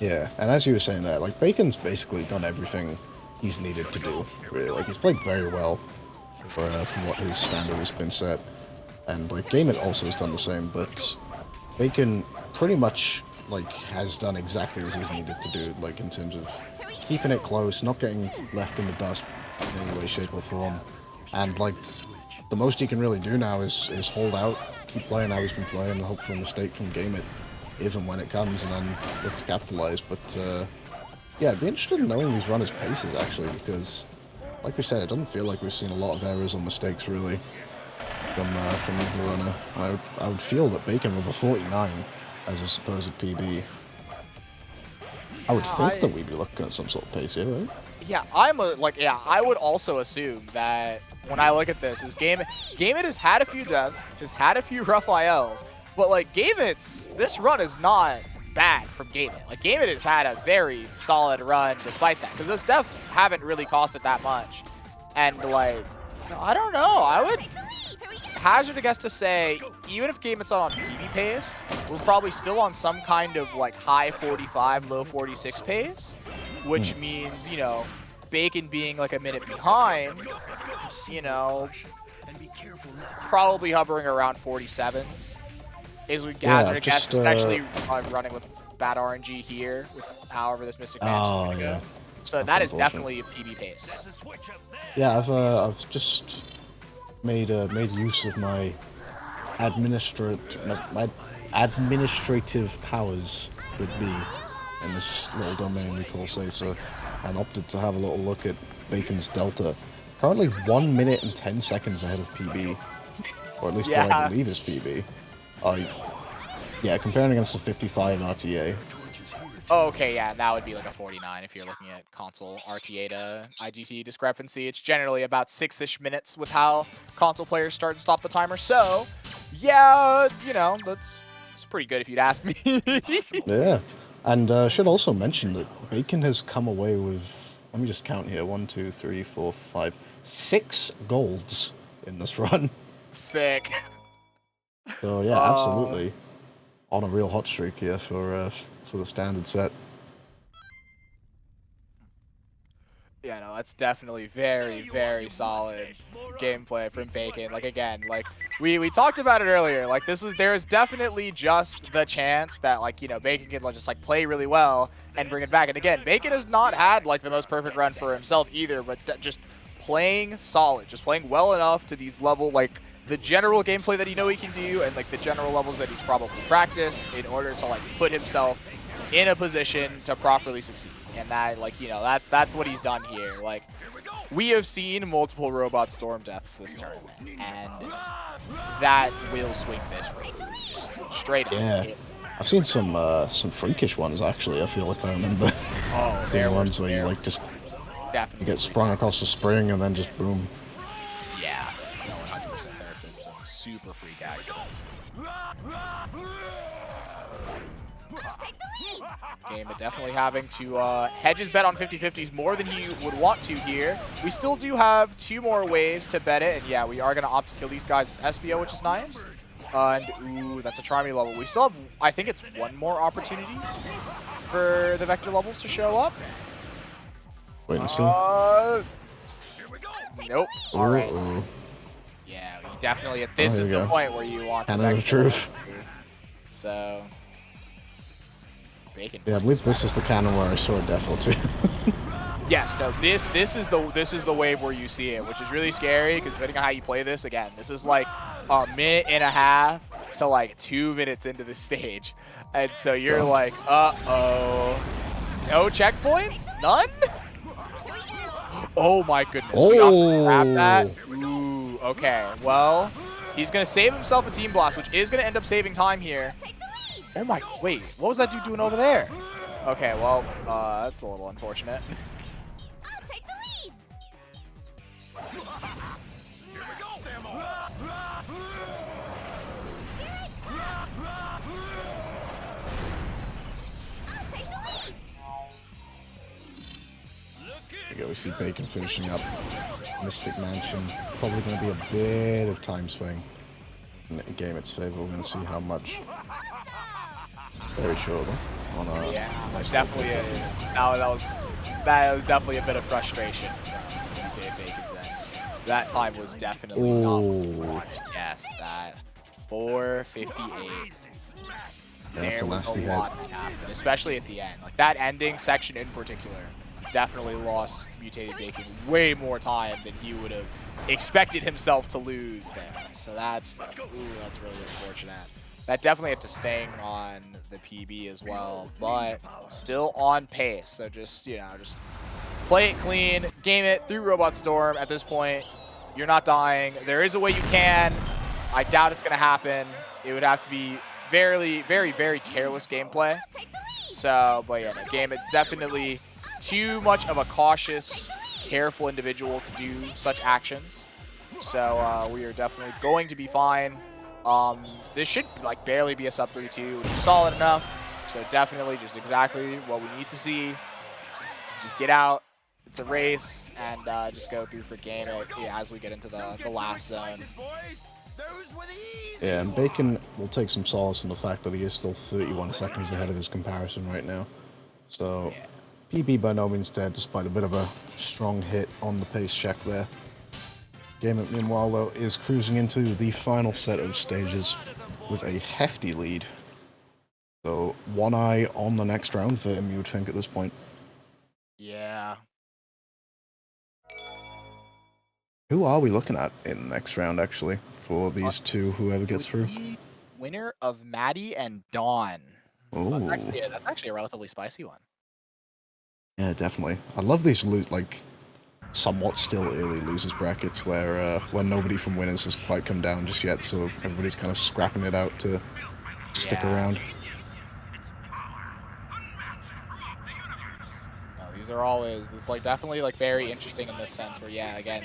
S5: Yeah, and as you were saying there, like, Bacon's basically done everything he's needed to do, really. Like, he's played very well for what his standard has been set. And, like, Game It also has done the same, but Bacon pretty much, like, has done exactly as he's needed to do, like, in terms of keeping it close, not getting left in the dust in any way, shape, or form. And, like, the most he can really do now is hold out, keep playing how he's been playing, and hope for a mistake from Game It, even when it comes, and then look to capitalize. But, yeah, I'd be interested in knowing these runners' paces, actually, because, like we said, it doesn't feel like we've seen a lot of errors or mistakes, really, from either runner. I would feel that Bacon with a 49 as a supposed PB, I would think that we'd be looking at some sort of pace here, right?
S6: Yeah, I would also assume that when I look at this, is Game It has had a few deaths, has had a few rough ILs, but like this run is not bad from Game It. Like Game It has had a very solid run despite that, because those deaths haven't really cost it that much. And like, so I don't know, I would hazard a guess to say, even if Game It's not on PB pace, we're probably still on some kind of like high 45, low 46 pace, which means, you know, Bacon being like a minute behind, you know, probably hovering around 47s. Is we hazard a guess, especially running with bad RNG here, with however this Mystic Mansion is going to go. So that is definitely a PB pace.
S5: Yeah, I've just made use of my administrative powers with me in this little domain we call Say-So, and opted to have a little look at Bacon's Delta. Currently 1 minute and 10 seconds ahead of PB, or at least what I believe is PB. Yeah, comparing against the 55 RTA.
S6: Oh, okay, yeah, that would be like a 49 if you're looking at console RTA to IGT discrepancy. It's generally about 6-ish minutes with how console players start and stop the timer. So, yeah, you know, it's pretty good if you'd ask me.
S5: Yeah, and should also mention that Bacon has come away with, let me just count here, 1, 2, 3, 4, 5, 6 golds in this run.
S6: Sick.
S5: So yeah, absolutely on a real hot streak here for the standard set.
S6: Yeah, no, that's definitely very, very solid gameplay from Bacon. Like, again, like, we talked about it earlier. Like, there is definitely just the chance that, like, you know, Bacon can just, like, play really well and bring it back. And again, Bacon has not had, like, the most perfect run for himself either, but just playing solid, just playing well enough to these level, like, the general gameplay that you know he can do and, like, the general levels that he's probably practiced in order to, like, put himself in a position to properly succeed. And that, like, you know, that's what he's done here. Like, we have seen multiple robot storm deaths this tournament, and that will swing this race just straight up.
S5: Yeah, I've seen some freakish ones actually. I feel like I remember.
S6: Oh,
S5: there ones where you like just you get sprung across the spring and then just boom.
S6: Yeah, 100%. There have been some super freak accidents. Game It definitely having to hedge his bet on 50-50s more than he would want to here. We still do have 2 more waves to bet it, and yeah, we are going to opt to kill these guys with SBO, which is nice. And ooh, that's a Charmy level. We still have, I think it's 1 more opportunity for the Vector levels to show up.
S5: Wait and see.
S6: Nope. All right. Yeah, you definitely, this is the point where you want the Vector
S5: truth.
S6: So... Bacon.
S5: Yeah, I believe this is the canon where I saw a death or 2.
S6: Yes, no, this is the wave where you see it, which is really scary because depending on how you play this, again, this is like a minute and a half to like 2 minutes into the stage. And so you're like, uh-oh. No checkpoints? None? Oh my goodness. We got to grab that. Ooh, okay. Well, he's going to save himself a team blast, which is going to end up saving time here. Oh my, wait, what was that dude doing over there? Okay, well, that's a little unfortunate.
S5: There we go, we see Bacon finishing up Mystic Mansion. Probably going to be a bit of time swing in game its favor. We're going to see how much. Very short though. On a nice
S6: definitely. That was definitely a bit of frustration from Dave Bacon's end. That time was definitely not. Yes, that 4:58.
S5: That's
S6: There
S5: a
S6: was
S5: nasty
S6: a lot that happened, especially at the end. Like that ending section in particular, definitely lost Mutated Bacon way more time than he would have expected himself to lose there. So that's really unfortunate. That definitely had to sting on the PB as well, but still on pace. So just, you know, just play it clean, game it through Robot Storm. At this point, you're not dying. There is a way you can. I doubt it's going to happen. It would have to be very, very, very careless gameplay. So, but yeah, no, game it's definitely too much of a cautious, careful individual to do such actions. So we are definitely going to be fine. This should like barely be a sub 3-2, which is solid enough. So definitely just exactly what we need to see. Just get out. It's a race, and just go through for game it as we get into the last zone.
S5: Yeah, and Bacon will take some solace in the fact that he is still 31 seconds ahead of his comparison right now. So PB by no means dead, despite a bit of a strong hit on the pace check there. Game It, meanwhile, though, is cruising into the final set of stages with a hefty lead. So, one eye on the next round for him, you would think, at this point.
S6: Yeah.
S5: Who are we looking at in the next round, actually, for these two, whoever gets through?
S6: Winner of Maddie and Dawn. So that's actually a relatively spicy one.
S5: Yeah, definitely. I love these, like, somewhat still early losers brackets where nobody from winners has quite come down just yet, so everybody's kind of scrapping it out to stick around.
S6: No, these are always, it's like definitely like very interesting in this sense where again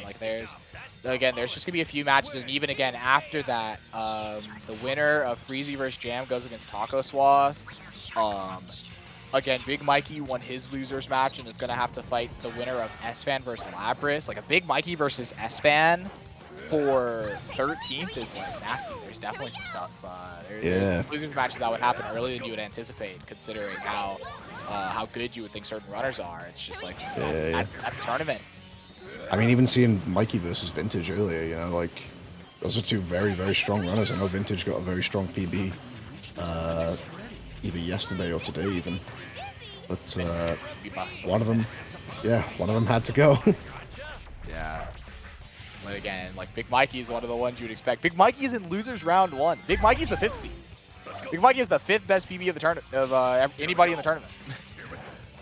S6: there's just gonna be a few matches, and even again after that the winner of Freezy vs Jam goes against Taco Swaz. Again, Big Mikey won his losers match and is going to have to fight the winner of S-Fan versus Lapras. Like a Big Mikey versus S-Fan for 13th is like nasty. There's definitely some stuff. There's losers matches that would happen earlier than you would anticipate, considering how good you would think certain runners are. It's just like that's tournament.
S5: I mean, even seeing Mikey versus Vintage earlier, you know, like those are two very, very strong runners. I know Vintage got a very strong PB either yesterday or today even. But one of them had to go.
S6: Yeah. But again, like Big Mikey is one of the ones you would expect. Big Mikey is in losers round 1. Big Mikey's the 5th seed. Big Mikey is the 5th best PB of the tournament of anybody in the tournament,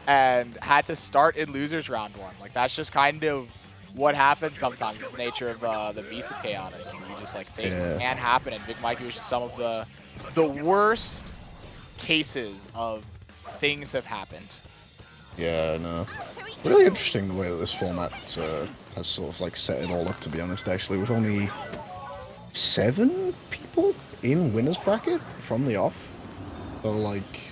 S6: and had to start in losers round 1. Like that's just kind of what happens sometimes. It's the nature of the beast of Chaotix. You just like things can happen, and Big Mikey was just some of the worst cases of things have happened.
S5: Yeah, no. Really interesting the way that this format has sort of like set it all up, to be honest, actually, with only 7 people in winner's bracket from the off. So, like,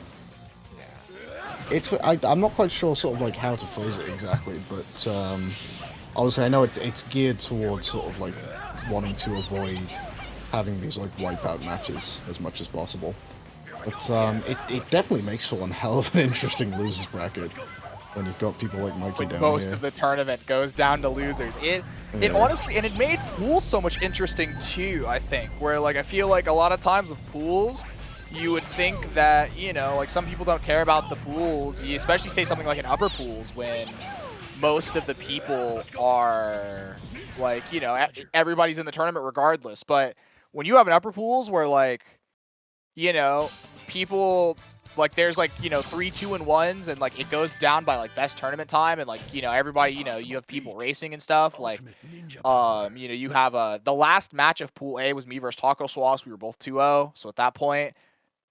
S5: it's, I'm not quite sure sort of like how to phrase it exactly, but obviously I know it's geared towards sort of like wanting to avoid having these like wipeout matches as much as possible. But it definitely makes for one hell of an interesting losers bracket when you've got people like Mikey down here.
S6: Most of the tournament goes down to losers. It honestly, and it made pools so much interesting too, I think, where like I feel like a lot of times with pools, you would think that, you know, like some people don't care about the pools, you especially say something like an upper pools when most of the people are like, you know, everybody's in the tournament regardless. But when you have an upper pools where like you know, people like there's like, you know, 3 2-1s and like it goes down by like best tournament time and like, you know, everybody, you know, you have people racing and stuff like you know, you have the last match of Pool A was me versus Taco Swass. We were both 2-0. So at that point,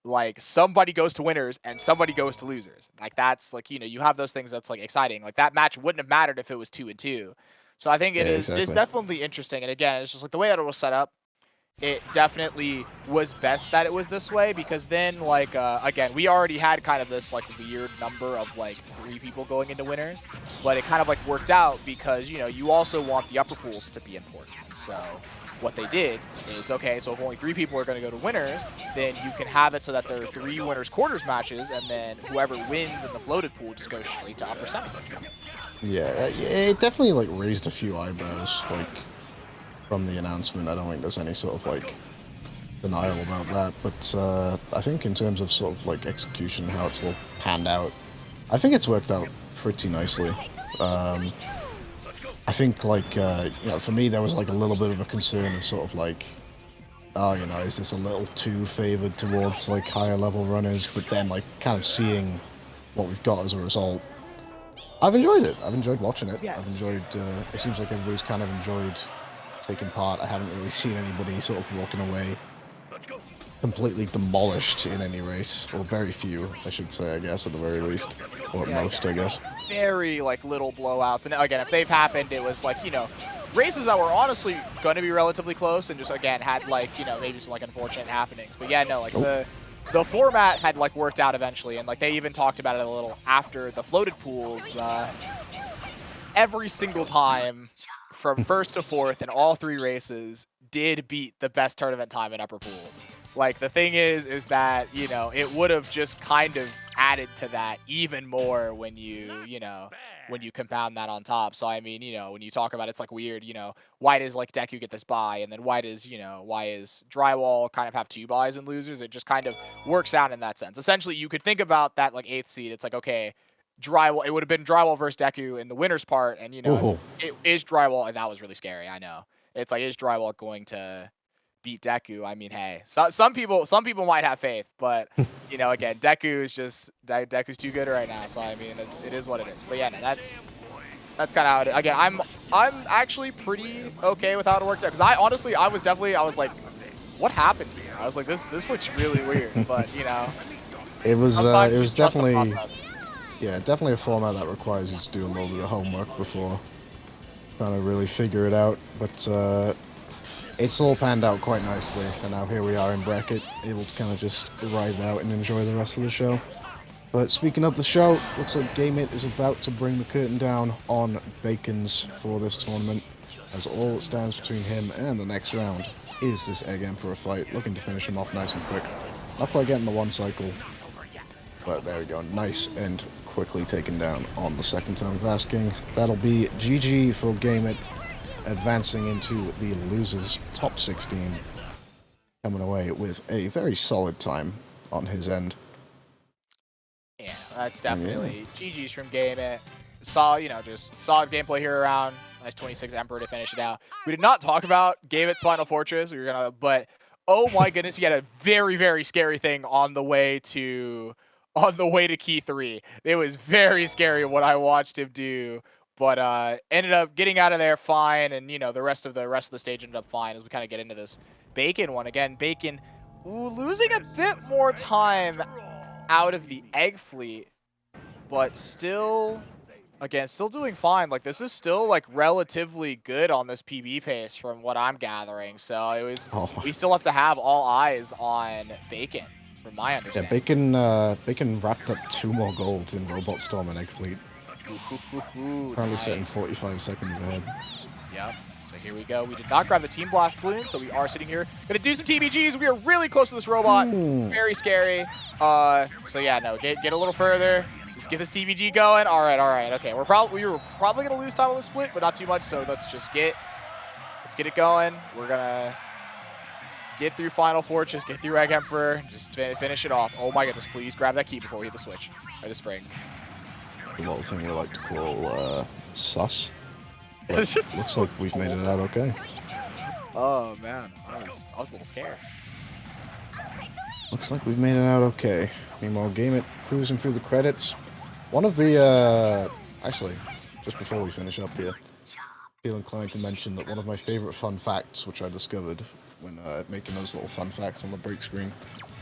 S6: like somebody goes to winners and somebody goes to losers. Like that's like, you know, you have those things that's like exciting. Like that match wouldn't have mattered if it was 2-2. So I think
S5: Yeah,
S6: it's
S5: exactly.
S6: definitely interesting. And again, it's just like the way that it was set up, it definitely was best that it was this way because then like again, we already had kind of this like weird number of like 3 people going into winners, but it kind of like worked out because, you know, you also want the upper pools to be important. So what they did is, okay, so if only 3 people are going to go to winners, then you can have it so that there are 3 winners quarters matches, and then whoever wins in the floated pool just goes straight to upper semis.
S5: Yeah, it definitely like raised a few eyebrows, like from the announcement. I don't think there's any sort of like denial about that, but I think in terms of sort of like execution, how it's all panned out, I think it's worked out pretty nicely. I think like you know, for me there was like a little bit of a concern of sort of like, oh, you know, is this a little too favored towards like higher level runners? But then like kind of seeing what we've got as a result, I've enjoyed it. I've enjoyed watching it.
S6: Yeah.
S5: I've enjoyed. It seems like everybody's kind of enjoyed taking part. I haven't really seen anybody sort of walking away completely demolished in any race, or very few, I should say. I guess at the very least, or at most, I guess.
S6: Very like little blowouts, and again, if they've happened, it was like, you know, races that were honestly going to be relatively close, and just again had like, you know, maybe some like unfortunate happenings. But yeah, no, like the format had like worked out eventually, and like they even talked about it a little after the floated pools. Every single time from first to fourth in all 3 races did beat the best tournament time in upper pools. Like the thing is that, you know, it would have just kind of added to that even more when you know, when you compound that on top. So I mean, you know, when you talk about it's like weird, you know, why does like Deku get this bye, and then why is Drywall kind of have 2 buys and losers? It just kind of works out in that sense. Essentially, you could think about that like 8th seed. It's like, okay, Drywall, it would have been Drywall versus Deku in the winner's part, and you know, it is Drywall, and that was really scary. I know. It's like, is Drywall going to beat Deku? I mean, hey, some people might have faith, but you know, again, Deku's too good right now. So I mean, it is what it is. But yeah, no, that's kind of how it is. Again, I'm actually pretty okay with how it worked out, because I was like, what happened here? I was like, this looks really weird, but you know,
S5: it was definitely.
S6: process.
S5: Yeah, definitely a format that requires you to do a little bit of homework before trying to really figure it out. But it's all panned out quite nicely, and now here we are in bracket, able to kind of just ride it out and enjoy the rest of the show. But speaking of the show, looks like GameIt is about to bring the curtain down on Bacon's for this tournament, as all that stands between him and the next round is this Egg Emperor fight, looking to finish him off nice and quick. Not quite getting the 1 cycle, but there we go, nice and quickly taken down on the second time of asking. That'll be GG for GameIt, advancing into the losers top 16, coming away with a very solid time on his end.
S6: Yeah, that's definitely GG's from GameIt. You know, just solid gameplay here around. Nice 26 Emperor to finish it out. We did not talk about GameIt's Final Fortress. But oh my goodness, he had a very, very scary thing on the way to key 3. It was very scary what I watched him do, but ended up getting out of there fine, and you know, the rest of the stage ended up fine as we kind of get into this Bacon one. Again, Bacon losing a bit more time out of the egg fleet, but still doing fine. Like, this is still like relatively good on this PB pace from what I'm gathering. So we still have to have all eyes on Bacon, from my understanding.
S5: Yeah, Bacon wrapped up 2 more golds in Robot Storm and Egg Fleet. Currently
S6: Nice.
S5: sitting 45 seconds ahead.
S6: Yep. So here we go. We did not grab the Team Blast balloon, so we are sitting here. Gonna do some TBGs. We are really close to this robot. It's very scary. So yeah, no, get a little further. Just get this TBG going. All right. Okay, we were probably gonna lose time on the split, but not too much. So let's get it going. We're gonna get through Final Fortress, get through Egg Emperor, just finish it off. Oh my goodness, please grab that key before we hit the switch or the spring.
S5: A little thing we like to call sus. But
S6: It's just
S5: looks like we've made it out okay.
S6: Oh man, I was a little scared.
S5: Looks like we've made it out okay. Meanwhile, Game It cruising through the credits. One of the, actually, just before we finish up here, I feel inclined to mention that one of my favorite fun facts, which I discovered when making those little fun facts on the break screen,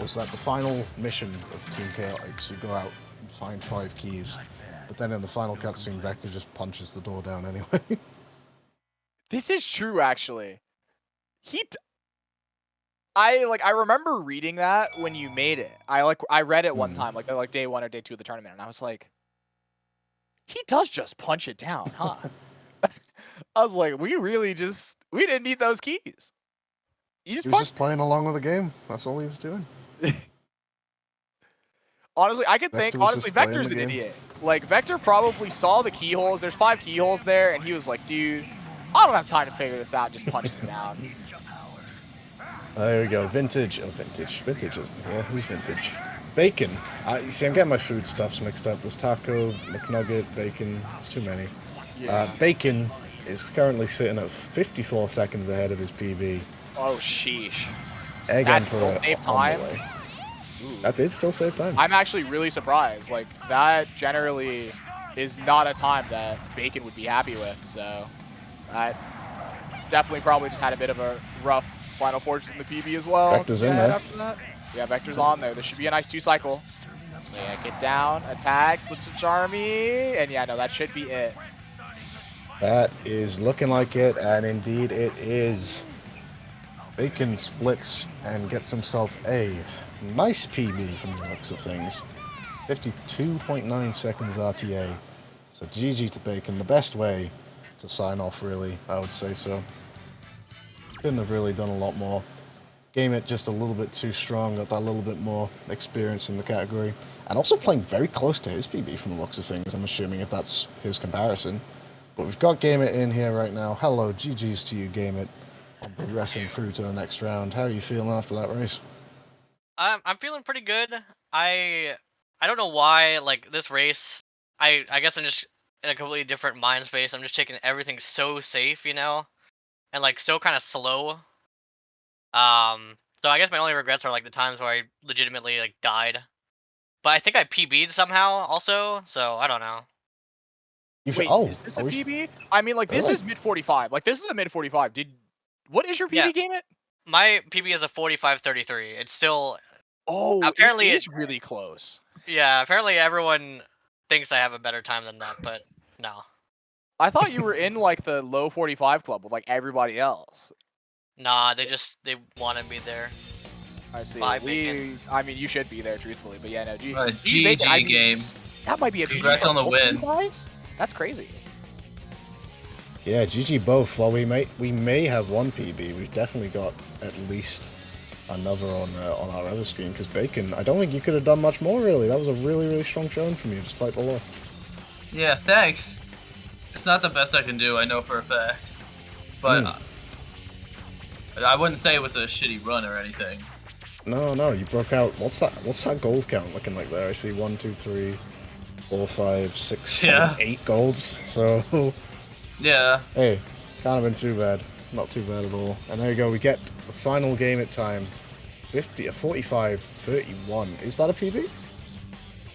S5: was that the final mission of Team Chaotix, you go out and find 5 keys, but then in the final cutscene, Vector just punches the door down anyway.
S6: This is true, actually. I remember reading that when you made it. I read it one time, like day 1 or day 2 of the tournament, and I was like, he does just punch it down, huh? I was like, we didn't need those keys.
S5: He was just playing along with the game. That's all he was doing.
S6: Honestly, Vector's an idiot. Like, Vector probably saw the keyholes. There's 5 keyholes there, and he was like, dude, I don't have time to figure this out. Just punched it down.
S5: There we go. Vintage. Oh, vintage. Vintage isn't here. Who's vintage? Bacon. See, I'm getting my foodstuffs mixed up. There's taco, McNugget, bacon. There's too many.
S6: Yeah.
S5: Bacon is currently sitting at 54 seconds ahead of his PB.
S6: Oh, sheesh.
S5: Egg
S6: That
S5: Emperor
S6: still saved
S5: on
S6: time?
S5: the way. That did still save time.
S6: I'm actually really surprised. Like, that generally is not a time that Bacon would be happy with, so that definitely probably just had a bit of a rough Final Fortress in the PB as well.
S5: Vector's in there.
S6: After that. Yeah, Vector's on there. This should be a nice 2-cycle. So yeah, get down, attacks, looks at Charmy, and yeah, no, that should be it.
S5: That is looking like it, and indeed it is. Bacon splits and gets himself a nice PB from the looks of things. 52.9 seconds RTA. So GG to Bacon, the best way to sign off, really, I would say so. Couldn't have really done a lot more. Game It just a little bit too strong, got that little bit more experience in the category. And also playing very close to his PB from the looks of things, I'm assuming, if that's his comparison. But we've got Game It in here right now. Hello, GG's to you, Game It. I'm progressing through to the next round. How are you feeling after that race?
S7: I'm feeling pretty good. I don't know why, like, this race, I guess I'm just in a completely different mind space. I'm just taking everything so safe, you know? And like so kind of slow. So I guess my only regrets are like the times where I legitimately like died. But I think I PB'd somehow also, so I don't know.
S6: Wait, is this a PB? I mean, like, this is mid 45. Like, this is a mid 45. What is your PB, Game It?
S7: My PB is a 45.33. It's still.
S6: Oh,
S7: apparently
S6: it is really close.
S7: Yeah, apparently everyone thinks I have a better time than that, but no.
S6: I thought you were in like the low 45 club with like everybody else.
S7: Nah, they wanted me there.
S6: I see.
S7: I
S6: mean, you should be there, truthfully, but yeah, no.
S8: GG game.
S6: That might be a
S8: Congrats on the win.
S6: That's crazy.
S5: Yeah, GG both. While we may have one PB, we've definitely got at least another on our other screen. Because Bacon, I don't think you could have done much more. Really, that was a really strong showing from you, despite the loss.
S8: Yeah, thanks. It's not the best I can do, I know for a fact. But I wouldn't say it was a shitty run or anything.
S5: No, you broke out. What's that gold count looking like there? I see 1, 2, 3, 4, 5, 6, 7, 8 golds. So
S8: yeah.
S5: Hey, can't have been too bad. Not too bad at all. And there you go. We get the final game at time. 45-31. Is that a PB?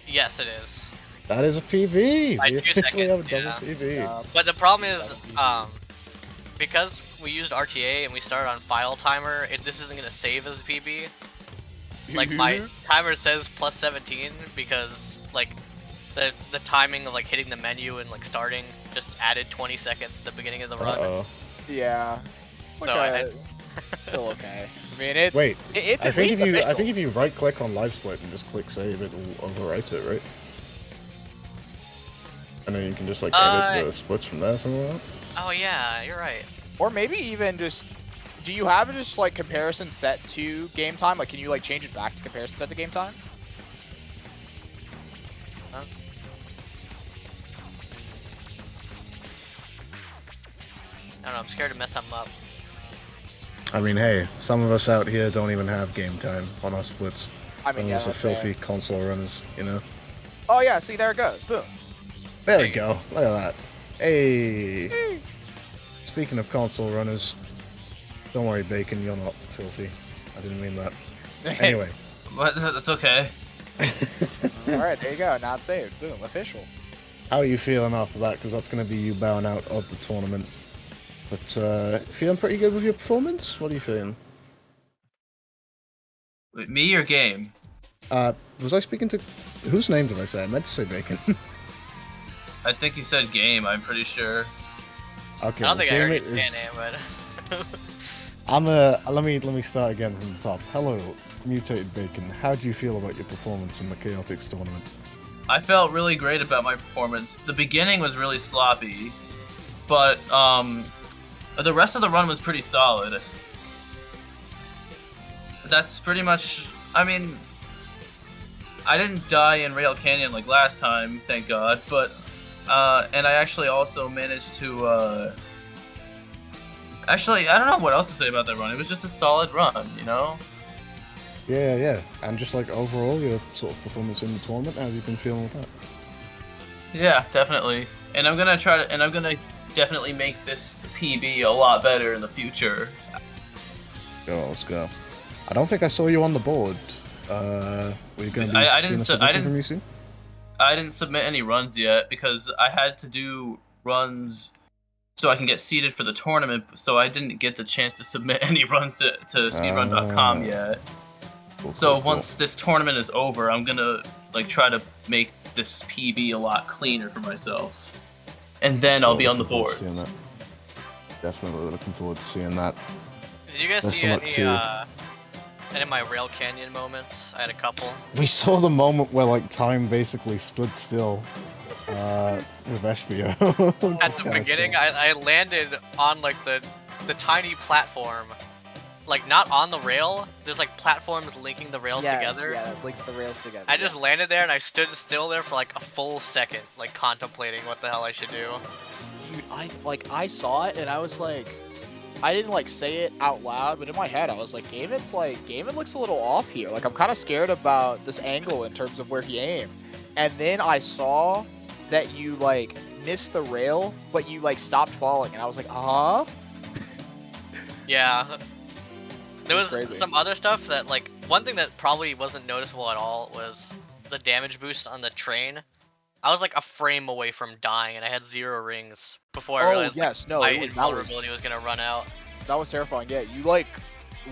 S7: Yes, it is.
S5: That is a PB.
S7: By
S5: We
S7: 2
S5: officially have a
S7: seconds,
S5: double PB.
S7: But the problem is, because we used RTA and we started on file timer, this isn't gonna save as a PB. Like my timer says plus 17 because like the timing of like hitting the menu and like starting just added 20 seconds at the beginning of the run.
S6: Yeah.
S7: So
S6: still okay. I mean, it's
S5: Wait.
S6: It's
S5: I think if you right click on live split and just click save, it will overwrite it, right? I know you can just like edit the splits from there somewhere.
S7: Oh yeah, you're right.
S6: Or maybe even just, do you have just like comparison set to game time? Like, can you like change it back to comparison set to game time?
S7: Huh? I don't know. I'm scared to mess something up.
S5: I mean, hey, some of us out here don't even have game time on our splits.
S6: I mean,
S5: some
S6: yeah,
S5: of us are filthy console runners, you know.
S6: Oh yeah, see, there it goes. Boom.
S5: There we go. Look at that. Hey. Speaking of console runners, don't worry, Bacon, you're not filthy. I didn't mean that. Anyway,
S8: But that's okay.
S6: All right, there you go. Not saved. Boom. Official.
S5: How are you feeling after that? Because that's going to be you bowing out of the tournament. But feeling pretty good with your performance? What are you feeling?
S8: Wait, me or game?
S5: Was I speaking to... Whose name did I say? I meant to say Bacon.
S8: I think you said game. I'm pretty sure.
S5: Okay,
S7: I don't think I heard
S5: Game
S7: you
S5: is-
S7: say name, but
S5: let me start again from the top. Hello, Mutated Bacon. How do you feel about your performance in the Chaotix tournament?
S8: I felt really great about my performance. The beginning was really sloppy, but the rest of the run was pretty solid. That's pretty much. I mean, I didn't die in Rail Canyon like last time, thank God. But and I actually also managed to. Actually, I don't know what else to say about that run. It was just a solid run, you know.
S5: Yeah. And just like overall, your sort of performance in the tournament, how have you been feeling with that?
S8: Yeah, definitely. And I'm gonna definitely make this PB a lot better in the future.
S5: Go, let's go. I don't think I saw you on the board. Were you going to be
S8: I
S5: seeing
S8: didn't
S5: a
S8: su- I
S5: submission
S8: didn't
S5: from you
S8: s-
S5: soon?
S8: I didn't submit any runs yet because I had to do runs so I can get seeded for the tournament. So I didn't get the chance to submit any runs to speedrun.com yet. So once this tournament is over, I'm gonna like try to make this PB a lot cleaner for myself, and then I'll be on the
S5: Looking forward to
S8: boards.
S5: seeing that. Definitely looking forward to seeing that.
S7: did you guys
S5: Best
S7: see
S5: of luck
S7: any
S5: to you.
S7: any of my Rail Canyon moments? I had a couple.
S5: We saw the moment where like time basically stood still with SBO.
S7: At the beginning, I landed on like the tiny platform, like not on the rail. There's like platforms linking the rails together.
S6: Yeah, it links the rails together.
S7: I just landed there and I stood still there for like a full second, like contemplating what the hell I should do.
S6: Dude, I saw it and I was like, I didn't like say it out loud, but in my head I was like, Gaiman looks a little off here. Like I'm kind of scared about this angle in terms of where he aimed. And then I saw that you like missed the rail, but you like stopped falling, and I was like,
S7: Yeah. There was
S6: That's crazy.
S7: some other stuff that like one thing that probably wasn't noticeable at all was the damage boost on the train. I was like a frame away from dying, and I had 0 rings before I realized
S6: yes, no,
S7: my
S6: it was,
S7: invulnerability was gonna run out.
S6: that was terrifying. Yeah, you like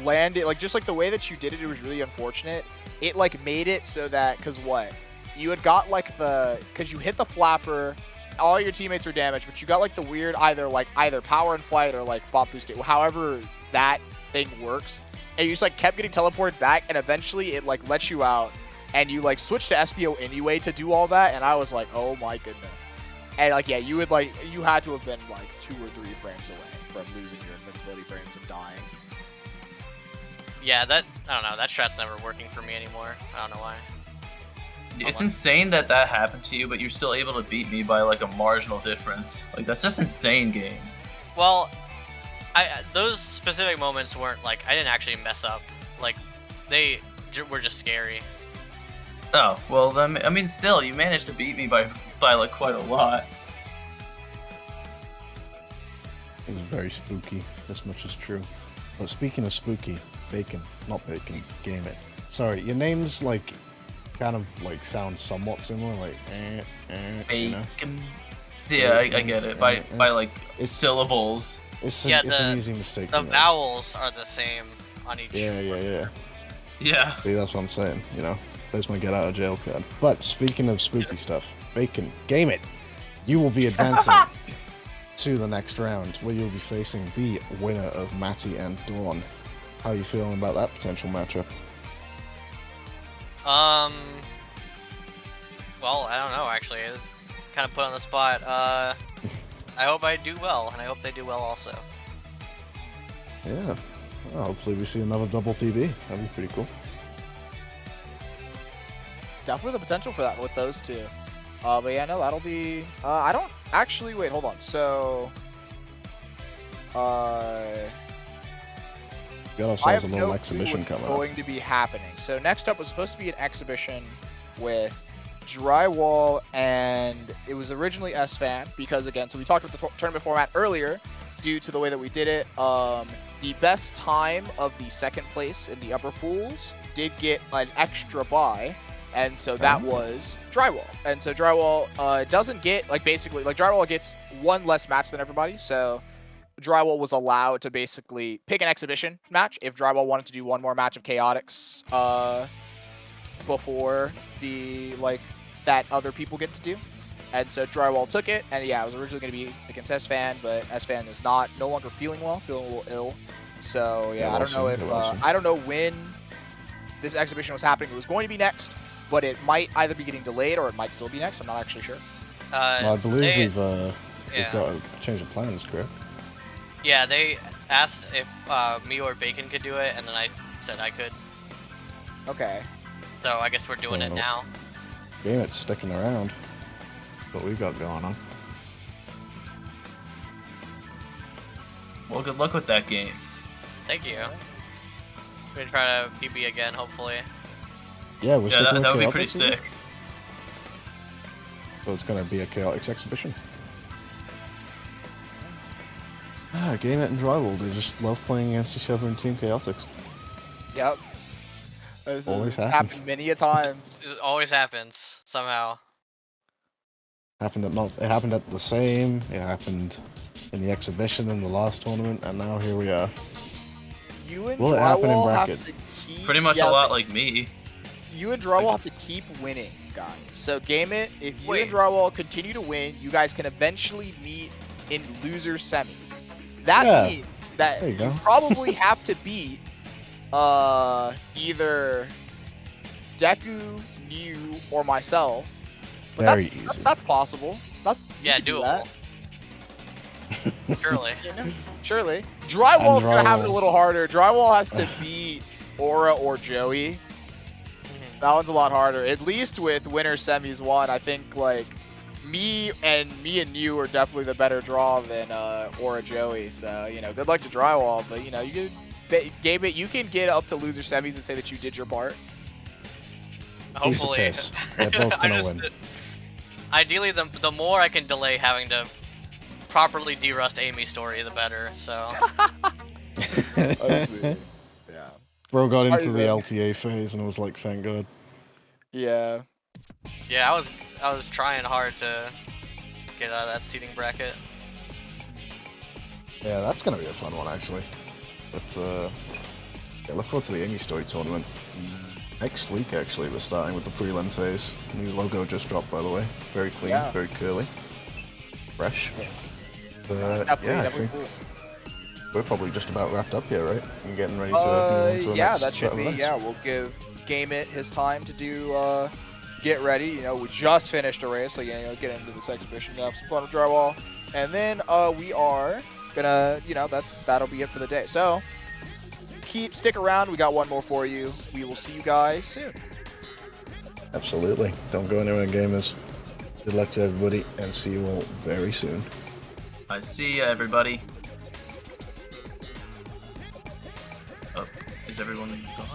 S6: landed like just like the way that you did it. It was really unfortunate. It like made it so that because what you had got like because you hit the flapper, all your teammates were damaged, but you got like the weird either power and flight or like bot boost. However that thing works, and you just like kept getting teleported back, and eventually it like lets you out, and you like switched to SBO anyway to do all that, and I was like, oh my goodness. And like, yeah, you had to have been like 2 or 3 frames away from losing your invincibility frames and dying.
S7: Yeah, I don't know. That strat's never working for me anymore. I don't know why.
S8: It's insane that happened to you, but you're still able to beat me by like a marginal difference. Like that's just insane, game.
S7: Well, those specific moments weren't like I didn't actually mess up. Like they were just scary.
S8: Oh well, then I mean, still you managed to beat me by like quite a lot.
S5: It was very spooky. This much is true. But speaking of spooky, Bacon, not Bacon, Game It. Sorry, your names like kind of like sound somewhat similar, like you know?
S8: Bacon. Yeah, I get it. By like
S5: It's-
S8: syllables.
S5: It's
S7: Yeah,
S5: an easy mistake.
S7: The
S5: to make.
S7: vowels are the same on each.
S5: Yeah.
S8: Yeah.
S5: See, that's what I'm saying. You know, there's my get out of jail card. But speaking of spooky stuff, Bacon, Game It. You will be advancing to the next round, where you'll be facing the winner of Matty and Dawn. How are you feeling about that potential matchup?
S7: Well, I don't know actually. It's kind of put on the spot. I hope I do well, and I hope they do well also.
S5: Yeah. Well, hopefully we see another double PB. That'd be pretty cool.
S6: Definitely the potential for that with those two. But yeah, no, that'll be. I don't actually. Wait, hold on. So,
S5: We got
S6: I
S5: ourselves
S6: have
S5: a
S6: no
S5: little
S6: clue
S5: exhibition
S6: what's
S5: coming up.
S6: going to be happening. So next up was supposed to be an exhibition with Drywall, and it was originally SFAN because again, so we talked about the tournament format earlier, due to the way that we did it. the best time of the second place in the upper pools did get an extra bye, and so that was Drywall. And so Drywall doesn't get, like, basically, like, Drywall gets one less match than everybody, so Drywall was allowed to basically pick an exhibition match if Drywall wanted to do one more match of Chaotix before the, like, that other people get to do. And so Drywall took it, and yeah, it was originally going to be against S-Fan, but S-Fan is no longer feeling well, feeling a little ill. So yeah, I don't know if I don't know when this exhibition was happening. It was going to be next, but it might either be getting delayed or it might still be next. I'm not actually sure.
S5: Well, I believe we've got a change of plans, correct?
S7: Yeah, they asked if me or Bacon could do it, and then I said I could.
S6: Okay.
S7: So I guess we're doing it now.
S5: Game it's sticking around. What we've got going on.
S8: Well, good luck with that game.
S7: Thank you. We're gonna try to PB again, hopefully.
S5: Yeah, we're sticking with
S8: that would be
S5: Chaotix,
S8: pretty
S5: is it?
S8: sick.
S5: So it's going to be a Chaotix exhibition. Game it and Drywall, they just love playing against each other in Team Chaotix.
S6: Yep. This
S5: Always
S6: has
S5: happens.
S6: happened many a times.
S7: It always happens somehow.
S5: It happened at the same. It happened in the exhibition in the last tournament, and now here we are.
S6: You and
S5: Will it happen in
S6: Drywall
S5: bracket?
S6: have to keep...
S8: Pretty much a lot like me.
S6: You and Drywall have to keep winning, guys. So game it. If you and Drywall continue to win, you guys can eventually meet in loser semis. That means that you probably have to beat either Deku, New, or myself. But
S5: Very easy.
S6: That's possible.
S7: Yeah, doable. Surely.
S6: Surely. Drywall's gonna have it a little harder. Drywall has to beat Aura or Joey. That one's a lot harder. At least with winner semis 1, I think like me and you are definitely the better draw than Aura Joey. So you know, good luck to Drywall. But you know, you could game it. You can get up to loser semis and say that you did your part.
S7: Hopefully.
S5: They're both gonna win.
S7: Ideally, the more I can delay having to properly derust Amy's story, the better. So.
S6: Yeah.
S5: Bro got into the LTA phase and was like, thank God.
S6: Yeah.
S7: Yeah, I was trying hard to get out of that seating bracket.
S5: Yeah, that's gonna be a fun one actually. But yeah, look forward to the Amy Story tournament. Next week actually we're starting with the prelim phase. New logo just dropped by the way. Very clean, very curly. Fresh. Yeah, I think we're probably just about wrapped up here, right? And getting ready to move on to the
S6: yeah,
S5: next
S6: that should
S5: set of
S6: be.
S5: events.
S6: Yeah, we'll give Game It his time to do get ready. You know, we just finished a race, so yeah, you know, get into this exhibition, have some fun with Drywall, and then we are gonna, you know, that'll be it for the day. So stick around. We got one more for you. We will see you guys soon.
S5: Absolutely. Don't go anywhere, gamers. Good luck to everybody, and see you all very soon.
S8: I see ya, everybody. Oh, is everyone gone?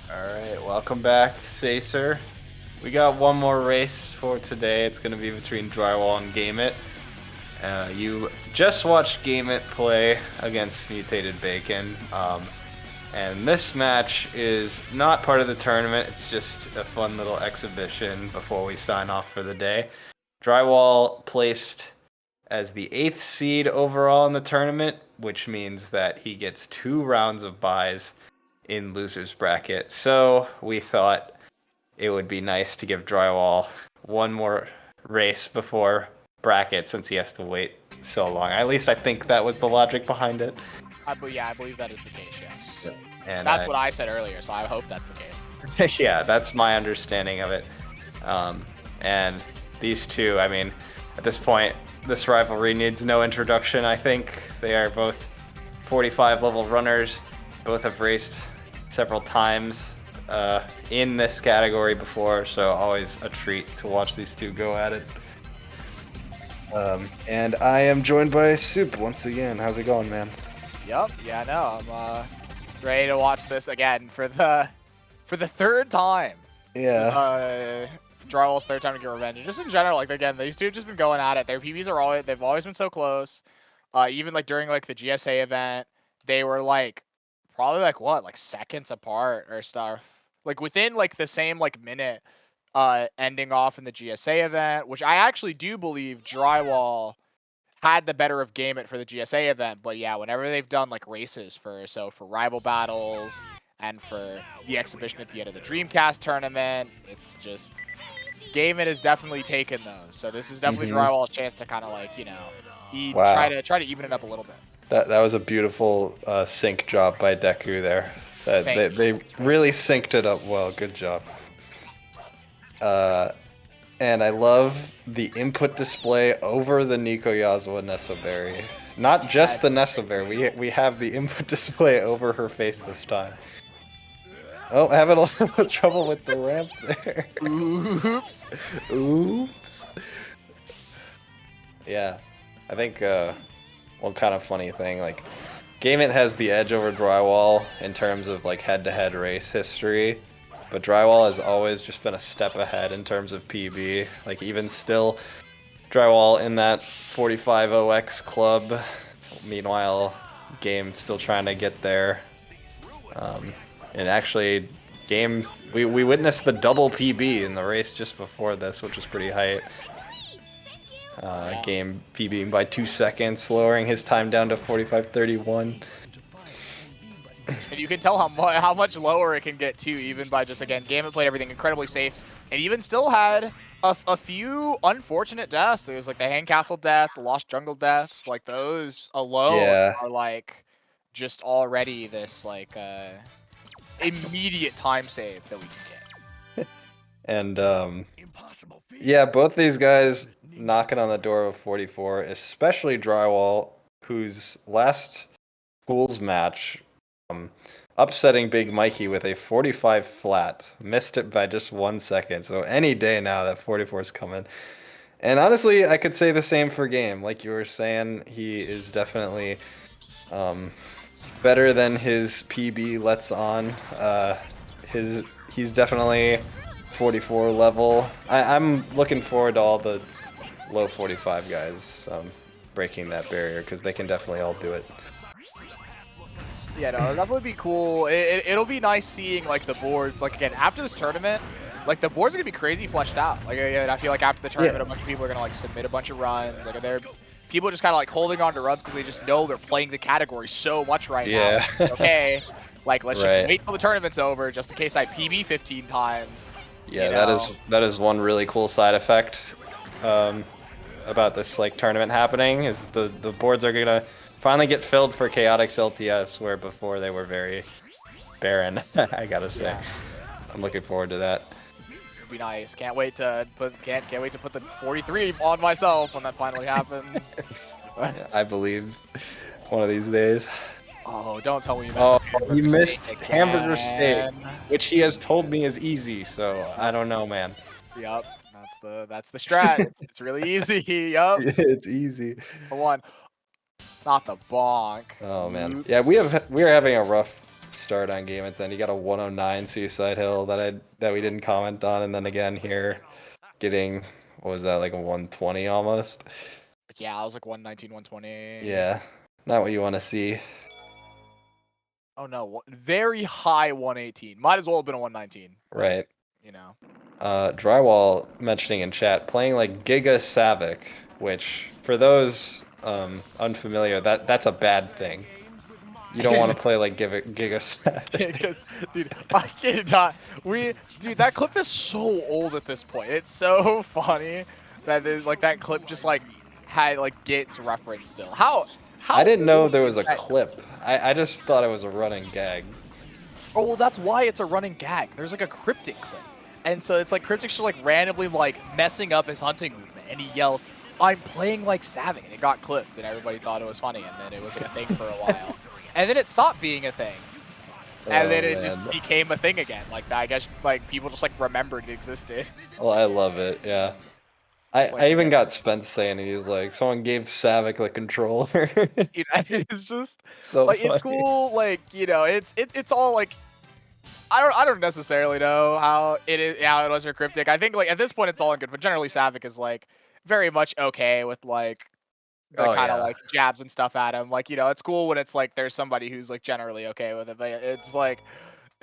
S9: Alright, welcome back, Sacer. We got one more race for today. It's going to be between Drywall and Gameit. You just watched Gameit play against Mutated Bacon. And this match is not part of the tournament. It's just a fun little exhibition before we sign off for the day. Drywall placed as the 8th seed overall in the tournament, which means that he gets 2 rounds of buys in loser's bracket. So we thought it would be nice to give Drywall one more race before bracket since he has to wait so long. At least I think that was the logic behind it.
S6: I believe that is the case, yes.
S9: Yeah. And
S6: that's what I said earlier, so I hope that's the case.
S9: Yeah, that's my understanding of it. And these two, I mean, at this point, this rivalry needs no introduction, I think. They are both 45 level runners. Both have raced several times in this category before, so always a treat to watch these two go at it. And I am joined by Soup once again. How's it going, man?
S6: Yep, yeah, no, I'm ready to watch this again for the 3rd time.
S9: Yeah.
S6: This is, Drywall's 3rd time to get revenge. Just in general, like, again, these two have just been going at it. Their PBs are they've always been so close. Even like during like the GSA event, they were like probably like what, like seconds apart or stuff. Like within like the same like minute ending off in the GSA event, which I actually do believe Drywall had the better of Gameit for the GSA event. But yeah, whenever they've done like races for rival battles and for the exhibition at the end of the Dreamcast tournament, it's just Gameit has definitely taken those. So this is definitely Drywall's chance to kind of like, you know, try to even it up a little bit.
S9: That was a beautiful sync job by Deku there. They really synced it up well. Good job. And I love the input display over the Nico Yasuo Nesoberry. Not just the Nesoberry. We have the input display over her face this time. Oh, having a little trouble with the ramp there.
S6: Oops.
S9: Oops. Yeah, I think one kind of funny thing, like, Gameit has the edge over Drywall in terms of like head-to-head race history, but Drywall has always just been a step ahead in terms of PB. Like, even still, Drywall in that 45 OX club. Meanwhile, Game still trying to get there. And actually, Game, we witnessed the double PB in the race just before this, which was pretty hype. Game PBing by 2 seconds, lowering his time down to 45:31.
S6: And you can tell how much lower it can get too, even by just, again, Gameit played everything incredibly safe, and even still had a few unfortunate deaths. There was like the Hand Castle death, the Lost Jungle deaths, like those alone are like just already this like immediate time save that we can get.
S9: And yeah, both these guys knocking on the door of 44, especially Drywall, whose last pools match, upsetting Big Mikey with a 45 flat, missed it by just 1 second. So any day now that 44 is coming. And honestly, I could say the same for Game. Like you were saying, he is definitely better than his PB lets on. He's definitely 44 level. I'm looking forward to all the low 45 guys breaking that barrier, because they can definitely all do it.
S6: Yeah, no, it'll definitely be cool. It'll be nice seeing like the boards. Like again, after this tournament, like the boards are gonna be crazy fleshed out. Like I feel like after the tournament, a bunch of people are gonna like submit a bunch of runs. Like people just kind of like holding on to runs because they just know they're playing the category so much right now. Okay, like let's just wait till the tournament's over, just in case I PB 15 times.
S9: Yeah, that is one really cool side effect about this like tournament happening, is the boards are gonna finally get filled for Chaotix LTS, where before they were very barren. I gotta say, I'm looking forward to that.
S6: It'll be nice. Can't wait to put the 43 on myself when that finally happens.
S9: I believe one of these days.
S6: Oh, don't tell me you missed
S9: hamburger steak, which he has told me is easy. So I don't know, man.
S6: Yep, that's the strat. It's really easy. Yep,
S9: it's easy.
S6: It's the one. Not the bonk.
S9: Oh man. Yeah, we are having a rough
S4: start on Game It. Then he got a 109 Suicide Hill that we didn't comment on, and then again here, getting what was that, like a 120 almost?
S6: Yeah, I was like 119, 120.
S4: Yeah, not what you want to see.
S6: Oh no, very high 118. Might as well have been a 119.
S4: Right.
S6: You know.
S4: Drywall mentioning in chat, playing like Giga Savic, which for those unfamiliar, that's a bad thing. You don't want to play like Giga Savic.
S6: Because, dude, I cannot. Dude, that clip is so old at this point. It's so funny that like that clip just like had like gets referenced still. How
S4: I didn't know
S6: old
S4: there
S6: is
S4: was a
S6: that?
S4: clip. I just thought it was a running gag.
S6: Oh well, that's why it's a running gag. There's like a cryptic clip, and so it's like Cryptic's just like randomly like messing up his hunting movement, and he yells, "I'm playing like Savic," and it got clipped, and everybody thought it was funny, and then it was a thing for a while, and then it stopped being a thing, and then it just became a thing again. Like I guess like people just like remembered it existed.
S4: Well, I love it. Yeah. I even got Spence saying it. He was like, someone gave Savic the controller.
S6: You know, it's just
S4: So
S6: like
S4: funny.
S6: it's cool. Like you know, it's all like. I don't necessarily know how it was for Cryptic. I think like at this point it's all good, but generally Savic is like very much okay with like the kind of like jabs and stuff at him. Like, you know, it's cool when it's like there's somebody who's like generally okay with it, but it's like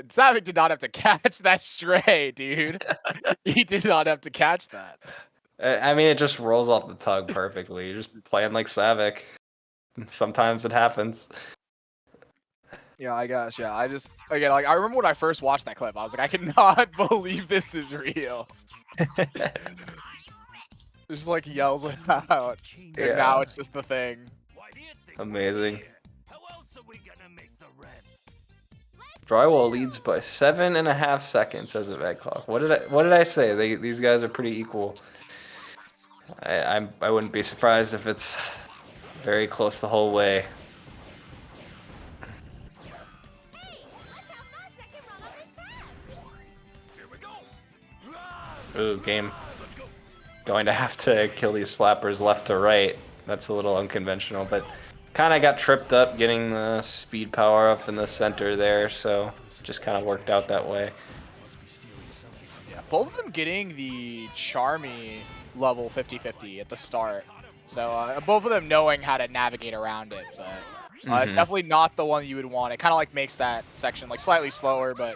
S6: Savic did not have to catch that stray, dude. He did not have to catch that.
S4: I mean, it just rolls off the tongue perfectly. You're just playing like Savic. Sometimes it happens.
S6: Yeah, I guess. Yeah, I just again like I remember when I first watched that clip, I was like, I cannot believe this is real. Just like yells it out, and now it's just the thing.
S4: Amazing. Drywall leads by 7.5 seconds as of egg clock. What did I say? These guys are pretty equal. I wouldn't be surprised if it's very close the whole way. Ooh, game. Going to have to kill these flappers left to right. That's a little unconventional, but kind of got tripped up getting the speed power up in the center there, so just kind of worked out that way.
S6: Yeah, both of them getting the Charmy level 50-50 at the start. So both of them knowing how to navigate around it, but it's definitely not the one you would want. It kind of like makes that section like slightly slower, but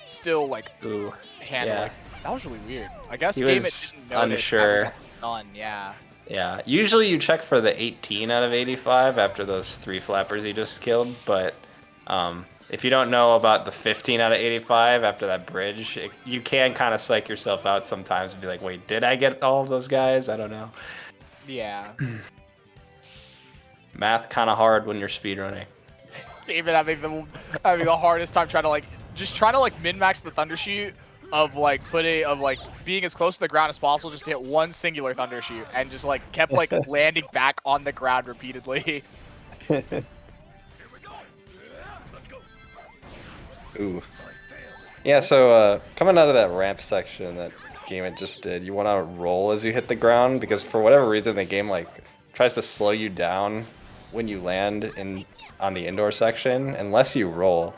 S6: still like handle.
S4: Yeah.
S6: Like, that was really weird. I guess
S4: He
S6: Game
S4: was
S6: It didn't notice
S4: unsure.
S6: that done. Yeah.
S4: Yeah, usually you check for the 18 out of 85 after those 3 flappers he just killed, but if you don't know about the 15 out of 85 after that bridge, you can kind of psych yourself out sometimes and be like, wait, did I get all of those guys? I don't know.
S6: Yeah.
S4: Math kind of hard when you're speedrunning.
S6: Game It having the hardest time trying to like min-max the thunder shoot of like being as close to the ground as possible just to hit one singular thunder shoot and just like kept like landing back on the ground repeatedly.
S4: Ooh. Yeah, so coming out of that ramp section that Game It just did, you want to roll as you hit the ground because for whatever reason the game like tries to slow you down when you land on the indoor section unless you roll.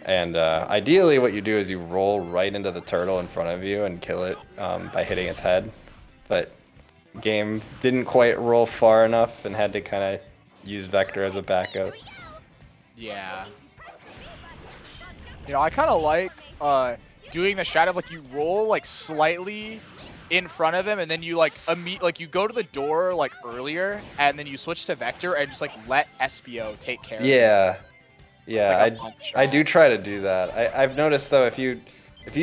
S4: And ideally what you do is you roll right into the turtle in front of you and kill it by hitting its head. But game didn't quite roll far enough and had to kind of use Vector as a backup.
S6: Yeah. You know, I kind of like doing the strat of like you roll like slightly in front of him and then you like you go to the door like earlier and then you switch to Vector and just like let SBO take care of it.
S4: Yeah,
S6: like
S4: I do try to do that. I've noticed though if you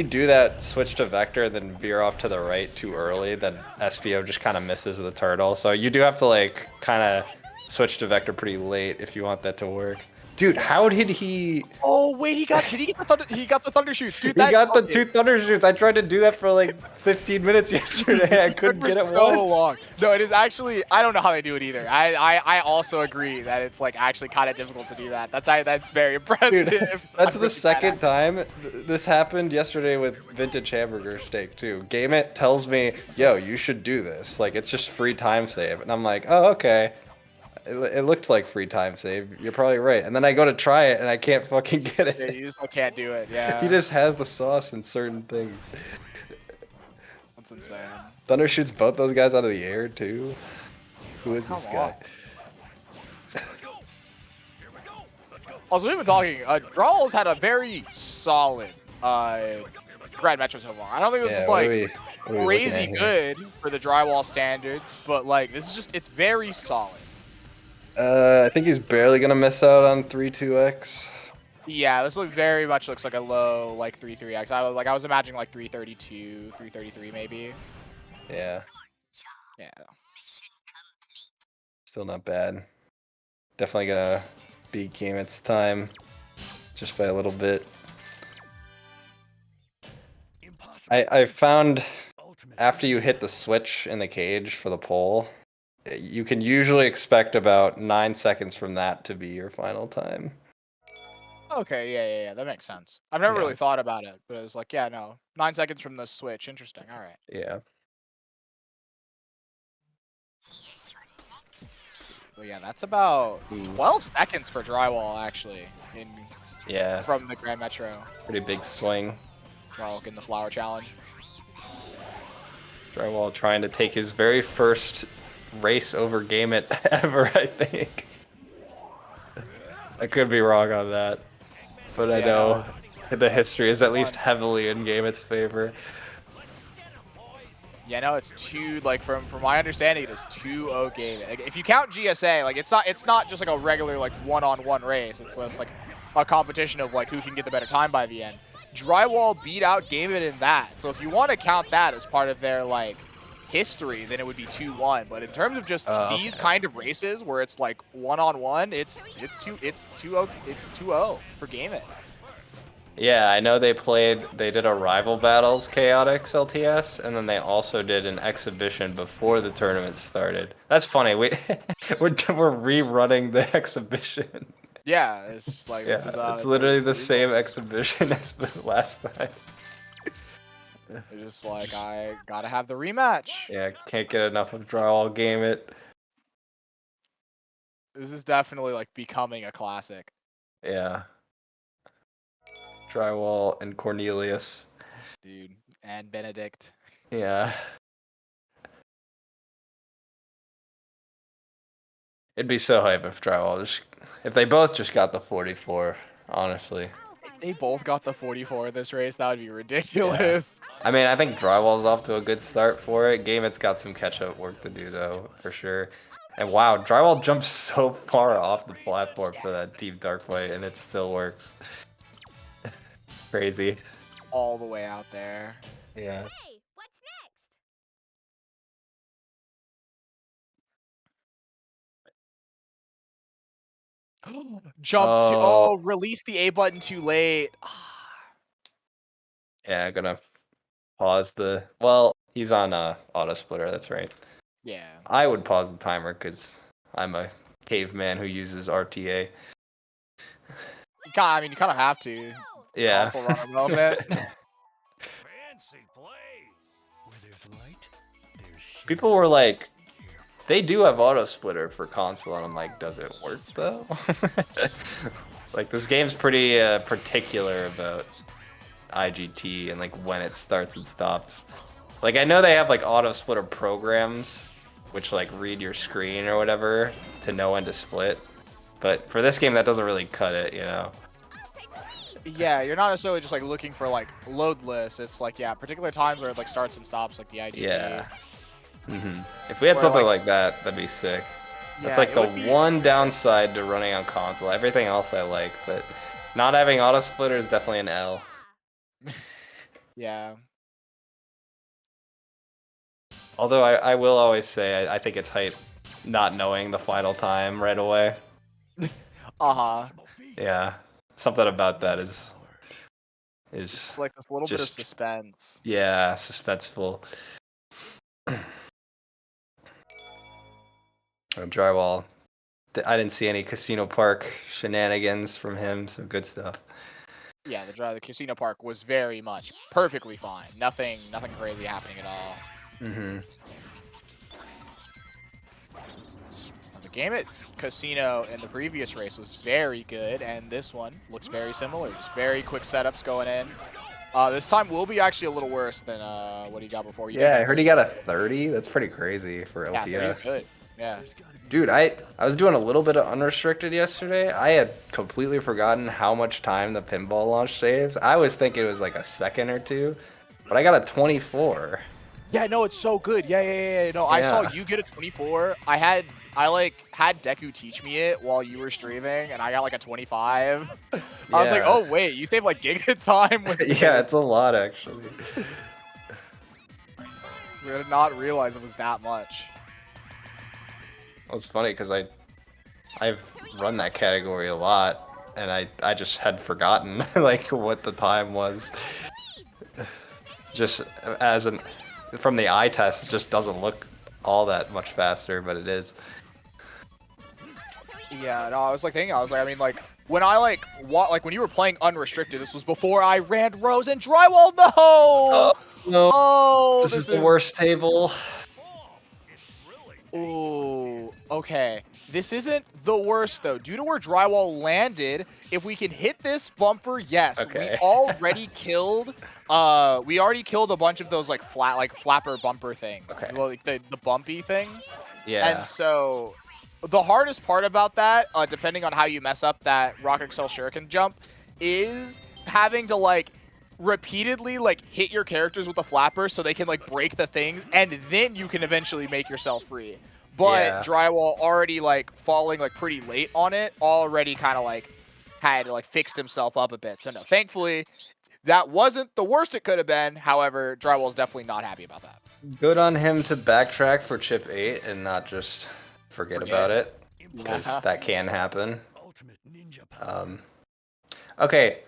S4: do that switch to Vector then veer off to the right too early, then SBO just kind of misses the turtle. So you do have to like kind of switch to Vector pretty late if you want that to work. Dude, how did he?
S6: Oh wait, he got the thunder shoots. Dude,
S4: he got the 2 thunder shoots. I tried to do that for like 15 minutes yesterday. I couldn't get it
S6: so
S4: once.
S6: long. No, it is actually. I don't know how they do it either. I also agree that it's like actually kind of difficult to do that. That's very impressive.
S4: Dude, that's the second time this happened yesterday with Vintage Hamburger Steak too. Game It tells me, yo, you should do this. Like it's just free time save, and I'm like, oh okay. It looked like free time save. You're probably right. And then I go to try it and I can't fucking get
S6: Yeah,
S4: it.
S6: you just can't do it. Yeah.
S4: He just has the sauce in certain things.
S6: That's insane.
S4: Thunder shoots both those guys out of the air too. Who is this
S6: Come
S4: guy?
S6: Also, we've been talking. Drawls had a very solid Grand Metro so far. I don't think this is
S4: what are
S6: like
S4: we looking
S6: crazy
S4: at here?
S6: good for the drywall standards, but like this is just—it's very solid.
S4: I think he's barely gonna miss out on 3-2x.
S6: Yeah, this looks very much looks like a low like 3-3x. I was imagining like 332, 333 maybe.
S4: Yeah,
S6: Yeah.
S4: still not bad. Definitely gonna beat Game It's time, just by a little bit. I found after you hit the switch in the cage for the pole, you can usually expect about 9 seconds from that to be your final time.
S6: Okay, yeah, that makes sense. I've never
S4: Yeah.
S6: really thought about it, but it was like, yeah, no, 9 seconds from the switch. Interesting. All right.
S4: Yeah.
S6: Well, yeah, that's about 12 seconds for drywall actually
S4: Yeah.
S6: from the Grand Metro.
S4: Pretty big swing.
S6: Drywall in the flower challenge.
S4: Drywall trying to take his very first race over Game It ever, I think. I could be wrong on that, but I know the history is at least heavily in Game It's favor.
S6: Yeah, no, it's from my understanding, it is 2-0 game. Like, if you count GSA, like it's not just like a regular like one-on-one race. It's just like a competition of like who can get the better time by the end. Drywall beat out Game It in that. So if you want to count that as part of their like history, then it would be 2-1. But in terms of just these kind of races where it's like one-on-one, it's 2-0 for Game It.
S4: Yeah, I know they did a rival battles Chaotix LTS, and then they also did an exhibition before the tournament started. That's funny. We're rerunning the exhibition.
S6: Yeah, it's just like
S4: Yeah, it's literally the same exhibition as the last time.
S6: They're just like, I gotta have the rematch.
S4: Yeah, can't get enough of Drywall Game It.
S6: This is definitely like becoming a classic.
S4: Yeah. Drywall and Cornelius.
S6: Dude, and Benedict.
S4: Yeah. It'd be so hype if they both just got the 44, honestly.
S6: If they both got the 44 in this race, that would be ridiculous.
S4: Yeah. I mean, I think Drywall's off to a good start for it. Game It's got some catch-up work to do, though, for sure. And wow, Drywall jumps so far off the platform for that deep dark fight, and it still works. Crazy.
S6: All the way out there.
S4: Yeah.
S10: Hey, what's next?
S6: Release the A button too late.
S4: Yeah, gonna pause the... Well, he's on auto splitter, that's right.
S6: Yeah.
S4: I would pause the timer because I'm a caveman who uses RTA.
S6: You kind of have to.
S4: Yeah.
S6: Console run a moment.
S3: Fancy place. Where there's light, there's
S4: People were like, they do have auto splitter for console, and I'm like, does it work though? Like, this game's pretty particular about IGT and like when it starts and stops. Like, I know they have like auto splitter programs which like read your screen or whatever to know when to split, but for this game that doesn't really cut it, you know.
S6: Yeah, you're not necessarily just like looking for like load lists. It's like, yeah, particular times where it like starts and stops, like the IGT.
S4: Yeah. If we had something like that, that'd be sick. That's like the one downside to running on console. Everything else I like, but not having auto splitter is definitely an L.
S6: Yeah.
S4: Although I will always say I think it's hype not knowing the final time right away. Yeah. Something about that is
S6: it's like this little bit of suspense.
S4: Yeah, suspenseful. Drywall. I didn't see any Casino Park shenanigans from him, so good stuff.
S6: Yeah, the Casino Park was very much perfectly fine. Nothing crazy happening at all. Game at Casino in the previous race was very good, and this one looks very similar. Just very quick setups going in. This time will be actually a little worse than what he got before.
S9: Yeah, I heard he got a 30. That's pretty crazy for
S6: Yeah, 30 is
S9: LTS.
S6: good. Yeah.
S9: Dude, I was doing a little bit of unrestricted yesterday. I had completely forgotten how much time the pinball launch saves. I was thinking it was like a second or two, but I got a 24.
S6: Yeah, no, it's so good. Yeah. No, I saw
S9: Yeah.
S6: you get a 24. I had Deku teach me it while you were streaming, and I got like a 25. I was like,
S9: Yeah.
S6: oh wait, you saved like giga time with
S9: Yeah,
S6: this.
S9: it's a lot actually.
S6: I did not realize it was that much.
S9: Well, it's funny because I've run that category a lot, and I just had forgotten like what the time was. Just from the eye test, it just doesn't look all that much faster, but it is.
S6: Yeah, no, I was like, I mean, like, when I like when you were playing unrestricted, this was before I ran rows and drywall. No!
S9: No,
S6: Oh,
S9: this is the worst table.
S6: Ooh, okay. This isn't the worst though. Due to where drywall landed, if we can hit this bumper, yes.
S9: Okay.
S6: We already killed a bunch of those like flapper bumper things.
S9: Okay.
S6: Well, like the bumpy things.
S9: Yeah.
S6: And so the hardest part about that, depending on how you mess up that Rock Excel Shuriken jump, is having to like repeatedly like hit your characters with the flapper so they can like break the things, and then you can eventually make yourself free. But
S9: Yeah.
S6: drywall already like falling like pretty late on it already kind of like had like fixed himself up a bit. So no, thankfully that wasn't the worst it could have been. However, drywall's definitely not happy about that.
S9: Good on him to backtrack for chip 8 and not just forget about it, because that can happen. Okay,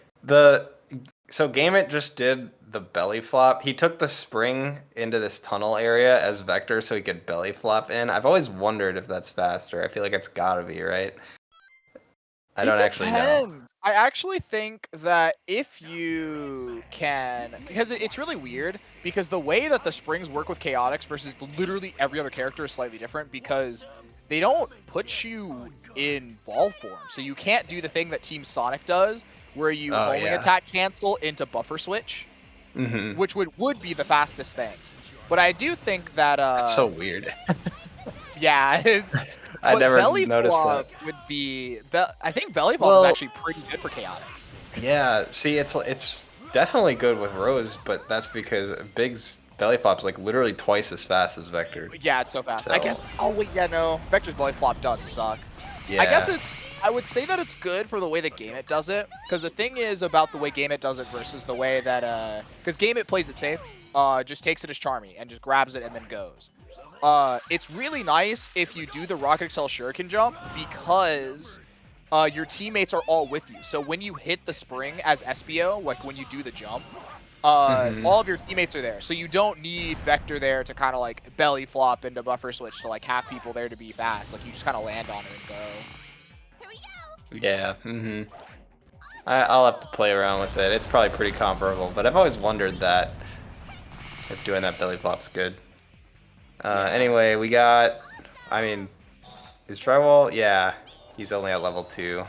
S9: so Gameit just did the belly flop. He took the spring into this tunnel area as vector so he could belly flop in. I've always wondered if that's faster. I feel like it's gotta be, right? I don't actually know.
S6: I actually think that if you can, because it's really weird, because the way that the springs work with Chaotix versus literally every other character is slightly different, because they don't put you in ball form. So you can't do the thing that Team Sonic does, where you homing attack cancel into buffer switch, which would be the fastest thing. But I do think that...
S9: That's so weird.
S6: Yeah, it's...
S9: I never
S6: belly
S9: noticed
S6: flop
S9: that.
S6: would be... I think belly flop is actually pretty good for Chaotix.
S9: Yeah, see, it's definitely good with Rose, but that's because Big's belly flop's like literally twice as fast as Vector.
S6: Yeah, it's so fast.
S9: So-
S6: I guess... Oh, wait, yeah, no. Vector's belly flop does suck.
S9: Yeah.
S6: I guess I would say that it's good for the way that Gameit does it, because the thing is about the way Gameit does it versus the way that... Because Gameit plays it safe, just takes it as Charmy, and just grabs it and then goes. It's really nice if you do the Rocket Excel Shuriken jump, because your teammates are all with you. So when you hit the spring as SBO, like when you do the jump, all of your teammates are there. So you don't need Vector there to kind of like belly flop into buffer switch to like have people there to be fast. Like you just kind of land on it and go.
S9: Yeah, I'll have to play around with it. It's probably pretty comparable, but I've always wondered that, if doing that belly flop's good. Anyway, we got, I mean, is Drywall? Yeah, he's only at level 2.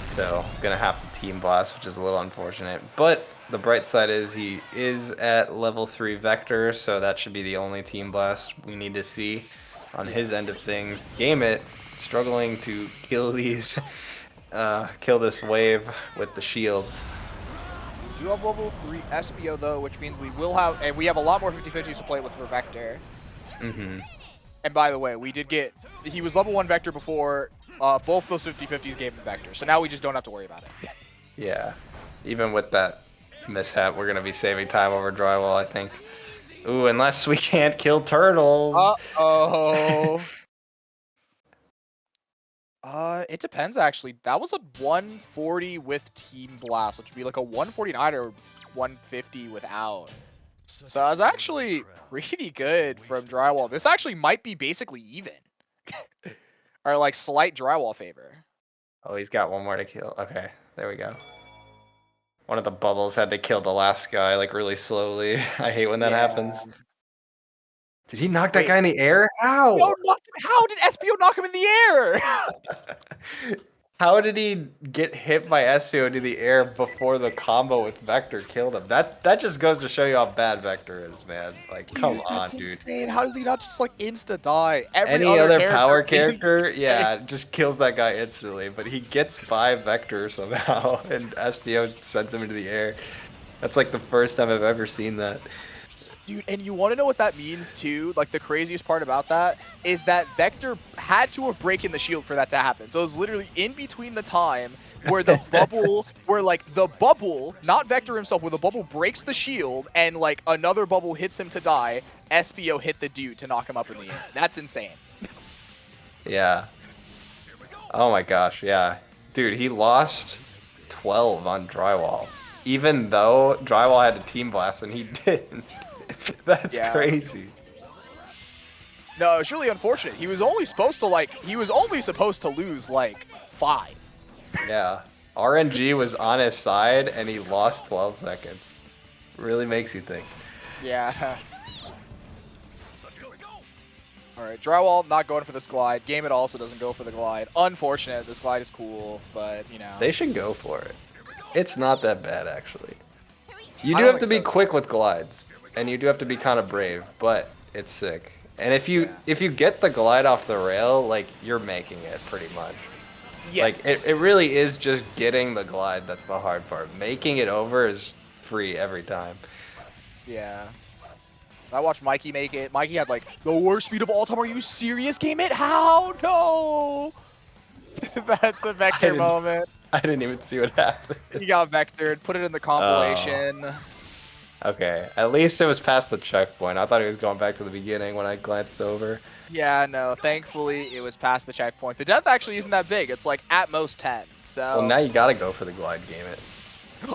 S9: So, gonna have to team blast, which is a little unfortunate. But the bright side is he is at level 3 Vector, so that should be the only team blast we need to see on his end of things. Gameit struggling to kill these, kill this wave with the shields.
S6: We do have level 3 SBO though, which means we will have, and we have a lot more 50-50s to play with for Vector. And by the way, he was level 1 Vector before, both those 50-50s gave him Vector, so now we just don't have to worry about it.
S9: Yeah, even with that mishap, we're gonna be saving time over Drywall, I think. Ooh, unless we can't kill turtles.
S6: Uh-oh. It depends actually. That was a 140 with Team Blast, which would be like a 149 or 150 without. So that was actually pretty good from Drywall. This actually might be basically even. Or like slight Drywall favor.
S9: Oh, he's got one more to kill. Okay, there we go. One of the bubbles had to kill the last guy like really slowly. I hate when that happens.
S4: Did he knock that
S6: Wait.
S4: guy in the air? How?
S6: How did SPO knock him in the air?
S4: How did he get hit by SPO into the air before the combo with Vector killed him? That just goes to show you how bad Vector is, man. Like, come on,
S6: That's
S4: dude.
S6: insane. How does he not just like insta die? Every
S4: Any other
S6: character
S4: power
S6: wins.
S4: character, yeah, just kills that guy instantly. But he gets by Vector somehow, and SPO sends him into the air. That's like the first time I've ever seen that.
S6: Dude, and you want to know what that means too? Like the craziest part about that is that Vector had to have broken the shield for that to happen. So it was literally in between the time where the bubble, where like the bubble, not Vector himself, where the bubble breaks the shield and like another bubble hits him to die, SPO hit the dude to knock him up in the air. That's insane.
S4: Yeah. Oh my gosh, yeah. Dude, he lost 12 on Drywall. Even though Drywall had a team blast and he didn't. That's crazy.
S6: No, it's really unfortunate. He was only supposed to lose like 5.
S4: Yeah. RNG was on his side and he lost 12 seconds. Really makes you think.
S6: Yeah. Alright, Drywall not going for this glide. Game It also doesn't go for the glide. Unfortunate, this glide is cool, but you know.
S4: They should go for it. It's not that bad actually. You do have to be quick with glides. And you do have to be kind of brave, but it's sick. And if you get the glide off the rail, like you're making it pretty much.
S6: Yes.
S4: Like it really is just getting the glide that's the hard part. Making it over is free every time.
S6: Yeah. I watched Mikey make it. Mikey had like the worst speed of all time. Are you serious, Game It? How? No. That's a Vector moment.
S4: I didn't even see what happened.
S6: He got vectored. Put it in the compilation.
S4: Okay, at least it was past the checkpoint. I thought he was going back to the beginning when I glanced over.
S6: Yeah, no, thankfully it was past the checkpoint. The death actually isn't that big. It's like at most 10. So.
S4: Well, now you gotta go for the glide, Game It.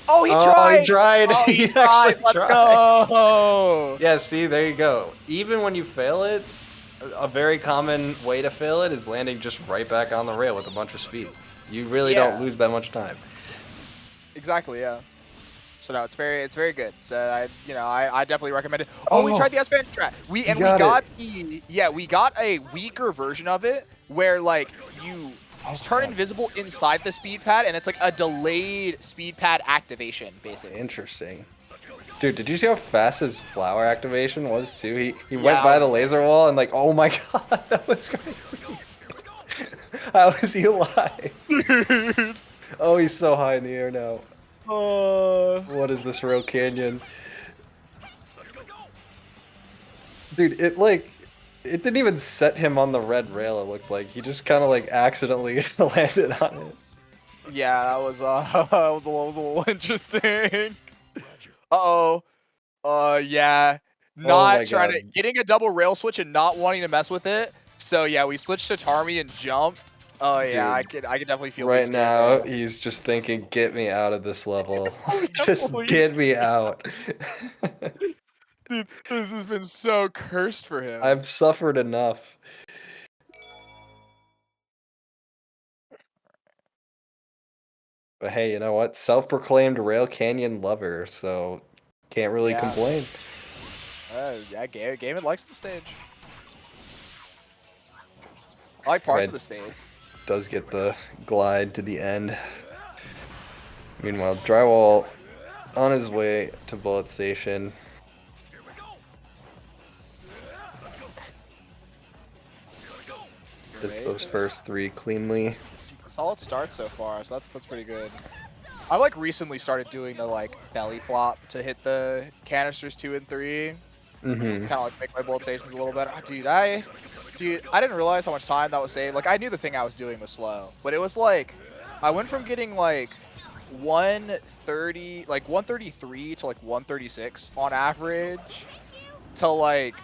S6: Oh, he tried!
S4: He tried!
S6: Oh,
S4: he
S6: tried.
S4: actually
S6: Let's
S4: tried.
S6: go!
S4: Yeah, see, there you go. Even when you fail it, a very common way to fail it is landing just right back on the rail with a bunch of speed. You really don't lose that much time.
S6: Exactly, yeah. So no, it's very good. So I definitely recommend it. Oh, we tried the S-Band strat. We got a weaker version of it where like you turn invisible inside the speed pad and it's like a delayed speed pad activation basically.
S4: Interesting. Dude, did you see how fast his flower activation was too? He went by the laser wall and like, oh my god, that was crazy. How is he alive? Dude. Oh, he's so high in the air now. What is this real canyon? Dude, it didn't even set him on the red rail, it looked like. He just kind of like accidentally landed on it.
S6: Yeah, that was a little interesting. Yeah. Getting a double rail switch and not wanting to mess with it. So yeah, we switched to Tarmy and jumped. Oh yeah,
S4: Dude,
S6: I can definitely feel
S4: right now. He's just thinking, "Get me out of this level. Just get me out."
S6: Dude, this has been so cursed for him.
S4: I've suffered enough. But hey, you know what? Self-proclaimed Rail Canyon lover, so can't really complain.
S6: Yeah, Game It likes the stage. I like parts of the stage.
S4: Does get the glide to the end. Meanwhile, Drywall on his way to Bullet Station. Gets those first 3 cleanly.
S6: Solid start so far, so that's pretty good. I like recently started doing the like belly flop to hit the canisters 2 and 3. It's kind of like make my Bullet Stations a little better. Dude, I didn't realize how much time that was saved. Like I knew the thing I was doing was slow, but it was like I went from getting like 133 to like 136 on average to like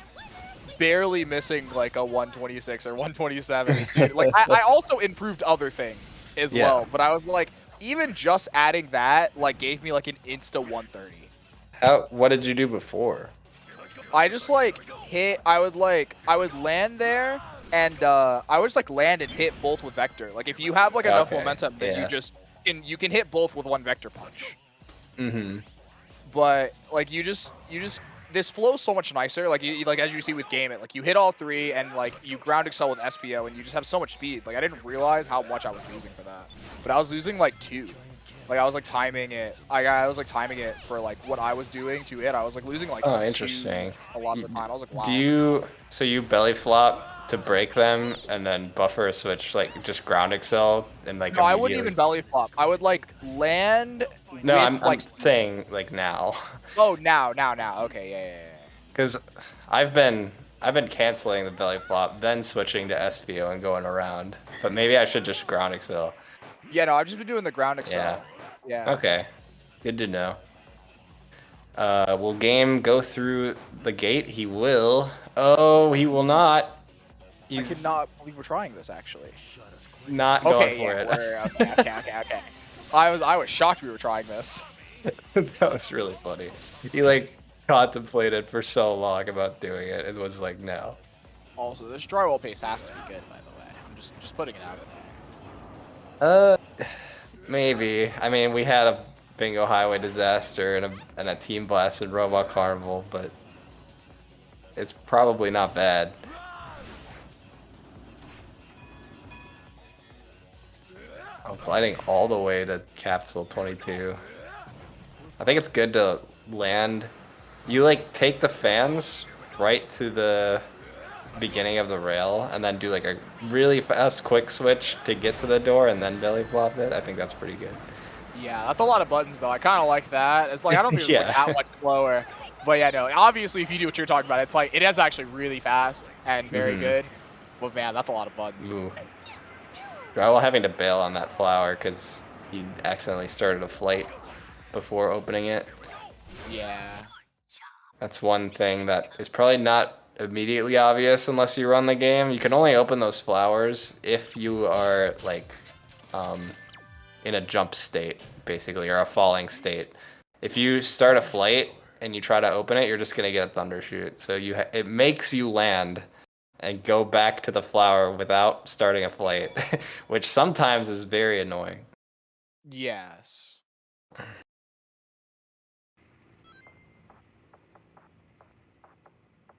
S6: barely missing like a 126 or 127. Like I also improved other things as well, but I was like, even just adding that like gave me like an insta 130.
S4: What did you do before?
S6: I just like hit. I would land there, and I would just like land and hit both with Vector. Like if you have like enough momentum, then you can hit both with one Vector punch. But like you just this flows so much nicer. Like like as you see with Game It, like you hit all 3 and like you ground excel with SPO and you just have so much speed. Like I didn't realize how much I was losing for that, but I was losing like 2. Like I was like timing it. I was like timing it for like what I was doing to it. I was like losing like 2
S9: interesting.
S6: a lot of the time. I was like, wow.
S9: So you belly flop to break them and then buffer switch, like just ground excel and like
S6: No, I wouldn't
S9: immediately?
S6: even belly flop. I would like land
S9: No,
S6: with
S9: I'm
S6: like.
S9: saying like now.
S6: Oh, now. Okay, yeah.
S9: Because I've been canceling the belly flop, then switching to SPO and going around. But maybe I should just ground excel.
S6: Yeah, no, I've just been doing the ground excel. Yeah.
S9: Okay. Good to know. Will Game go through the gate? He will. Oh, he will not.
S6: I cannot believe we're trying this actually.
S9: Not going for it.
S6: Okay. I was shocked we were trying this.
S9: That was really funny. He like contemplated for so long about doing it. It was like no.
S6: Also, this drywall pace has to be good, by the way. I'm just putting it out there.
S9: Maybe. I mean, we had a Bingo Highway disaster and a team blast in Robot Carnival, but it's probably not bad. I'm gliding all the way to capsule 22. I think it's good to land. You like take the fans right to the beginning of the rail and then do like a really fast quick switch to get to the door and then belly flop it. I think that's pretty good.
S6: Yeah, that's a lot of buttons though. I kind of like that. It's like I don't think it's
S9: Yeah.
S6: like that much slower. But yeah, no. Obviously, if you do what you're talking about, it's like it is actually really fast and very good. But man, that's a lot of buttons.
S9: Ooh. Drywall having to bail on that flower because he accidentally started a flight before opening it.
S6: Yeah.
S9: That's one thing that is probably not immediately obvious unless you run the game. You can only open those flowers if you are like in a jump state, basically, or a falling state. If you start a flight and you try to open it, you're just gonna get a thundershoot. So it makes you land and go back to the flower without starting a flight, which sometimes is very annoying.
S6: Yes.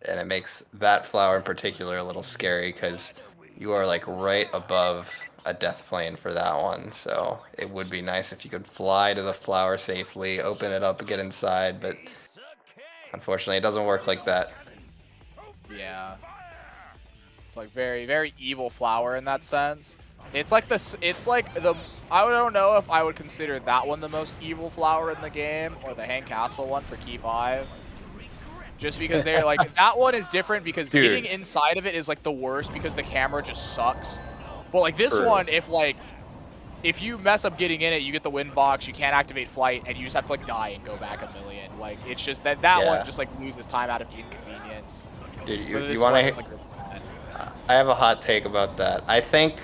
S9: And it makes that flower in particular a little scary because you are like right above a death plane for that one. So it would be nice if you could fly to the flower safely, open it up, get inside, but unfortunately it doesn't work like that.
S6: Yeah. It's like very, very evil flower in that sense. It's like this. It's like the. I don't know if I would consider that one the most evil flower in the game or the Hang Castle one for Key 5. Just because they're like that one is different because getting inside of it is like the worst because the camera just sucks. But like this one, if you mess up getting in it, you get the wind box, you can't activate flight, and you just have to like die and go back a million. Like it's just that one just like loses time out of inconvenience.
S9: Dude, you want to? I have a hot take about that. I think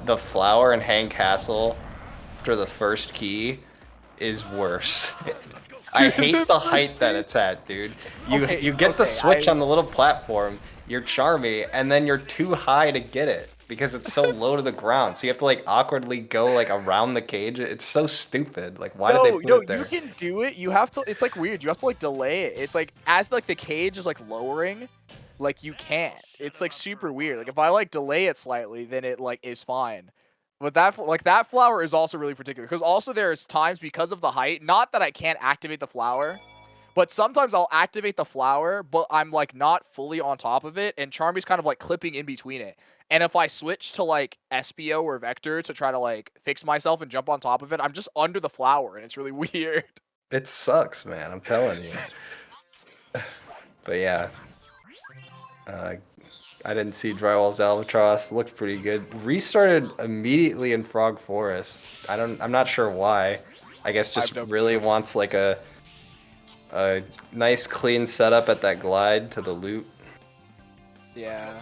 S9: the flower in Hang Castle after the first key is worse. I hate the height that it's at, dude. You get the switch on the little platform, you're charmy, and then you're too high to get it because it's so low to the ground. So you have to like awkwardly go like around the cage. It's so stupid. Like why did they put it there?
S6: You can do it. You have to. It's like weird. You have to like delay it. It's like as like the cage is like lowering, like you can't. It's like super weird. Like if I like delay it slightly, then it like is fine. But that flower is also really particular because also there's times because of the height. Not that I can't activate the flower, but sometimes I'll activate the flower, but I'm like not fully on top of it, and Charmy's kind of like clipping in between it. And if I switch to like SPO or Vector to try to like fix myself and jump on top of it, I'm just under the flower, and it's really weird.
S9: It sucks, man. I'm telling you. But yeah. I didn't see Drywall's Albatross. Looked pretty good. Restarted immediately in Frog Forest. I'm not sure why. I guess just really wants like a nice clean setup at that glide to the loot.
S6: Yeah.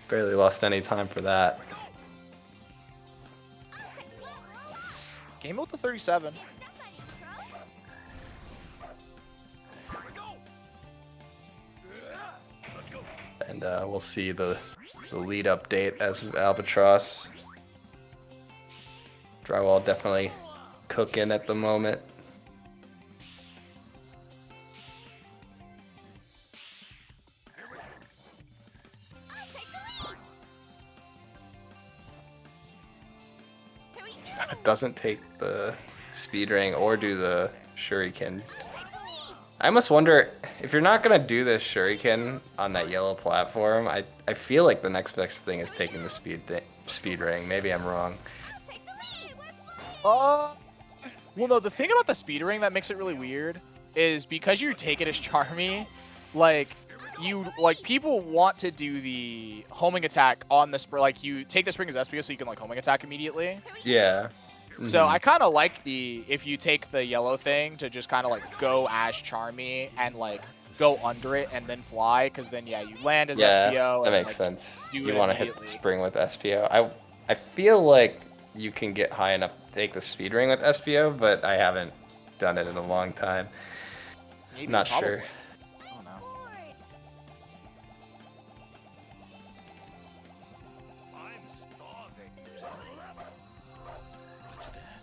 S9: Barely lost any time for that.
S6: Game mode to 37.
S9: And we'll see the lead update as of Albatross. Drywall definitely cooking at the moment. doesn't take the speed ring or do the shuriken. I almost wonder if you're not gonna do this shuriken on that yellow platform. I feel like the next best thing is taking the speed ring. Maybe I'm wrong.
S6: Well, no. The thing about the speed ring that makes it really weird is because you take it as Charmy, like people want to do the homing attack on the spring. Like you take the spring as SPS so you can like homing attack immediately.
S9: Yeah.
S6: So I kind of like if you take the yellow thing to just kind of like go as Charmy and like go under it and then fly, because then yeah, you land as SPO.
S9: That
S6: and,
S9: makes
S6: like,
S9: sense.
S6: do
S9: You
S6: it
S9: want to hit
S6: immediately.
S9: the spring with SPO. I feel like you can get high enough to take the speed ring with SPO, but I haven't done it in a long time.
S6: Maybe,
S9: Not
S6: probably.
S9: sure.
S6: I don't know.
S3: I'm starving. What's that?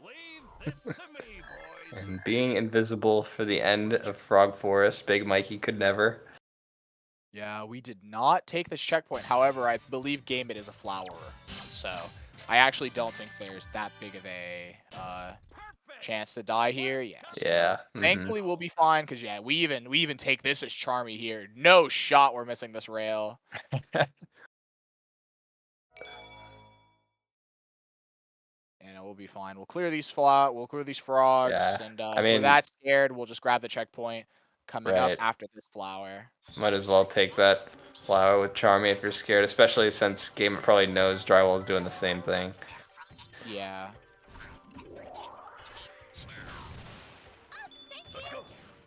S3: Leave this to me, boys.
S9: And being invisible for the end of Frog Forest, Big Mikey could never.
S6: Yeah, we did not take this checkpoint. However, I believe Game It is a flower, so I actually don't think there's that big of a chance to die here. Yeah. So
S9: Yeah.
S6: thankfully, we'll be fine because yeah, we even take this as Charmy here. No shot, we're missing this rail. And we'll be fine. We'll clear these We'll clear these frogs.
S9: Yeah,
S6: And
S9: I
S6: if we're
S9: mean-
S6: that scared, we'll just grab the checkpoint coming up
S9: Right.
S6: after this flower.
S9: Might as well take that flower with Charmy if you're scared, especially since Game probably knows Drywall is doing the same thing.
S6: Yeah.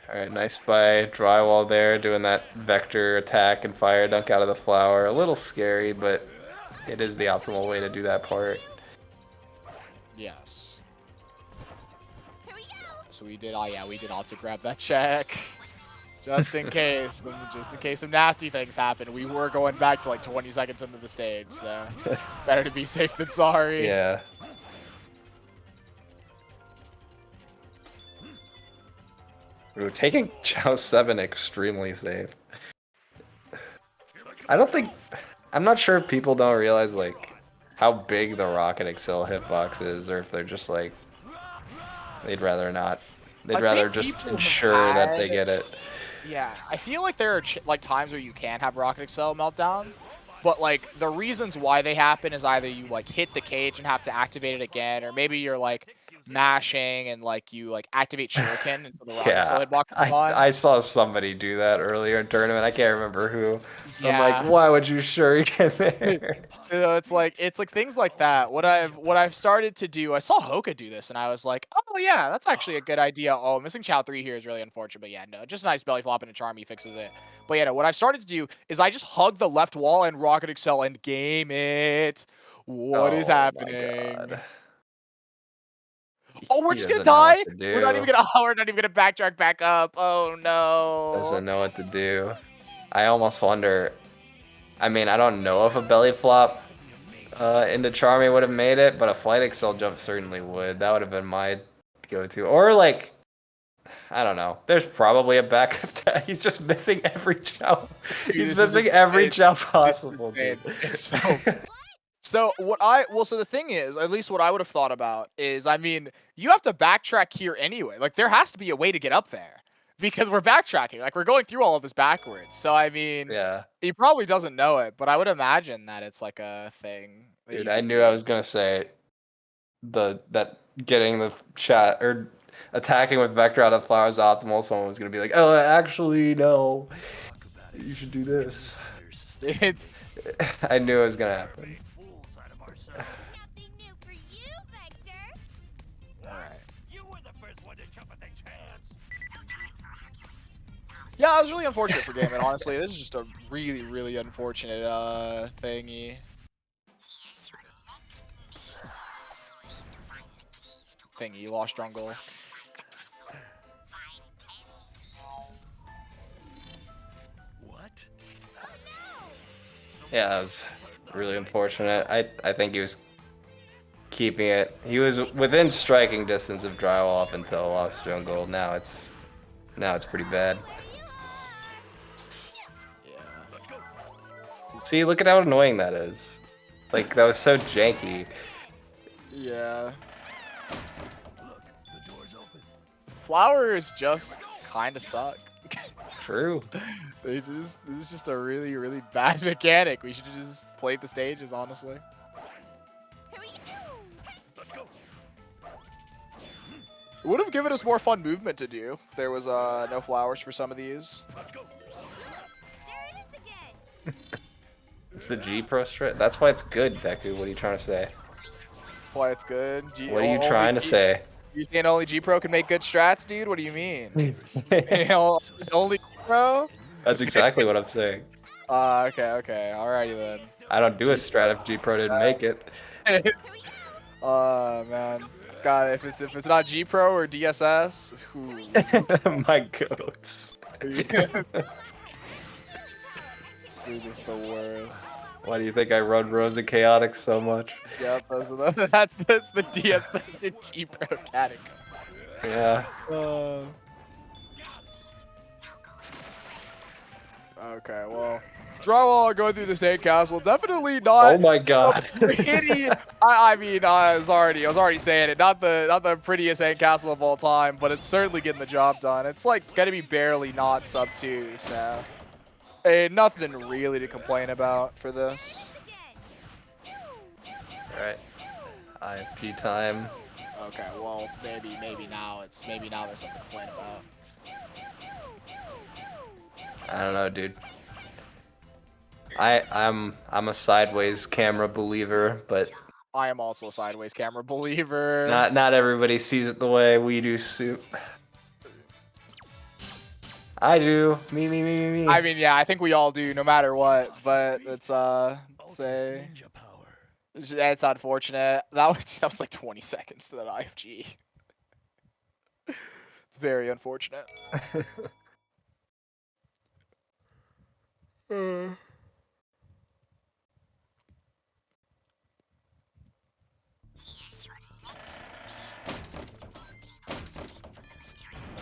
S9: Alright, nice by Drywall there, doing that vector attack and fire dunk out of the flower. A little scary, but it is the optimal way to do that part.
S6: Yes. So we did, we did opt to grab that check. Just in case some nasty things happen. We were going back to like 20 seconds into the stage, so better to be safe than sorry.
S9: Yeah. We were taking Chao 7 extremely safe. I'm not sure if people don't realize like how big the Rocket Excel hitbox is, or if they're just like, they'd rather not. They'd rather just ensure that they get it.
S6: Yeah, I feel like there are like times where you can have Rocket Excel meltdown, but like the reasons why they happen is either you like hit the cage and have to activate it again, or maybe you're like mashing and like you like activate Shuriken until the Rocket Excel hitbox is gone.
S9: I saw somebody do that earlier in tournament. I can't remember who.
S6: Yeah.
S9: I'm like, why would you Shuriken there?
S6: You know, it's like things like that. What I've started to do, I saw Hoka do this, and I was like, oh yeah, that's actually a good idea. Oh, missing Chao 3 here is really unfortunate, but yeah, no, just a nice belly flop and a Charmy fixes it. But yeah, no, what I've started to do is I just hug the left wall and Rocket Excel and game it. What is happening?
S9: My God.
S6: Oh, we're
S9: He
S6: just gonna
S9: doesn't know what
S6: die.
S9: to
S6: We're not even
S9: do.
S6: gonna backtrack back up. Oh no.
S9: Doesn't know what to do. I almost wonder. I mean, I don't know if a belly flop into Charmy would have made it, but a Flight Excel jump certainly would. That would have been my go-to. Or like, I don't know. There's probably a backup tag. He's just missing every jump. He's missing every jump possible, dude.
S6: It's so so the thing is, at least what I would have thought about is, I mean, you have to backtrack here anyway. Like there has to be a way to get up there because we're backtracking. Like we're going through all of this backwards. So I mean,
S9: Yeah.
S6: he probably doesn't know it, but I would imagine that it's like a thing.
S9: Dude, I knew I was gonna say that getting the chat or attacking with vector out of flowers optimal. Someone was gonna be like, "Oh, actually, no, you should do this."
S6: It's.
S9: I knew it was gonna happen.
S6: Yeah, it was really unfortunate for Game, and honestly, this is just a really, really unfortunate thingy. Thingy, lost jungle.
S3: What?
S9: Yeah, that was really unfortunate. I think he was keeping it. He was within striking distance of drywall up until lost jungle. Now it's pretty bad.
S6: Yeah.
S9: See, look at how annoying that is. Like, that was so janky.
S6: Yeah. Flowers just kind of suck.
S9: True.
S6: This is just a really, really bad mechanic. We should just play the stages, honestly. It would have given us more fun movement to do if there was no flowers for some of these.
S9: It's the G Pro strat. That's why it's good, Deku. What are you trying to say?
S6: That's why it's good.
S9: What are you trying to say?
S6: You saying only G Pro can make good strats, dude? What do you mean? Only G Pro?
S9: That's exactly what I'm saying.
S6: Okay. Alrighty then.
S9: I don't do a strat if G Pro didn't make it.
S6: Man. It's got if it's not G Pro or DSS.
S9: My goats.
S6: They're just the worst.
S9: Why do you think I run Rose and Chaotix so much?
S6: Yep, those are that's the DSS and G Pro category.
S9: Yeah.
S6: Okay, well, drywall going through the sandcastle, definitely not.
S9: Oh my god.
S6: Pretty. I mean, I was already saying it. Not the prettiest sandcastle of all time, but it's certainly getting the job done. It's like gonna be barely not sub 2, so nothing really to complain about for this.
S9: Alright. IFG time.
S6: Okay, well, maybe now there's something to complain about.
S9: I don't know, dude. I'm a sideways camera believer, but
S6: I am also a sideways camera believer.
S9: not everybody sees it the way we do. I do. Me.
S6: I mean, yeah, I think we all do, no matter what. But it's it's unfortunate. That was like 20 seconds to that IFG. It's very unfortunate.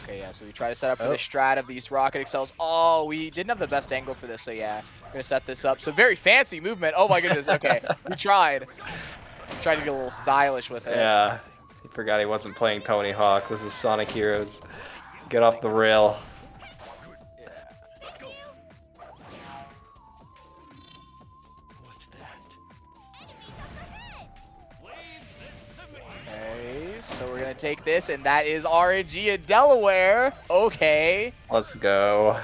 S6: Okay, yeah, so we try to set up for the strat of these rocket excels. Oh, we didn't have the best angle for this, so yeah, we're gonna set this up. So very fancy movement. Oh my goodness. Okay, we tried. Tried to get a little stylish with it.
S9: Yeah. He forgot he wasn't playing Tony Hawk. This is Sonic Heroes. Get off the rail.
S6: Okay, so we're gonna take this, and that is RNG in Delaware. Okay.
S9: Let's go.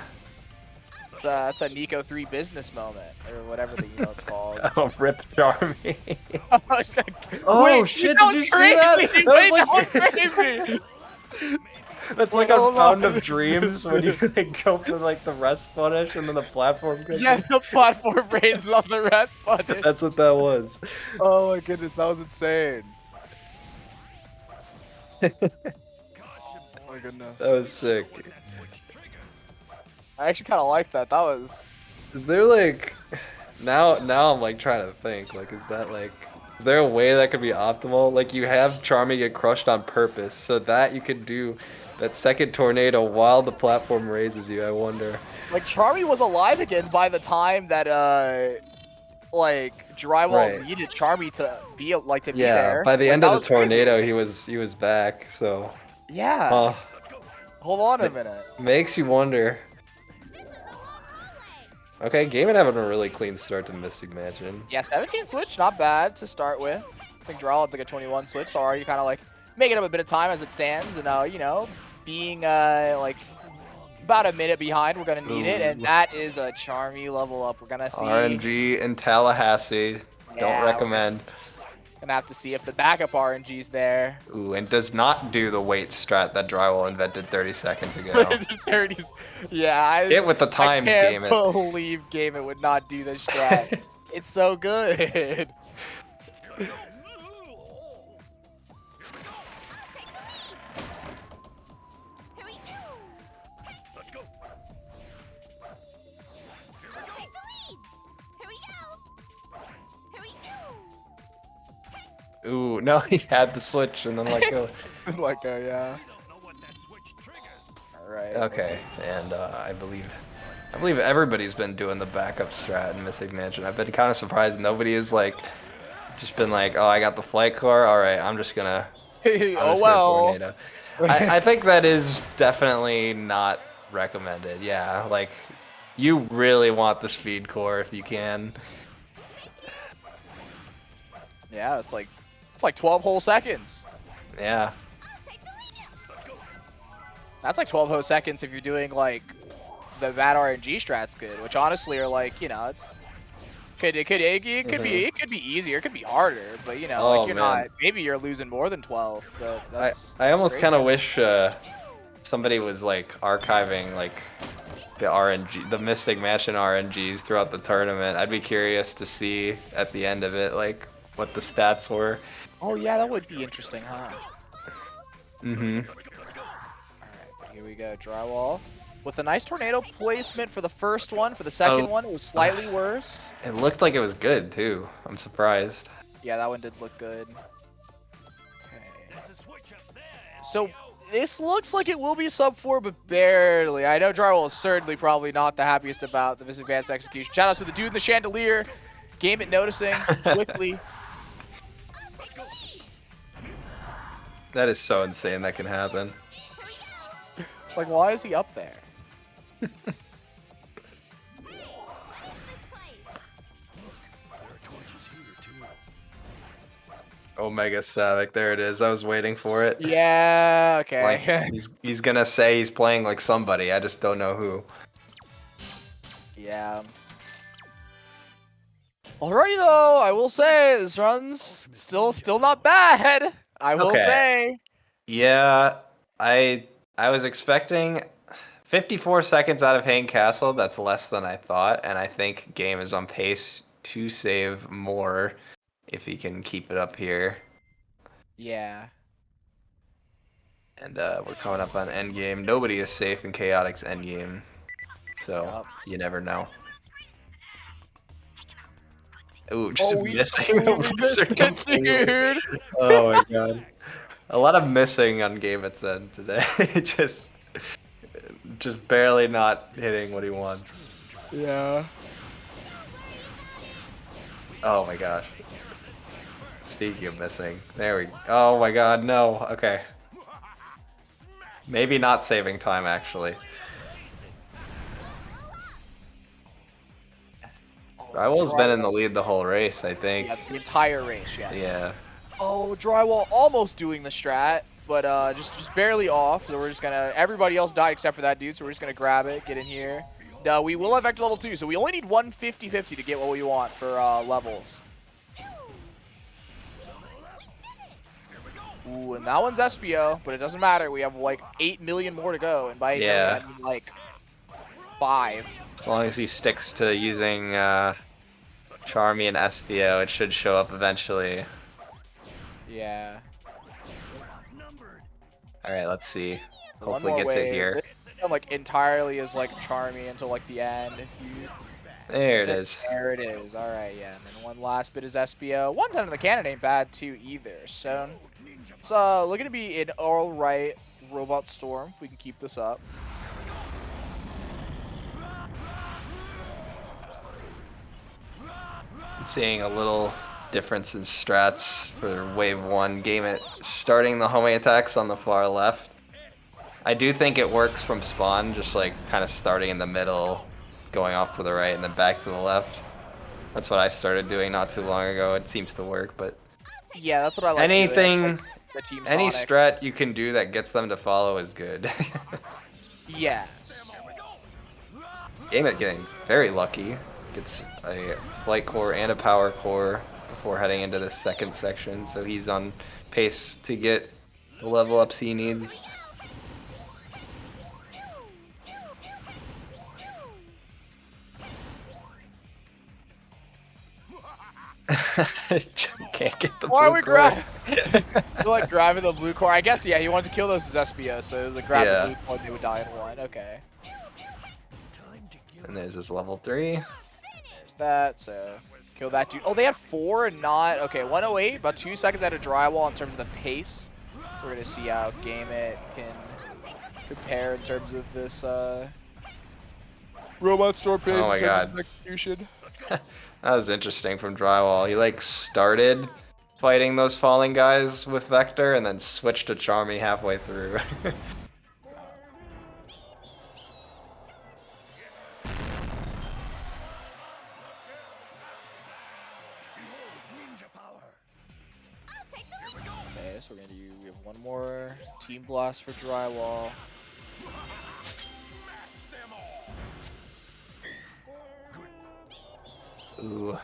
S6: It's a Nico 3 business moment, or whatever it's called.
S9: Oh, rip Charmy.
S6: Oh,
S9: wait, shit,
S6: that
S9: did
S6: was
S9: you see that?
S6: crazy!
S9: That was
S6: Wait,
S9: like-
S6: that was crazy!
S9: That's like on Fountain of Dreams when you like go for like the rest punish and then the platform goes.
S6: Yeah, the platform raises on the rest button.
S9: That's what that was.
S6: Oh my goodness, that was insane. Oh my goodness.
S9: That was sick.
S6: I actually kind of like that. That was.
S9: Is there like now I'm like trying to think like is there a way that could be optimal? Like you have Charmy get crushed on purpose so that you could do that second tornado while the platform raises you. I wonder.
S6: Like Charmy was alive again by the time that like drywall needed Charmy to be be there.
S9: By the
S6: like,
S9: end of the
S6: was crazy.
S9: tornado he was back. So
S6: Yeah. Hold on a minute.
S9: Makes you wonder. Okay, Gaiman having a really clean start to Mystic Mansion.
S6: Yeah, 17 switch, not bad to start with. I think Draw had like a 21 switch, so already kind of like making up a bit of time as it stands, and you know, being like about a minute behind, we're gonna need it, and that is a Charmy level up. We're gonna see
S9: RNG in Tallahassee. Don't recommend.
S6: Gonna have to see if the backup RNG's there.
S9: Ooh, and does not do the wait strat that Drywall invented 30 seconds ago.
S6: 30s. Yeah,
S9: Get with the times,
S6: I
S9: Game It.
S6: can't believe Game It would not do this strat. It's so good.
S9: Ooh, no, he had the switch and then let go.
S6: Yeah. Alright.
S9: Okay, and I believe everybody's been doing the backup strat in Mystic Mansion. I've been kind of surprised nobody is like Just been like, oh, I got the flight core. All right, I'm just gonna
S6: Oh well.
S9: tornado. I think that is definitely not recommended. Yeah, like you really want the speed core if you can.
S6: Yeah, it's like 12 whole seconds.
S9: Yeah.
S6: That's like 12 whole seconds if you're doing like the bad RNG strats good, which honestly are like, you know, it could be easier, it could be harder, but you know, like
S9: Oh
S6: you're
S9: man,
S6: not, maybe you're losing more than 12, but
S9: I almost
S6: great.
S9: kind of wish somebody was like archiving like the RNG, the Mystic Mansion RNGs throughout the tournament. I'd be curious to see at the end of it like what the stats were.
S6: Oh yeah, that would be interesting, huh?
S9: Mm-hmm.
S6: Alright, here we go, drywall. With a nice tornado placement for the first one, for the second one, it was slightly worse.
S9: It looked like it was good too. I'm surprised.
S6: Yeah, that one did look good. Okay. So this looks like it will be sub 4, but barely. I know Drywall is certainly probably not the happiest about the misadvanced execution. Shout out to the dude in the chandelier. Game it noticing quickly.
S9: That is so insane that can happen.
S6: Like, why is he up there?
S9: Omega Savic, there it is. I was waiting for it.
S6: Yeah, okay.
S9: Like, he's gonna say he's playing like somebody. I just don't know who.
S6: Yeah. Alrighty though, I will say this run's still not bad. I will say.
S9: Yeah, I was expecting 54 seconds out of Hang Castle. That's less than I thought, and I think Game is on pace to save more if he can keep it up here.
S6: Yeah.
S9: And we're coming up on endgame. Nobody is safe in Chaotix endgame, so you never know. Ooh, just missing
S6: dude.
S9: Oh my god. A lot of missing on Game at end today. just barely not hitting what he wants.
S6: Yeah.
S9: Oh my gosh. Speaking of missing, there we go. Oh my god, no. Okay. Maybe not saving time, actually. Drywall's been in the lead the whole race, I think.
S6: Yeah, the entire race, yes.
S9: Yeah.
S6: Oh, Drywall almost doing the strat, but just barely off. So we're just gonna, everybody else died except for that dude, so we're just gonna grab it, get in here. We will have Vector level 2, so we only need 150-50 to get what we want for levels. Ooh, and that one's SPO, but it doesn't matter. We have like 8 million more to go, and by 8 million, I mean like 5.
S9: As long as he sticks to using Charmy and SPO, it should show up eventually.
S6: Yeah.
S9: Alright, let's see.
S6: So
S9: Hopefully gets it here.
S6: This like entirely is like Charmy until like the end. If you
S9: There it is.
S6: There it is. All right, yeah. And then one last bit is SPO. 110 in the cannon ain't bad too either. So it's looking to be an all right robot storm if we can keep this up.
S9: I'm seeing a little difference in strats for wave 1 game it starting the homing attacks on the far left. I do think it works from spawn, just like kind of starting in the middle, going off to the right and then back to the left. That's what I started doing not too long ago. It seems to work, but
S6: yeah, that's what I like.
S9: Anything,
S6: like the Team
S9: any
S6: Sonic.
S9: strat you can do that gets them to follow is good.
S6: Yes.
S9: Game it getting very lucky. Gets a flight core and a power core before heading into the second section, so he's on pace to get the level ups he needs. Can't get the
S6: Why are
S9: blue
S6: we
S9: core.
S6: We're like grabbing the blue core. I guess, yeah, he wanted to kill those as SPO, so it was like grab the blue core and they would die in one. Okay.
S9: And there's this level 3.
S6: There's that, so kill that dude. Oh, they had 4 and not. Okay, 108, about 2 seconds out of drywall in terms of the pace. So we're going to see how Game It can compare in terms of this robot store pace
S9: Oh my
S6: in terms
S9: god.
S6: of execution.
S9: That was interesting from Drywall. He like started fighting those falling guys with Vector and then switched to Charmy halfway through.
S6: Okay, so we have one more Team Blast for Drywall.
S9: Ooh,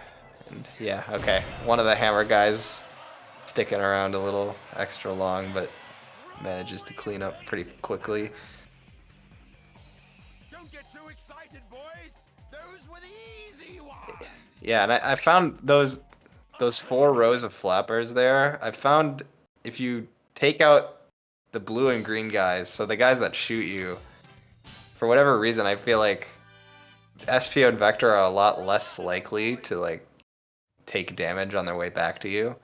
S9: and yeah, okay. One of the hammer guys sticking around a little extra long, but manages to clean up pretty quickly.
S3: Don't get too excited, boys. Those were the easy ones.
S9: Yeah, and I found those 4 rows of flappers there. I found if you take out the blue and green guys, so the guys that shoot you, for whatever reason, I feel like SPO and Vector are a lot less likely to like take damage on their way back to you.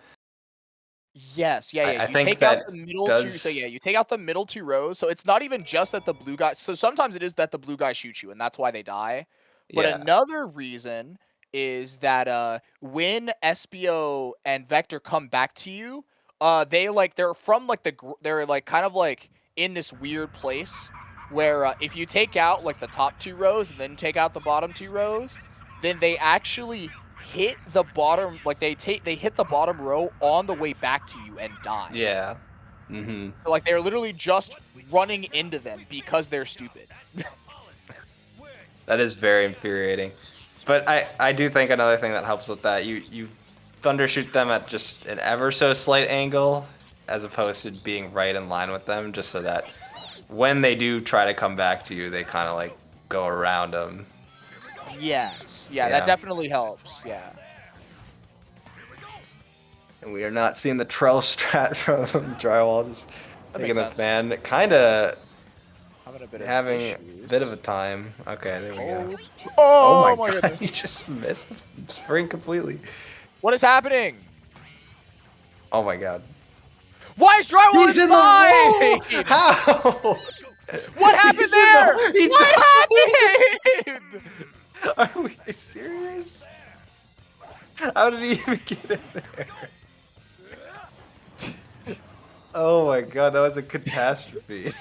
S6: Yes, yeah.
S9: I
S6: You
S9: think
S6: take out
S9: that
S6: the middle
S9: does...
S6: two. So yeah, you take out the middle 2 rows. So it's not even just that the blue guy. So sometimes it is that the blue guy shoots you, and that's why they die. But
S9: Yeah.
S6: another reason is that when SBO and Vector come back to you, they're from like they're like kind of like in this weird place where if you take out like the top 2 rows and then take out the bottom 2 rows, then they actually hit the bottom, like they hit the bottom row on the way back to you and die.
S9: Yeah. Mm-hmm.
S6: So like they're literally just running into them because they're stupid.
S9: That is very infuriating. But I do think another thing that helps with that, you thundershoot them at just an ever so slight angle as opposed to being right in line with them, just so that when they do try to come back to you, they kind of like go around them.
S6: Yes. Yeah,
S9: Yeah.
S6: that definitely helps. Yeah.
S9: And we are not seeing the Trell strat from Drywall, just
S6: That
S9: taking
S6: makes
S9: the
S6: sense.
S9: fan. Kind of
S6: Having
S9: a bit of a time. Okay, there we go.
S6: Oh my
S9: God,
S6: goodness.
S9: he just missed the spring completely.
S6: What is happening?
S9: Oh my god.
S6: Why is Drywall
S9: He's
S6: inside?
S9: in the wall! How?
S6: What happened there? What happened?
S9: Are we serious? How did he even get in there? Oh my god, that was a catastrophe.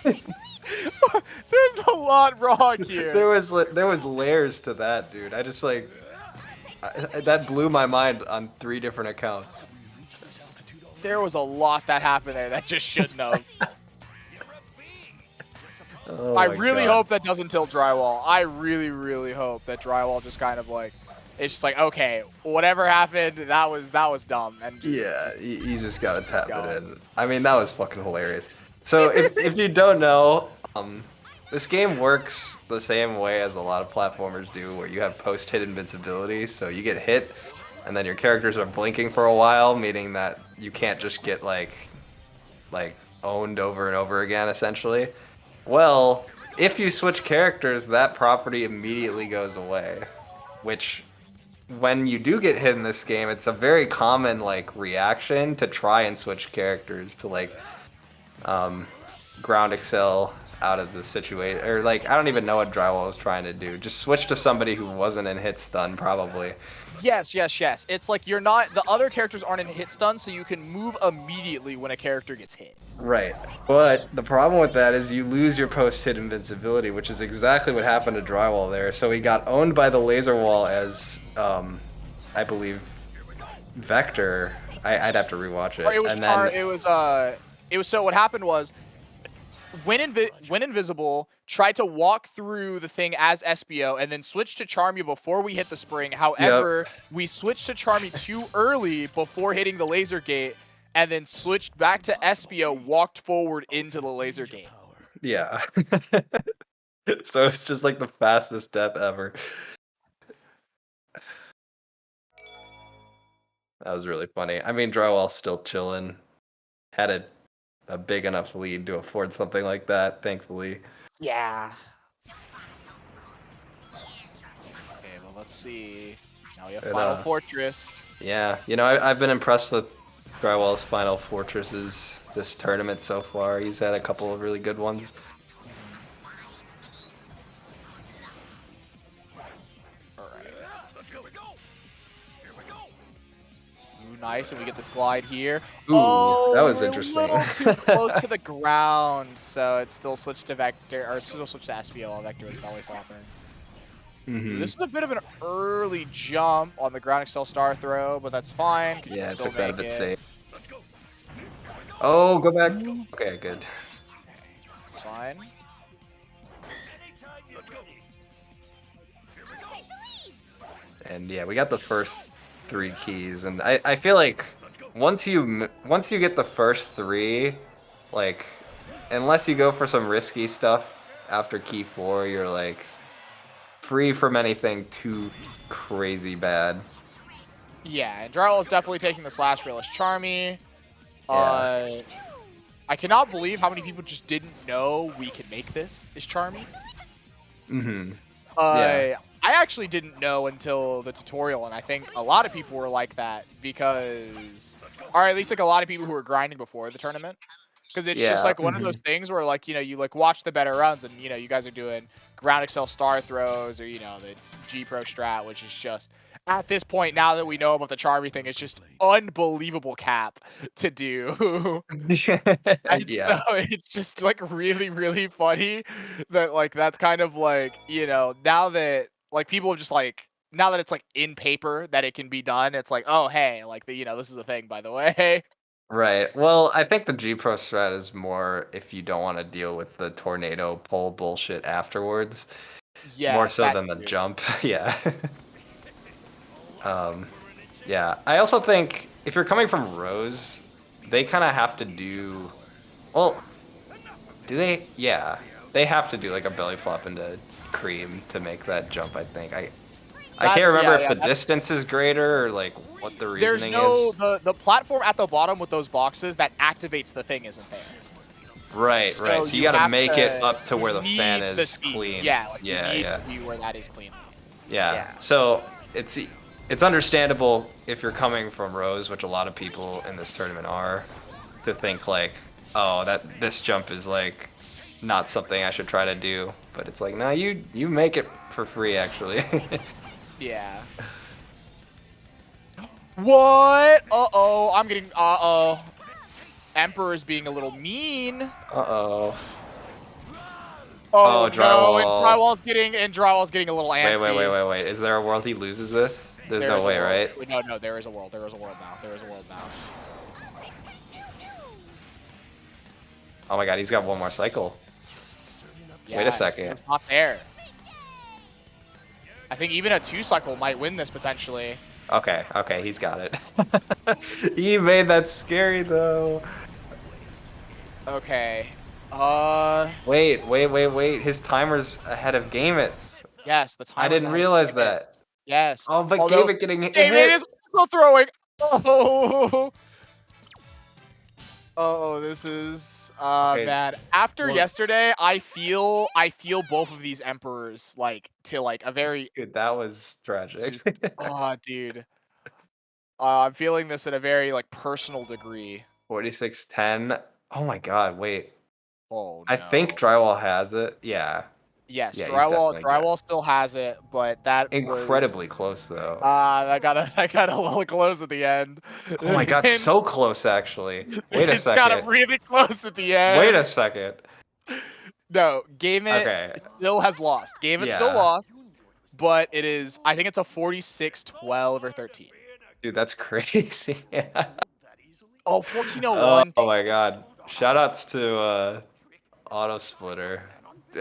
S6: There's a lot wrong here.
S9: There was layers to that, dude. I just like that blew my mind on 3 different accounts.
S6: There was a lot that happened there that just shouldn't have.
S9: Oh
S6: I
S9: my
S6: really
S9: God.
S6: hope that doesn't tilt Drywall. I really, really hope that Drywall just kind of like, it's just like, okay, whatever happened, that was dumb. And just,
S9: you just gotta tap it in. I mean, that was fucking hilarious. So if you don't know, this game works the same way as a lot of platformers do, where you have post-hit invincibility. So you get hit, and then your characters are blinking for a while, meaning that you can't just get like owned over and over again, essentially. Well, if you switch characters, that property immediately goes away, which when you do get hit in this game, it's a very common like reaction to try and switch characters to like ground excel out of the situation, or like I don't even know what Drywall was trying to do. Just switch to somebody who wasn't in hit stun, probably.
S6: Yes. It's like you're not, the other characters aren't in hit stun, so you can move immediately when a character gets hit.
S9: Right. But the problem with that is you lose your post-hit invincibility, which is exactly what happened to Drywall there. So he got owned by the laser wall as, I believe, Vector. I'd have to rewatch it.
S6: Or it was so what happened was, when Invisible tried to walk through the thing as SBO and then switched to Charmy before we hit the spring. However, we switched to Charmy too early before hitting the laser gate, and then switched back to SBO, walked forward into the laser gate.
S9: Yeah. So it's just like the fastest death ever. That was really funny. I mean, Drywall's still chilling. Had a big enough lead to afford something like that, thankfully.
S6: Yeah. Okay, well, let's see. Now we have Final Fortress.
S9: Yeah, you know, I've been impressed with Drywall's Final Fortresses this tournament so far. He's had a couple of really good ones.
S6: Nice, and we get this glide here.
S4: Ooh, that was
S6: we're
S4: interesting.
S6: a little too close to the ground, so it still switched to Vector, or still switched to SPL while Vector was belly flopping. Ooh, this is a bit of an early jump on the ground Excel star throw, but that's fine. You
S4: Yeah,
S6: can
S4: I
S6: still
S4: took that a
S6: make
S4: bit
S6: it.
S4: safe. Oh, go back. Okay, good.
S6: It's fine.
S4: And yeah, we got the first 3 keys, and I feel like once you get the first 3, like unless you go for some risky stuff after key 4, you're like free from anything too crazy bad.
S6: Yeah, and Drywall is definitely taking the slash rail as Charmy.
S4: Yeah.
S6: I cannot believe how many people just didn't know we could make this as Charmy.
S4: Yeah.
S6: I actually didn't know until the tutorial, and I think a lot of people were like that because, or at least like a lot of people who were grinding before the tournament. Because it's just
S4: Yeah.
S6: like one of those things where like, you like watch the better runs and, you guys are doing ground Excel star throws or, the G Pro strat, which is just, at this point, now that we know about the Charmy thing, it's just unbelievable cap to do. And so
S4: Yeah.
S6: it's just like really, really funny that like that's kind of like, now that like people have just like, now that it's like in paper that it can be done, it's like, oh, hey, like this is a thing, by the way.
S4: Right. Well, I think the G Pro strat is more if you don't want to deal with the tornado pole bullshit afterwards. More
S6: Yes,
S4: so
S6: that
S4: than the
S6: too.
S4: jump. Yeah. Yeah. I also think if you're coming from Rose, they kind of have to do. Well, do they? Yeah. They have to do like a belly flop into cream to make that jump, I think. I can't remember if the distance is greater or like what the
S6: There's
S4: reasoning
S6: no
S4: is.
S6: the platform at the bottom with those boxes that activates the thing isn't there.
S4: Right, right. So you got to make it up to
S6: You
S4: where the fan
S6: need the
S4: is
S6: speed.
S4: clean.
S6: Yeah, like you
S4: Yeah,
S6: need
S4: yeah.
S6: to be where that is clean.
S4: Yeah. So it's understandable if you're coming from Rose, which a lot of people in this tournament are, to think like, oh, this jump is like not something I should try to do. But it's like, no, you make it for free actually.
S6: Yeah. What? Uh-oh. I'm getting Emperor's being a little mean.
S4: Uh-oh.
S6: Oh, no,
S4: Drywall.
S6: and Drywall's getting a little antsy.
S4: Wait. Is there a world he loses this? There's
S6: There
S4: no
S6: is a
S4: way,
S6: world.
S4: right?
S6: Wait, no, there is a world. There is a world now. There is a world now.
S4: Oh my god, he's got one more cycle.
S6: Yeah,
S4: Wait a second.
S6: It's not there. I think even a 2-cycle might win this potentially.
S4: Okay, he's got it. He made that scary though.
S6: Okay.
S4: Wait. His timer's ahead of Game It.
S6: Yes, the timer's
S4: I didn't
S6: ahead of
S4: realize
S6: Game It.
S4: that.
S6: Yes.
S4: Oh, but
S6: Although
S4: Game It getting hit.
S6: Game It is also throwing. Oh. Oh, this is
S4: Okay.
S6: bad. After
S4: Well-
S6: yesterday, I feel both of these emperors like to like a very
S4: Dude, that was tragic.
S6: dude. I'm feeling this at a very like personal degree.
S4: 46-10. Oh my god, wait.
S6: Oh no.
S4: I think Drywall has it. Yeah.
S6: Yes,
S4: Yeah, he's definitely got
S6: Drywall still has it, but that
S4: incredibly close though.
S6: that got a little close at the end.
S4: Oh my god, so close actually. Wait a second.
S6: It's got it really close at the end.
S4: Wait a second.
S6: No, Game It
S4: Okay.
S6: still has lost. Game It still
S4: Yeah.
S6: lost, but it is. I think it's a 46-12 or 13.
S4: Dude, that's crazy.
S6: Oh, 1401.
S4: Oh my god. Shoutouts to Auto Splitter.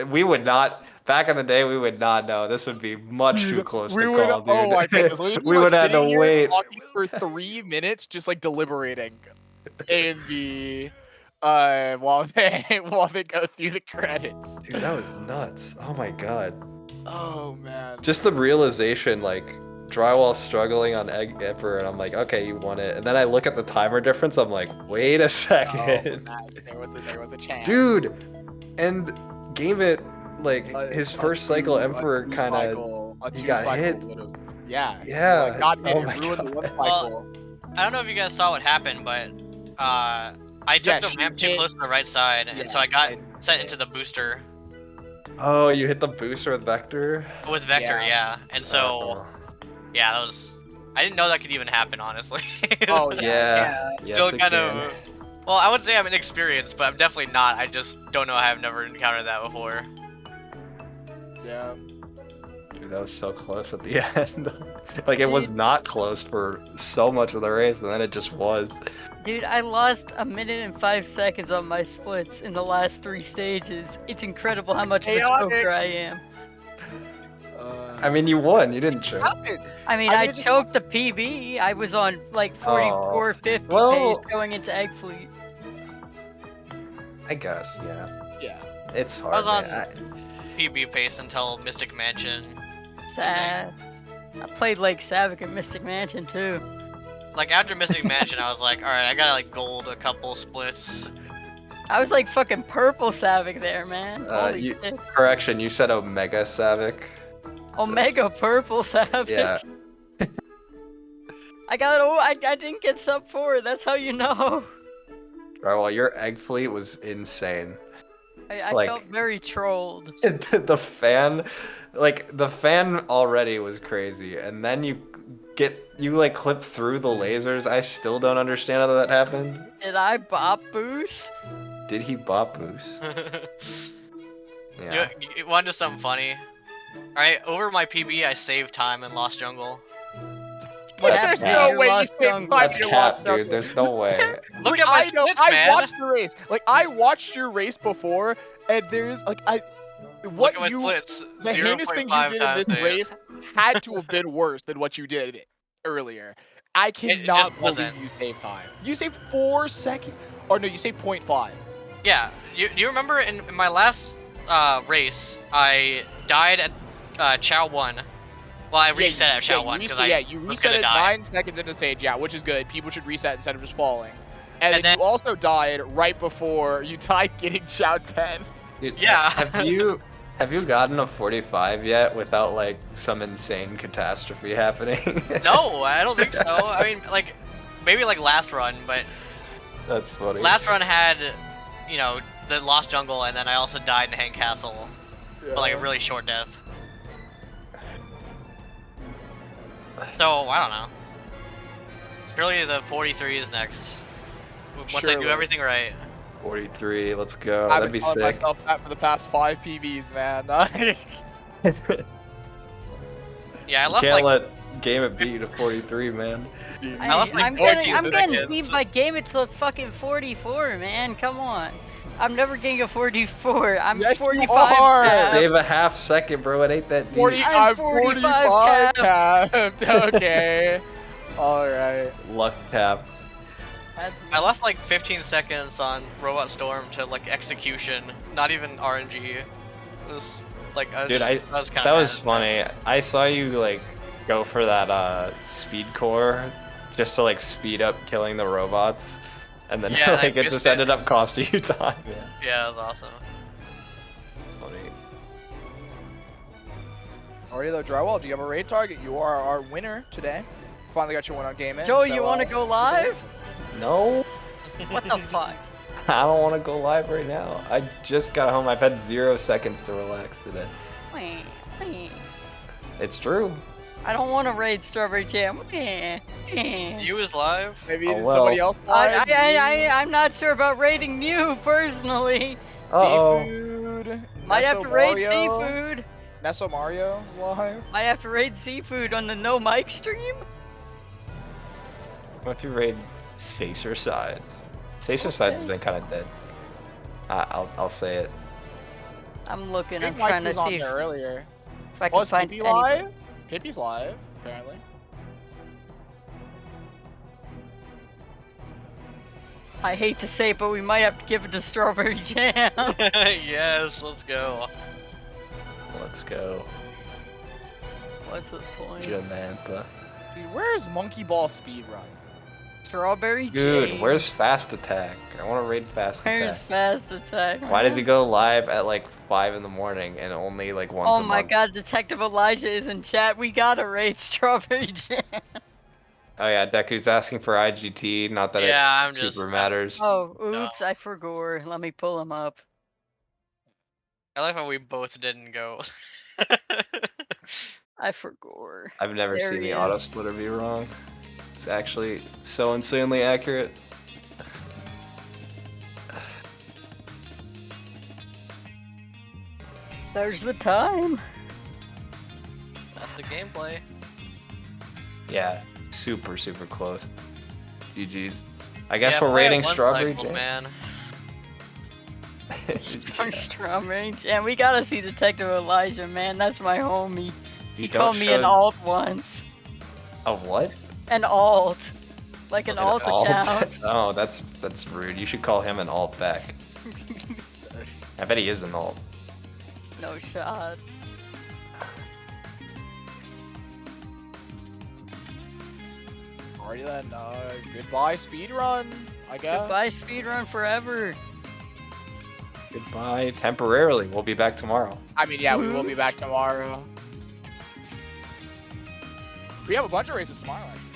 S4: We would not back in the day we would not know. This would be much too close to call, dude.
S6: Oh my goodness.
S4: We would have to wait.
S6: Talking for 3 minutes, just like deliberating in the while they go through the credits.
S4: Dude, that was nuts. Oh my god.
S6: Oh man.
S4: Just the realization, like Drywall struggling on Emperor, and I'm like, okay, you won it. And then I look at the timer difference, I'm like, wait a second.
S6: Oh, there was a chance.
S4: Dude, and Game It, like his first cycle Emperor kind of he got hit.
S6: Yeah.
S4: Yeah.
S6: Like, got hit
S4: Oh
S6: and
S4: my
S6: ruined the
S4: God.
S6: one cycle.
S7: Well, I don't know if you guys saw what happened, but I took the
S6: she
S7: ramp too
S6: hit-
S7: close to the right side, and so I got sent into the booster
S4: Oh, you hit the booster with Vector?
S7: with Vector, yeah. And so,
S4: Oh.
S7: yeah, that was I didn't know that could even happen, honestly.
S6: Oh
S4: Yeah. Yes,
S7: Still
S4: it
S7: kind
S4: can.
S7: of. Well, I would say I'm inexperienced, but I'm definitely not. I just don't know. I've never encountered that before.
S6: Yeah.
S4: Dude, that was so close at the end. Like, it was
S1: Dude.
S4: not close for so much of the race, and then it just was.
S1: Dude, I lost 1:05 on my splits in the last 3 stages. It's incredible how much of a
S6: Chaotix.
S1: choker I am.
S4: I mean, you won. You didn't choke.
S1: I mean, I choked the PB. I was on like 44, 50
S4: well-
S1: pace going into Egg Fleet.
S4: I guess, yeah.
S6: Yeah.
S4: It's
S7: I was
S4: hard,
S7: on
S4: man.
S7: PB pace until Mystic Mansion.
S1: Sad. I played like Savik and Mystic Mansion too.
S7: Like after Mystic Mansion, I was like, all right, I gotta like gold a couple splits.
S1: I was like fucking purple Savik there, man. Holy shit.
S4: Correction, you said Omega Savic.
S1: Omega purple Savik.
S4: Yeah.
S1: I didn't get sub 4. That's how you know.
S4: Right, well, your egg fleet was insane.
S1: I
S4: Like-
S1: felt very trolled.
S4: the fan already was crazy, and then you like clip through the lasers. I still don't understand how that happened.
S1: Did I bop boost?
S4: Did he bop boost? Yeah.
S7: You want to do something funny? Alright, over my PB, I saved time and lost jungle.
S1: What
S6: There's
S1: happened to
S6: no
S1: you,
S6: way you
S1: Lost
S6: saved
S1: Jungle?
S6: time.
S4: That's
S6: You
S4: cap,
S6: lost
S4: dude. There's no way.
S7: Look at my
S6: I know.
S7: splits,
S6: I
S7: man.
S6: watched the race. Like I watched your race before, and there's like
S7: Look at my splits.
S6: the heinous things you
S7: 0.5
S6: did in this
S7: times
S6: race had to have been worse than what you did earlier. I cannot
S7: just
S6: believe
S7: wasn't.
S6: you saved time. You saved 4 seconds. Or no, you saved 0.5.
S7: Yeah, you remember in my last race, I died at Chao 1. Well, I reset at Chao 1 because
S6: you
S7: was
S6: reset
S7: gonna
S6: it
S7: die.
S6: 9 seconds into stage, yeah, which is good. People should reset instead of just falling. And,
S7: And
S6: then
S7: then-
S6: you also died right before you died getting Chao 10.
S4: Dude,
S7: Yeah.
S4: Have you gotten a 45 yet without like some insane catastrophe happening?
S7: No, I don't think so. I mean, like, maybe like last run, but
S4: That's funny.
S7: last run had, you know, the Lost Jungle, and then I also died in Hang Castle. But like a really short death. So, I don't know. Surely the 43 is next. Once I do
S6: Surely.
S7: everything right.
S4: 43, let's go.
S6: I've
S4: That'd
S6: been
S4: be
S6: telling
S4: sick.
S6: myself that for the past 5 PVs, man.
S7: Yeah, I
S4: You
S7: lost
S4: can't
S7: like
S4: let Game It beat you to 43, man.
S7: I lost like
S1: I'm
S7: 14
S1: getting
S7: seconds.
S1: beat by game. It's a fucking 44, man. Come on. I'm never getting a 44. I'm
S6: Yes, you
S1: 45
S6: are.
S1: cap.
S4: Save a half second, bro. It ain't that deep.
S6: 40,
S1: I'm
S6: I'm
S1: 45
S6: 45 capped. Okay. Alright.
S4: Luck tapped.
S1: That's
S7: I lost like 15 seconds on Robot Storm to like execution, not even RNG. It was like I was
S4: Dude,
S7: just, I was kind
S4: that
S7: of
S4: was funny. I saw you like go for that speed core just to like speed up killing the robots, and then
S7: Yeah,
S4: like
S7: I
S4: it just
S7: missed it.
S4: ended up costing you time. Yeah.
S7: Yeah, it was awesome.
S4: Funny.
S6: Alrighty though, Drywall, do you have a raid target? You are our winner today. Finally got your win on Game In.
S1: Joe,
S6: so,
S1: you want to go live?
S4: No,
S1: What the fuck?
S4: I don't want to go live right now. I just got home. I've had 0 seconds to relax today.
S1: Wait, wait.
S4: It's true.
S1: I don't want to raid Strawberry Jam.
S7: You is live.
S6: Maybe
S4: Oh,
S6: it's somebody
S4: well.
S6: else live.
S1: I'm not sure about raiding you personally.
S4: Uh-oh.
S6: Seafood.
S1: Might have
S6: Nesso
S1: to raid
S6: Mario.
S1: Seafood.
S6: Nesso Mario is live.
S1: Might have to raid Seafood on the no mic stream.
S4: What if you raid Sacer Sides? Sacer Sides has been kind of dead. I'll say it.
S1: I'm looking.
S6: I
S1: I'm
S6: think Mike
S1: trying
S6: was
S1: to
S6: on
S1: see
S6: there earlier.
S1: if I can
S6: Was
S1: find
S6: Pippi
S1: anything.
S6: live? Pippi's live, apparently.
S1: I hate to say it, but we might have to give it to Strawberry Jam.
S7: Yes, let's go.
S4: Let's go.
S1: What's the point?
S4: Jamantha.
S6: Dude, where's Monkey Ball speedruns?
S1: Strawberry
S4: Dude,
S1: Jam.
S4: where's Fast Attack? I want to raid Fast
S1: Where's
S4: Attack.
S1: Fast Attack?
S4: Why does he go live at like 5 in the morning and only like once
S1: Oh
S4: a
S1: my
S4: month?
S1: god, Detective Elijah is in chat. We gotta raid Strawberry Jam.
S4: Oh yeah, Deku's asking for IGT, not that
S7: Yeah,
S4: it
S7: I'm just-
S4: super matters.
S1: Oh, oops, I forgot. Let me pull him up.
S7: I like how we both didn't go.
S1: I forgot.
S9: I've never
S1: There
S9: seen
S1: he
S9: the
S1: is.
S9: auto splitter be wrong. It's actually so insanely accurate.
S1: There's the time.
S7: That's the gameplay.
S9: Yeah, super close. GG's. I guess
S7: Yeah,
S9: we're
S7: play it
S9: rating
S7: one
S9: Strawberry
S7: cycle,
S9: Jam.
S7: man.
S1: Strawberry Jam. We gotta see Detective Elijah, man. That's my homie. He
S9: don't
S1: called me an
S9: show-
S1: alt once.
S9: A what?
S1: An alt. Like an alt account.
S9: Oh, that's rude. You should call him an alt back. I bet he is an alt.
S1: No shot.
S6: Alrighty then, goodbye speedrun, I guess.
S1: Goodbye speedrun forever.
S9: Goodbye temporarily. We'll be back tomorrow.
S6: I mean, yeah, we will be back tomorrow. We have a bunch of races tomorrow, actually.